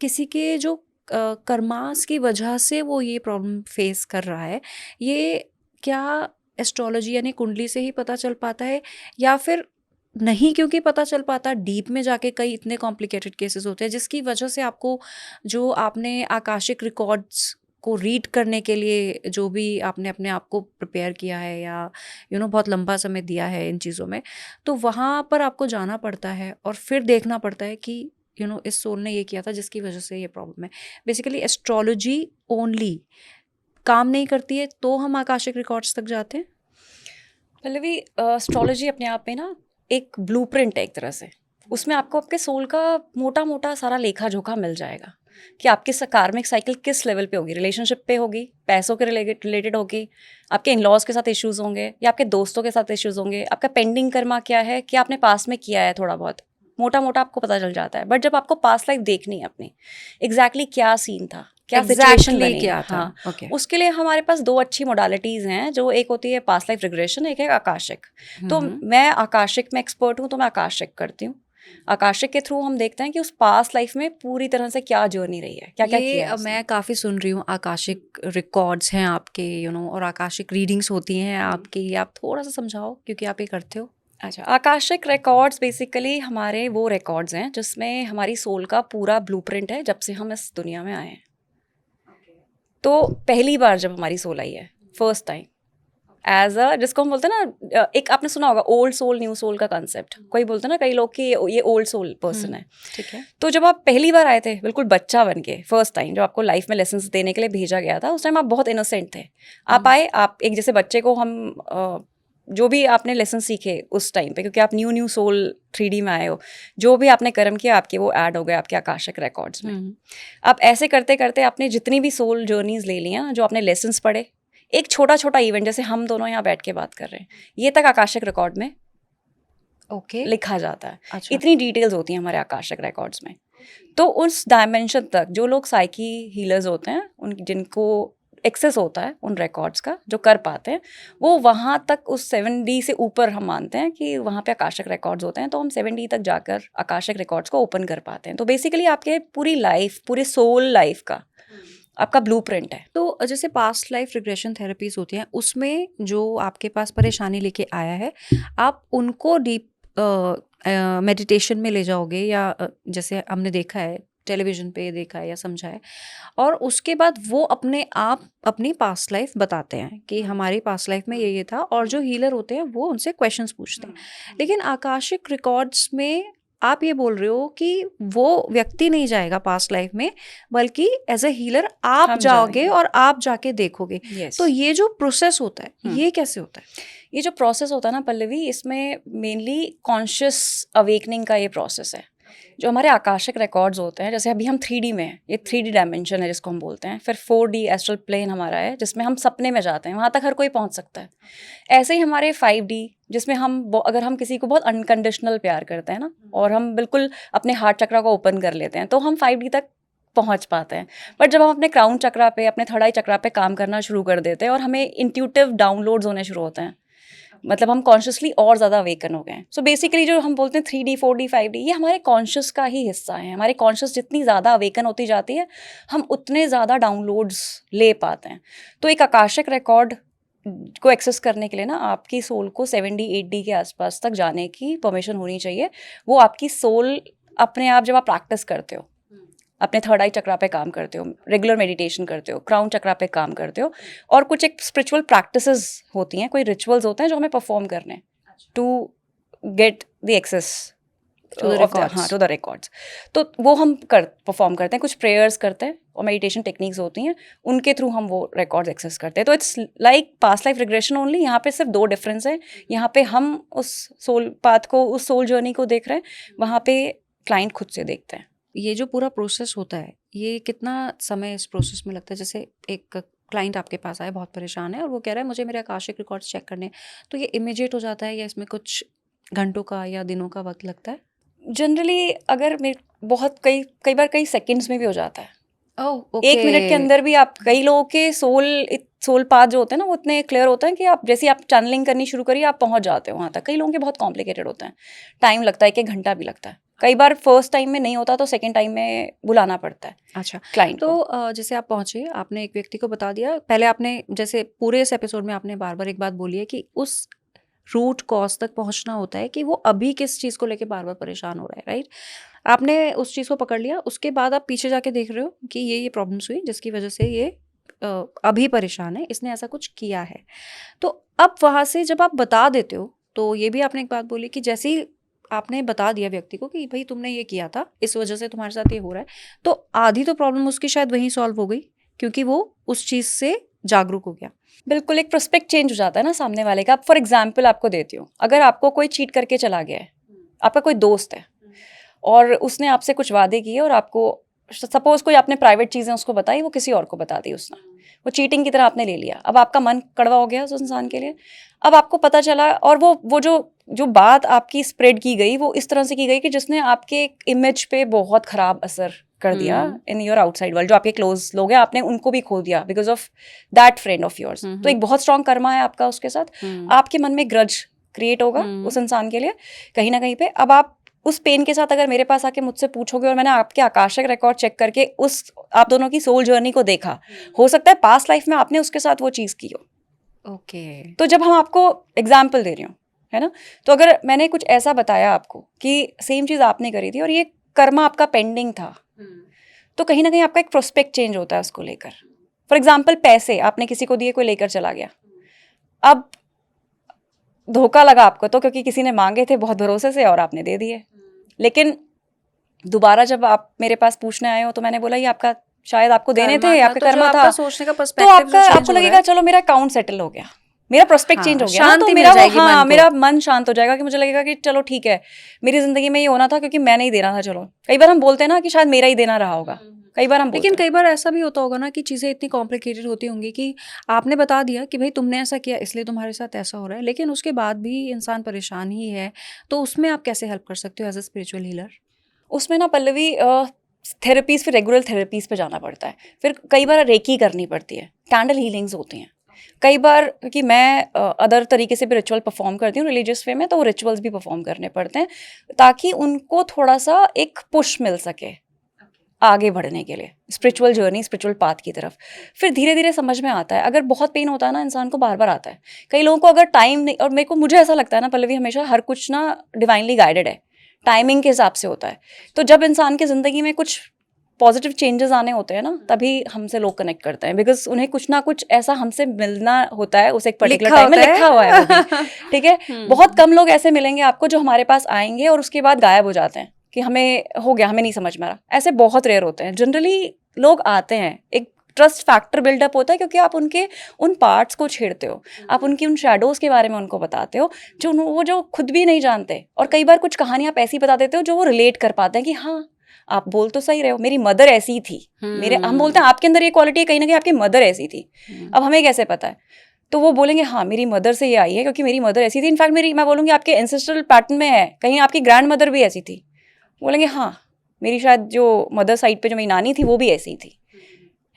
किसी के जो कर्मास की वजह से वो ये प्रॉब्लम फेस कर रहा है, ये क्या एस्ट्रोलॉजी यानी कुंडली से ही पता चल पाता है, या फिर नहीं क्योंकि पता चल पाता, डीप में जाके कई इतने कॉम्प्लिकेटेड केसेस होते हैं जिसकी वजह से आपको, जो आपने आकाशिक रिकॉर्ड्स को रीड करने के लिए जो भी आपने अपने आप को प्रिपेयर किया है, या बहुत लंबा समय दिया है इन चीज़ों में, तो वहाँ पर आपको जाना पड़ता है और फिर देखना पड़ता है कि इस सोल ने ये किया था जिसकी वजह से ये प्रॉब्लम है। बेसिकली एस्ट्रोलॉजी ओनली काम नहीं करती है, तो हम आकाशिक रिकॉर्ड्स तक जाते हैं। पल्लवी, एस्ट्रोलॉजी अपने आप में ना एक ब्लूप्रिंट है एक तरह से। उसमें आपको आपके सोल का मोटा मोटा सारा लेखा जोखा मिल जाएगा कि आपकी कार्मिक साइकिल किस लेवल पे होगी, रिलेशनशिप पे होगी, पैसों के रिलेटेड होगी, आपके इन लॉज के साथ इश्यूज होंगे, या आपके दोस्तों के साथ इश्यूज होंगे, आपका पेंडिंग कर्मा क्या है, क्या आपने पास में किया है, थोड़ा बहुत मोटा मोटा आपको पता चल जाता है। बट जब आपको पास्ट लाइफ देखनी है अपनी, एग्जैक्टली क्या सीन था, क्या सिचुएशन Exactly बनी, क्या था? हाँ, ओके। उसके लिए हमारे पास दो अच्छी मोडालिटीज़ हैं, जो एक होती है पास्ट लाइफ रिग्रेशन, एक है आकाशिक। तो मैं आकाशिक में एक्सपर्ट हूँ, तो मैं आकाशिक करती हूँ। आकाशिक के थ्रू हम देखते हैं कि उस पास्ट लाइफ में पूरी तरह से क्या जर्नी रही है, क्या क्या ये किया है उसने। मैं काफ़ी सुन रही हूँ, आकाशिक रिकॉर्ड्स हैं आपके, और आकाशिक रीडिंग्स होती हैं आपकी, आप थोड़ा सा समझाओ क्योंकि आप ये करते हो। अच्छा, आकाशिक रिकॉर्ड्स बेसिकली हमारे वो रिकॉर्ड्स हैं जिसमें हमारी सोल का पूरा ब्लूप्रिंट है जब से हम इस दुनिया में आए हैं। तो पहली बार जब हमारी सोल आई है, फर्स्ट टाइम, एज अ, जिसको हम बोलते हैं ना, एक आपने सुना होगा ओल्ड सोल न्यू सोल का कंसेप्ट, कोई बोलते हैं ना कई लोग कि ये ओल्ड सोल पर्सन है। ठीक है। तो जब आप पहली बार आए थे बिल्कुल बच्चा बन के, फर्स्ट टाइम जब आपको लाइफ में लेसन्स देने के लिए भेजा गया था, उस टाइम आप बहुत इनोसेंट थे। आप आए, आप एक जैसे बच्चे को हम जो भी आपने लेसन सीखे उस टाइम पे, क्योंकि आप न्यू सोल 3D में आए हो, जो भी आपने कर्म किया आपके वो ऐड हो गए आपके आकाशिक रिकॉर्ड्स में। आप ऐसे करते करते आपने जितनी भी सोल जर्नीज ले ली हैं, जो आपने लेसन्स पढ़े, एक छोटा छोटा इवेंट जैसे हम दोनों यहाँ बैठ के बात कर रहे हैं, ये तक आकाशिक रिकॉर्ड में ओके। लिखा जाता है। अच्छा। इतनी डिटेल्स होती हैं हमारे आकाशिक रिकॉर्ड्स में। तो उस डायमेंशन तक जो लोग साइकी हीलर्स होते हैं, उन जिनको एक्सेस होता है उन रिकॉर्ड्स का, जो कर पाते हैं, वो वहाँ तक उस 7D से ऊपर हम मानते हैं कि वहाँ पे आकाशिक रिकॉर्ड्स होते हैं, तो हम 7D तक जाकर आकाशिक रिकॉर्ड्स को ओपन कर पाते हैं। तो बेसिकली आपके पूरी लाइफ, पूरे सोल लाइफ का आपका ब्लूप्रिंट है। तो जैसे पास्ट लाइफ रिग्रेशन थेरेपीज होती हैं, उसमें जो आपके पास परेशानी लेके आया है, आप उनको डीप मेडिटेशन में ले जाओगे, या जैसे हमने देखा है टेलीविजन पे देखा है या समझा है, और उसके बाद वो अपने आप अपनी पास्ट लाइफ बताते हैं कि हमारी पास्ट लाइफ में ये था, और जो हीलर होते हैं वो उनसे क्वेश्चंस पूछते हैं। लेकिन आकाशिक रिकॉर्ड्स में आप ये बोल रहे हो कि वो व्यक्ति नहीं जाएगा पास्ट लाइफ में, बल्कि एज अ हीलर आप हम जाओगे जाएंगे। और आप जाके देखोगे। Yes. तो ये जो प्रोसेस होता है, ये कैसे होता है? ये जो प्रोसेस होता है ना पल्लवी, इसमें मेनली कॉन्शियस अवेकनिंग का ये प्रोसेस है। जो हमारे आकाशिक रिकॉर्ड्स होते हैं, जैसे अभी हम 3D में हैं, ये 3D डायमेंशन है जिसको हम बोलते हैं, फिर 4D एस्ट्रल प्लेन हमारा है जिसमें हम सपने में जाते हैं, वहाँ तक हर कोई पहुँच सकता है। ऐसे ही हमारे 5D, जिसमें हम अगर हम किसी को बहुत अनकंडीशनल प्यार करते हैं ना, और हम बिल्कुल अपने हार्ट चक्रा को ओपन कर लेते हैं, तो हम 5D तक पहुंच पाते हैं। बट जब हम अपने क्राउन चक्रा पे, अपने थर्ड आई चक्रा पे काम करना शुरू कर देते हैं और हमें इंट्यूटिव डाउनलोड्स होने शुरू होते हैं, मतलब हम कॉन्शियसली और ज़्यादा अवेकन हो गए हैं। सो बेसिकली जो हम बोलते हैं 3D 4D 5D, ये हमारे कॉन्शियस का ही हिस्सा है। हमारे कॉन्शियस जितनी ज़्यादा अवेकन होती जाती है, हम उतने ज़्यादा डाउनलोड्स ले पाते हैं। तो एक आकाशिक रिकॉर्ड को एक्सेस करने के लिए ना, आपकी सोल को 7D 8D के आसपास तक जाने की परमिशन होनी चाहिए। वो आपकी सोल अपने आप, जब आप प्रैक्टिस करते हो, अपने थर्ड आई चक्रा पे काम करते हो, रेगुलर मेडिटेशन करते हो, क्राउन चक्रा पे काम करते हो, और कुछ एक स्पिरिचुअल प्रैक्टिसेस होती हैं, कोई रिचुअल्स होते हैं जो हमें परफॉर्म करने to get the access To the records. हाँ, टू द रिकॉर्ड्स। तो वो हम परफॉर्म करते हैं, कुछ प्रेयर्स करते हैं और मेडिटेशन टेक्निक्स होती हैं, उनके थ्रू हम वो रिकॉर्ड्स एक्सेस करते हैं। तो it's like past life regression only. यहाँ पे सिर्फ दो डिफरेंस है। यहाँ पे हम उस सोल पाथ को, उस सोल जर्नी को देख रहे हैं, वहाँ पे क्लाइंट खुद से देखते हैं। ये जो पूरा प्रोसेस होता है, ये कितना समय इस प्रोसेस में लगता है? जैसे एक क्लाइंट आपके पास आया बहुत परेशान है और वो कह रहा है मुझे मेरे आकाशिक रिकॉर्ड्स चेक करने हैं, तो ये इमीडिएट हो जाता है या इसमें कुछ घंटों का या दिनों का वक्त लगता है? जनरली अगर बहुत कई बार कई सेकंड्स में भी हो जाता है। ओह 1 मिनट के अंदर भी आप, कई लोगों के सोल पाथ जो होते हैं ना वो इतने क्लियर होते हैं कि आप जैसे आप चैनलिंग करनी शुरू करिए आप पहुंच जाते हो वहाँ तक। कई लोगों के बहुत कॉम्प्लिकेटेड होते हैं, टाइम लगता है, 1 घंटा भी लगता है। कई बार फर्स्ट टाइम में नहीं होता तो सेकंड टाइम में बुलाना पड़ता है अच्छा, क्लाइंट को। तो जैसे आप पहुंचे, आपने एक व्यक्ति को बता दिया, पहले आपने जैसे पूरे इस एपिसोड में आपने बार बार एक बात बोली है कि उस रूट कॉज तक पहुंचना होता है कि वो अभी किस चीज़ को लेके बार बार परेशान हो रहा है, राइट? आपने उस चीज़ को पकड़ लिया, उसके बाद आप पीछे जाके देख रहे हो कि ये प्रॉब्लम्स हुई जिसकी वजह से ये अभी परेशान है, इसने ऐसा कुछ किया है। तो अब वहाँ से जब आप बता देते हो, तो ये भी आपने एक बात बोली कि जैसे ही आपने बता दिया व्यक्ति को कि भाई तुमने ये किया था, इस वजह से तुम्हारे साथ ये हो रहा है, तो आधी तो प्रॉब्लम उसकी शायद वहीं सॉल्व हो गई क्योंकि वो उस चीज़ से जागरूक हो गया। बिल्कुल, एक पर्सपेक्ट चेंज हो जाता है ना सामने वाले का। फॉर एग्जाम्पल आपको देती हूँ, अगर आपको कोई चीट करके चला गया है, आपका कोई दोस्त है और उसने आपसे कुछ वादे किए और आपको, सपोज कोई आपने प्राइवेट चीज़ें उसको बताई, वो किसी और को बता दी उसने, वो चीटिंग की तरह आपने ले लिया। अब आपका मन कड़वा हो गया उस इंसान के लिए। अब आपको पता चला और वो जो बात आपकी स्प्रेड की गई वो इस तरह से की गई कि जिसने आपके इमेज पे बहुत ख़राब असर कर दिया इन योर आउटसाइड वर्ल्ड। जो आपके क्लोज लोग हैं, आपने उनको भी खो दिया because of that friend of yours. तो एक बहुत स्ट्रॉन्ग कर्मा है आपका उसके साथ। आपके मन में ग्रज क्रिएट होगा उस इंसान के लिए कहीं ना कहीं पे। अब आप उस पेन के साथ अगर मेरे पास आके मुझसे पूछोगे और मैंने आपके आकाशिक रिकॉर्ड चेक करके उस आप दोनों की सोल जर्नी को देखा, हो सकता है पास्ट लाइफ में आपने उसके साथ वो चीज़ की हो। ओके, तो जब हम आपको एग्जाम्पल दे रही हूँ, है ना, तो अगर मैंने कुछ ऐसा बताया आपको कि सेम चीज़ आपने करी थी और ये कर्मा आपका पेंडिंग था, तो कहीं ना कहीं आपका एक प्रोस्पेक्ट चेंज होता है उसको लेकर। फॉर एग्जाम्पल पैसे आपने किसी को दिए, कोई लेकर चला गया, अब धोखा लगा आपको तो क्योंकि किसी ने मांगे थे बहुत भरोसे से और आपने दे दिए। लेकिन दोबारा जब आप मेरे पास पूछने आए हो तो मैंने बोला ये आपका, शायद आपको देने थे, आपका कर्मा था, सोचने का तो पर्सपेक्टिव आपको लगेगा चलो मेरा अकाउंट सेटल हो गया, मेरा प्रोस्पेक्ट चेंज हो गया ना, तो शांति मेरा मिल जाएगी मन को। मेरा मन शांत हो जाएगा कि मुझे लगेगा कि चलो ठीक है, मेरी जिंदगी में ये होना था क्योंकि मैंने ही देना था। चलो, कई बार हम बोलते हैं ना कि शायद मेरा ही देना रहा होगा, कई बार हम लेकिन बोलते कई बार ऐसा भी होता होगा ना कि चीज़ें इतनी कॉम्प्लिकेटेड होती होंगी कि आपने बता दिया कि भाई तुमने ऐसा किया इसलिए तुम्हारे साथ ऐसा हो रहा है, लेकिन उसके बाद भी इंसान परेशान ही है, तो उसमें आप कैसे हेल्प कर सकते हो एज अ स्पिरिचुअल हीलर? उसमें ना पल्लवी, थेरेपीज, फिर रेगुलर थेरेपीज पे जाना पड़ता है, फिर कई बार रेकी करनी पड़ती है, कैंडल हीलिंग्स होती हैं कई बार, क्योंकि मैं अदर तरीके से भी रिचुअल परफॉर्म करती हूँ रिलीजियस वे में, तो वो रिचुअल्स भी परफॉर्म करने पड़ते हैं ताकि उनको थोड़ा सा एक पुश मिल सके आगे बढ़ने के लिए, स्पिरिचुअल जर्नी, स्पिरिचुअल पाथ की तरफ। फिर धीरे धीरे समझ में आता है। अगर बहुत पेन होता है ना इंसान को, बार बार आता है। कई लोगों को अगर टाइम नहीं, और मुझे ऐसा लगता है ना पल्लवी, हमेशा हर कुछ ना डिवाइनली गाइडेड है, टाइमिंग के हिसाब से होता है। तो जब इंसान की ज़िंदगी में कुछ पॉजिटिव चेंजेस आने होते हैं ना, तभी हमसे लोग कनेक्ट करते हैं, बिकॉज उन्हें कुछ ना कुछ ऐसा हमसे मिलना होता है उस एक पर्टिकुलर टाइम में, लिखा हुआ है वो भी, ठीक है। बहुत कम लोग ऐसे मिलेंगे आपको जो हमारे पास आएंगे और उसके बाद गायब हो जाते हैं कि हमें हो गया, हमें नहीं समझ में आ रहा। ऐसे बहुत रेयर होते हैं। जनरली लोग आते हैं, एक ट्रस्ट फैक्टर बिल्डअप होता है क्योंकि आप उनके उन पार्ट्स को छेड़ते हो, आप उनकी उन शैडोज़ के बारे में उनको बताते हो जो खुद भी नहीं जानते। और कई बार कुछ कहानी आप ऐसी बता देते हो जो वो रिलेट कर पाते हैं कि हाँ आप बोल तो सही रहे हो, मेरी मदर ऐसी थी, हम बोलते हैं आपके अंदर ये क्वालिटी है, कहीं ना कहीं आपकी मदर ऐसी थी। अब हमें कैसे पता है? तो वो बोलेंगे हाँ मेरी मदर से ये आई है क्योंकि मेरी मदर ऐसी थी। इनफैक्ट मैं बोलूँगी आपके एंसेस्ट्रल पैटर्न में है, कहीं आपकी ग्रैंड मदर भी ऐसी थी। बोलेंगे हाँ मेरी शायद जो मदर साइड पे जो मेरी नानी थी वो भी ऐसी थी,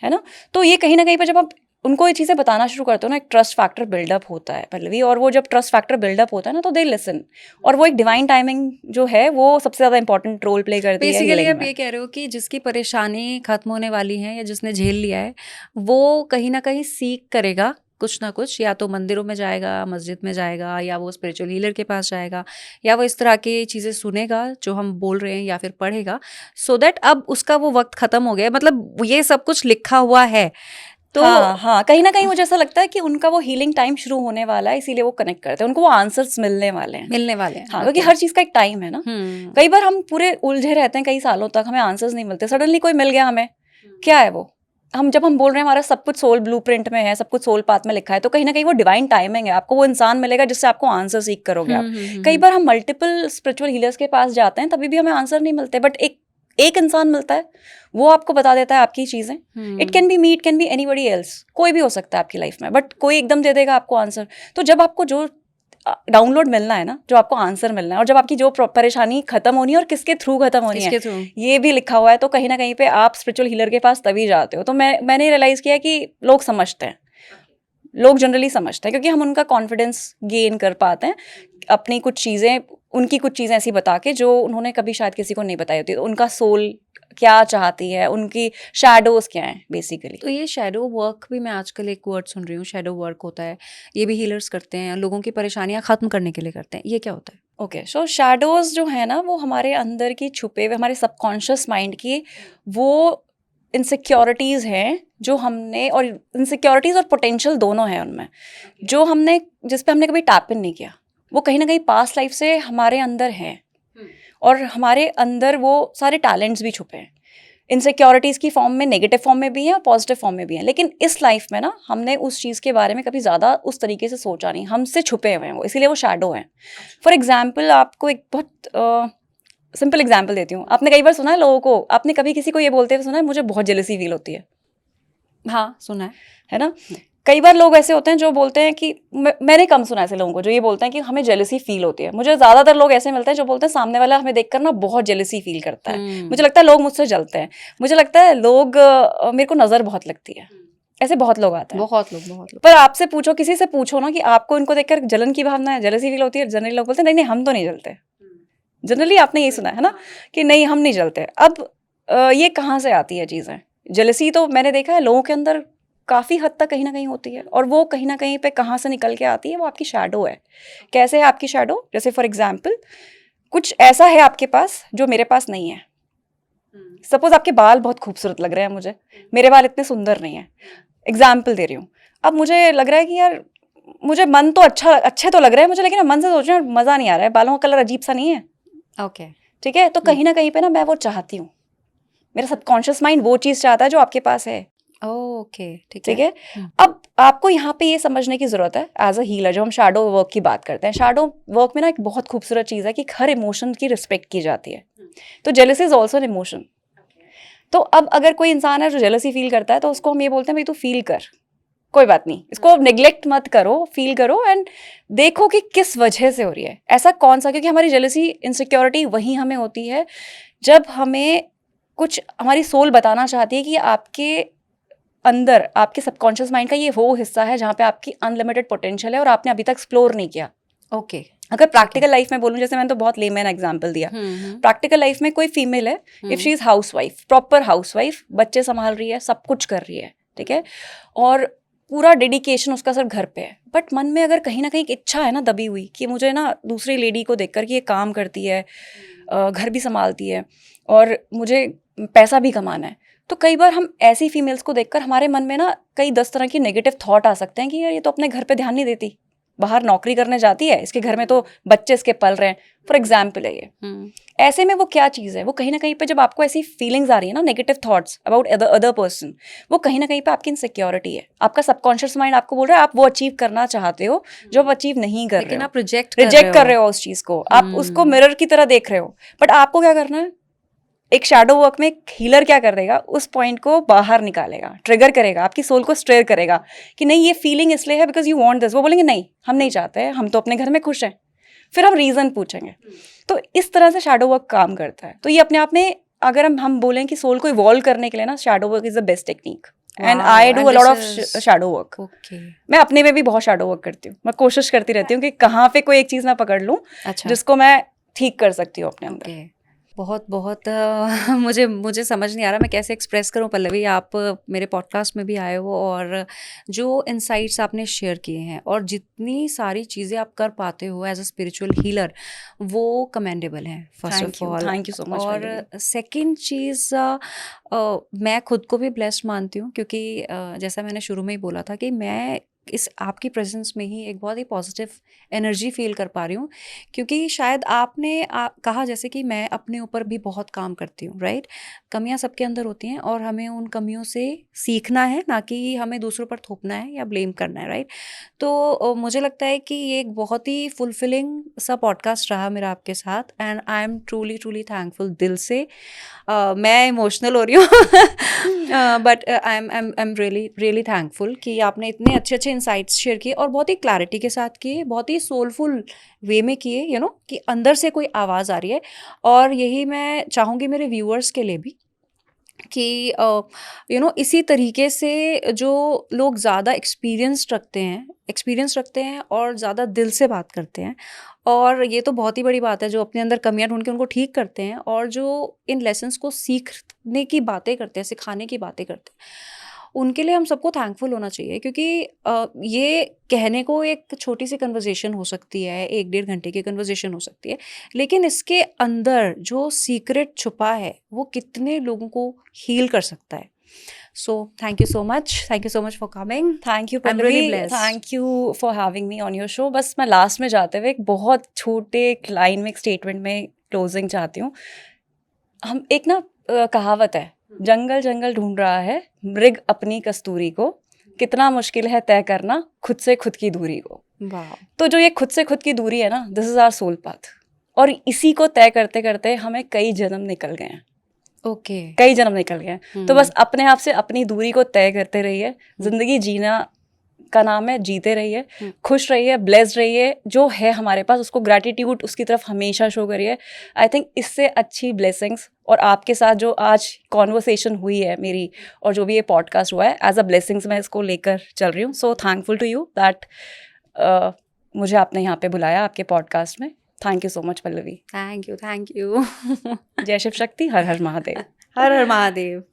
है ना। तो ये कहीं ना कहीं पर जब आप उनको ये चीज़ें बताना शुरू करते हो ना, एक ट्रस्ट फैक्टर बिल्डअप होता है पल्लवी। और वो जब ट्रस्ट फैक्टर बिल्डअप होता है ना, तो दे लिसन। और वो एक डिवाइन टाइमिंग जो है वो सबसे ज़्यादा इंपॉर्टेंट रोल प्ले करती है। बेसिकली आप ये कह रहे हो कि जिसकी परेशानी खत्म होने वाली है या जिसने झेल लिया है, वो कहीं ना कहीं सीख करेगा कुछ ना कुछ, या तो मंदिरों में जाएगा, मस्जिद में जाएगा, या वो स्पिरिचुअल हीलर के पास जाएगा, या वो इस तरह की चीज़ें सुनेगा जो हम बोल रहे हैं, या फिर पढ़ेगा, सो दैट अब उसका वो वक्त ख़त्म हो गया। मतलब ये सब कुछ लिखा हुआ है। तो हाँ कहीं ना कहीं मुझे ऐसा लगता है कि उनका वो हीलिंग टाइम शुरू होने वाला है, इसीलिए वो कनेक्ट करते हैं, उनको वो आंसर्स मिलने वाले हैं। हाँ क्योंकि हर चीज़ का एक टाइम है ना। कई बार हम पूरे उलझे रहते हैं कई सालों तक, हमें आंसर्स नहीं मिलते, सडनली कोई मिल गया हमें, क्या है वो? जब हम बोल रहे हैं हमारा सब कुछ सोल ब्लूप्रिंट में है, सब कुछ सोल पाथ में लिखा है, तो कहीं ना कहीं वो डिवाइन टाइमिंग है। आपको वो इंसान मिलेगा जिससे आपको आंसर सीख करोगे आप। कई बार हम मल्टीपल स्पिरिचुअल हीलर्स के पास जाते हैं, तभी भी हमें आंसर नहीं मिलते, बट एक इंसान मिलता है, वो आपको बता देता है आपकी चीज़ें. It can B me, it can B anybody else, कोई भी हो सकता है आपकी लाइफ में, बट कोई एकदम दे देगा आपको आंसर. तो जब आपको जो डाउनलोड मिलना है ना, जो आपको आंसर मिलना है, और जब आपकी जो परेशानी खत्म होनी है और किसके थ्रू खत्म होनी है, इसके थ्रू ये भी लिखा हुआ है, तो कहीं ना कहीं पे आप स्पिरिचुअल हीलर के पास तभी जाते हो. तो मैंने रियलाइज़ किया कि लोग समझते हैं, लोग जनरली समझते हैं, क्योंकि हम उनका कॉन्फिडेंस गेन कर पाते हैं अपनी कुछ चीज़ें, उनकी कुछ चीज़ें ऐसी बता के जो उन्होंने कभी शायद किसी को नहीं बताई होती. तो उनका सोल क्या चाहती है, उनकी शैडोज क्या हैं बेसिकली. तो ये शैडो वर्क भी, मैं आजकल एक वर्ड सुन रही हूँ, शैडो वर्क होता है, ये भी हीलर्स करते हैं, लोगों की परेशानियां खत्म करने के लिए करते हैं, ये क्या होता है? ओके, सो शैडोज जो है ना, वो हमारे अंदर की छुपे हुए, हमारे सबकॉन्शियस माइंड की वो इनसिक्योरिटीज़ हैं जो हमने, और इनसिक्योरिटीज़ और पोटेंशियल दोनों हैं उनमें, जो हमने, जिस पे हमने कभी टैप इन नहीं किया. वो कहीं ना कहीं पास्ट लाइफ से हमारे अंदर हैं, और हमारे अंदर वो सारे टैलेंट्स भी छुपे हैं. इनसिक्योरिटीज़ की फॉर्म में, नेगेटिव फॉर्म में भी हैं और पॉजिटिव फॉर्म में भी हैं. लेकिन इस लाइफ में ना, हमने उस चीज़ के बारे में कभी ज़्यादा उस तरीके से सोचा नहीं, हमसे छुपे हुए हैं वो, इसीलिए वो शैडो हैं. फॉर एग्जाम्पल, आपको एक बहुत सिंपल एग्जाम्पल देती हूँ. आपने कई बार सुना है लोगों को, आपने कभी किसी को ये बोलते हुए सुना है, मुझे बहुत जेलसी फील होती हाँ, सुना है ना. कई बार लोग ऐसे होते हैं जो बोलते हैं कि मैंने कम सुना ऐसे लोगों को जो ये बोलते हैं कि हमें जेलसी फील होती है. मुझे ज़्यादातर लोग ऐसे मिलते हैं जो बोलते हैं सामने वाला हमें देखकर ना बहुत जेलसी फील करता है. मुझे लगता है लोग मुझसे जलते हैं, मुझे लगता है लोग मेरे को नज़र बहुत लगती है. ऐसे बहुत लोग आते हैं, बहुत लोग. पर आपसे पूछो, किसी से पूछो ना कि आपको इनको देखकर जलन की भावना है, जेलसी फील होती है, जनरली लोग बोलते हैं नहीं नहीं हम तो नहीं जलते. जनरली आपने यही सुना है ना कि नहीं हम नहीं जलते. अब ये कहाँ से आती है चीज़ें? जेलसी तो मैंने देखा है लोगों के अंदर काफ़ी हद तक कहीं ना कहीं होती है, और वो कहीं ना कहीं पे कहाँ से निकल के आती है, वो आपकी शैडो है. कैसे है आपकी शैडो? जैसे फॉर एग्जाम्पल, कुछ ऐसा है आपके पास जो मेरे पास नहीं है. सपोज आपके बाल बहुत खूबसूरत लग रहे हैं मुझे, मेरे बाल इतने सुंदर नहीं है. एग्जाम्पल दे रही हूँ. अब मुझे लग रहा है कि यार मुझे मन तो अच्छे तो लग रहे हैं मुझे, लेकिन मन से सोच रहे हैं मज़ा नहीं आ रहा है, बालों का कलर अजीब सा नहीं है. ओके, ठीक है, तो कहीं ना कहीं पे ना मैं वो चाहती हूँ, मेरा सबकॉन्शियस माइंड वो चीज़ चाहता है जो आपके पास है. ओके, ठीक है. अब आपको यहाँ पे ये समझने की ज़रूरत है एज अ हीलर, जो हम शैडो वर्क की बात करते हैं, शैडो वर्क में ना एक बहुत खूबसूरत चीज़ है कि हर इमोशन की रिस्पेक्ट की जाती है. तो jealousy is also an emotion. तो अब अगर कोई इंसान है जो जेलसी फील करता है, तो उसको हम ये बोलते हैं भाई तू फील कर, कोई बात नहीं, इसको नेग्लेक्ट मत करो, फील करो एंड देखो कि किस वजह से हो रही है, ऐसा कौन सा. क्योंकि हमारी जेलसी, इनसिक्योरिटी वहीं हमें होती है जब हमें कुछ, हमारी सोल बताना चाहती है कि आपके अंदर, आपके सबकॉन्शियस माइंड का ये वो हिस्सा है जहाँ पे आपकी अनलिमिटेड पोटेंशियल है और आपने अभी तक एक्सप्लोर नहीं किया. ओके. अगर प्रैक्टिकल लाइफ में बोलूँ, जैसे मैंने तो बहुत लेमैन एग्जांपल दिया. प्रैक्टिकल लाइफ में कोई फीमेल है, if she is housewife, proper housewife, बच्चे संभाल रही है, सब कुछ कर रही है, ठीक है, और पूरा डेडिकेशन उसका सिर्फ घर पे है, बट मन में अगर कहीं ना कहीं एक इच्छा है ना दबी हुई कि मुझे ना दूसरी लेडी को देखकर कि ये काम करती है, घर भी संभालती है और मुझे पैसा भी कमाना है, तो कई बार हम ऐसी फीमेल्स को देखकर हमारे मन में ना कई 10 तरह की नेगेटिव थॉट आ सकते हैं कि यार ये तो अपने घर पे ध्यान नहीं देती, बाहर नौकरी करने जाती है, इसके घर में तो बच्चे इसके पल रहे हैं. फॉर एग्जाम्पल है ये. ऐसे में वो क्या चीज़ है, वो कहीं ना कहीं पे जब आपको ऐसी फीलिंग्स आ रही है ना, negative thoughts about other person, वो कहीं ना कहीं पे आपकी इनसिक्योरिटी है. आपका सबकॉन्शियस माइंड आपको बोल रहा है आप वो अचीव करना चाहते हो जो आप अचीव नहीं कर रहे हो, आप रिजेक्ट कर रहे हो उस चीज़ को, आप उसको मिरर की तरह देख रहे हो. बट आपको क्या करना है, एक शैडो वर्क में एक हीलर क्या कर देगा, उस पॉइंट को बाहर निकालेगा, ट्रिगर करेगा, आपकी सोल को स्ट्रेयर करेगा कि नहीं ये फीलिंग इसलिए है बिकॉज यू वांट दिस. वो बोलेंगे नहीं हम नहीं चाहते हैं, हम तो अपने घर में खुश हैं. फिर हम रीज़न पूछेंगे. तो इस तरह से शैडो वर्क काम करता है. तो ये अपने आप में, अगर हम बोलें कि सोल को इवॉल्व करने के लिए ना, shadow work is the best technique. And I do a lot of shadow work. मैं अपने में भी बहुत शैडो वर्क करती हूँ. मैं कोशिश करती रहती हूँ कि कहाँ पे कोई एक चीज़ मैं पकड़ लूँ जिसको मैं ठीक कर सकती हूँ अपने अंदर. बहुत मुझे समझ नहीं आ रहा मैं कैसे एक्सप्रेस करूं पल्लवी. आप मेरे पॉडकास्ट में भी आए हो और जो इनसाइट्स आपने शेयर किए हैं और जितनी सारी चीज़ें आप कर पाते हो एज अ स्पिरिचुअल हीलर, वो कमेंडेबल हैं first of all. Thank you so much. और सेकंड चीज़, मैं खुद को भी ब्लेस्ड मानती हूँ क्योंकि जैसा मैंने शुरू में ही बोला था कि मैं इस आपकी प्रेजेंस में ही एक बहुत ही पॉजिटिव एनर्जी फील कर पा रही हूँ, क्योंकि शायद आपने कहा जैसे कि मैं अपने ऊपर भी बहुत काम करती हूँ, राइट? कमियां सबके अंदर होती हैं और हमें उन कमियों से सीखना है, ना कि हमें दूसरों पर थोपना है या ब्लेम करना है, राइट? तो मुझे लगता है कि ये एक बहुत ही फुलफिलिंग सा पॉडकास्ट रहा मेरा आपके साथ, and I am truly truly thankful दिल से। मैं इमोशनल हो रही हूँ but I am really really thankful कि आपने इतने अच्छे अच्छे इंसाइट्स शेयर किए और बहुत ही क्लैरिटी के साथ किए, बहुत ही सोलफुल वे में किए, कि अंदर से कोई आवाज़ आ रही है। और यही मैं चाहूँगी मेरे व्यूअर्स के लिए भी कि इसी तरीके से जो लोग ज़्यादा एक्सपीरियंस रखते हैं और ज़्यादा दिल से बात करते हैं, और ये तो बहुत ही बड़ी बात है, जो अपने अंदर कमियां ढूंढ के उनको ठीक करते हैं और जो इन लेसन्स को सीखने की बातें करते हैं, सिखाने की बातें करते हैं, उनके लिए हम सबको थैंकफुल होना चाहिए। क्योंकि ये कहने को एक छोटी सी कन्वर्जेशन हो सकती है, 1-1.5 घंटे की कन्वर्जेशन हो सकती है, लेकिन इसके अंदर जो सीक्रेट छुपा है वो कितने लोगों को हील कर सकता है। So thank you so much for coming. Thank you I am really Pallavi, blessed. Thank you for having me on your show. बस मैं लास्ट में जाते हुए एक बहुत छोटे एक लाइन में, एक स्टेटमेंट में क्लोजिंग चाहती हूँ। हम एक ना कहावत है, जंगल जंगल ढूंढ रहा है मृग अपनी कस्तूरी को, कितना मुश्किल है तय करना खुद से खुद की दूरी को। वाह, तो जो ये खुद से खुद की दूरी है ना, this is our soul path, और इसी को तय करते करते हमें कई जन्म निकल गए हैं, ओके। कई जन्म निकल गए हैं। तो बस अपने आप से अपनी दूरी को तय करते रहिए। जिंदगी जीना का नाम है, जीते रहिए, खुश रहिए, ब्लेस्ड रहिए। जो है हमारे पास उसको ग्रैटिट्यूड उसकी तरफ हमेशा शो करिए। आई थिंक इससे अच्छी ब्लेसिंग्स, और आपके साथ जो आज कॉन्वर्सेशन हुई है मेरी, और जो भी ये पॉडकास्ट हुआ है, एज अ ब्लेसिंग्स मैं इसको लेकर चल रही हूँ। So thankful to you that मुझे आपने यहाँ पे बुलाया आपके पॉडकास्ट में। Thank you so much Pallavi. Thank you. जय शिव शक्ति, हर हर महादेव। हर हर महादेव।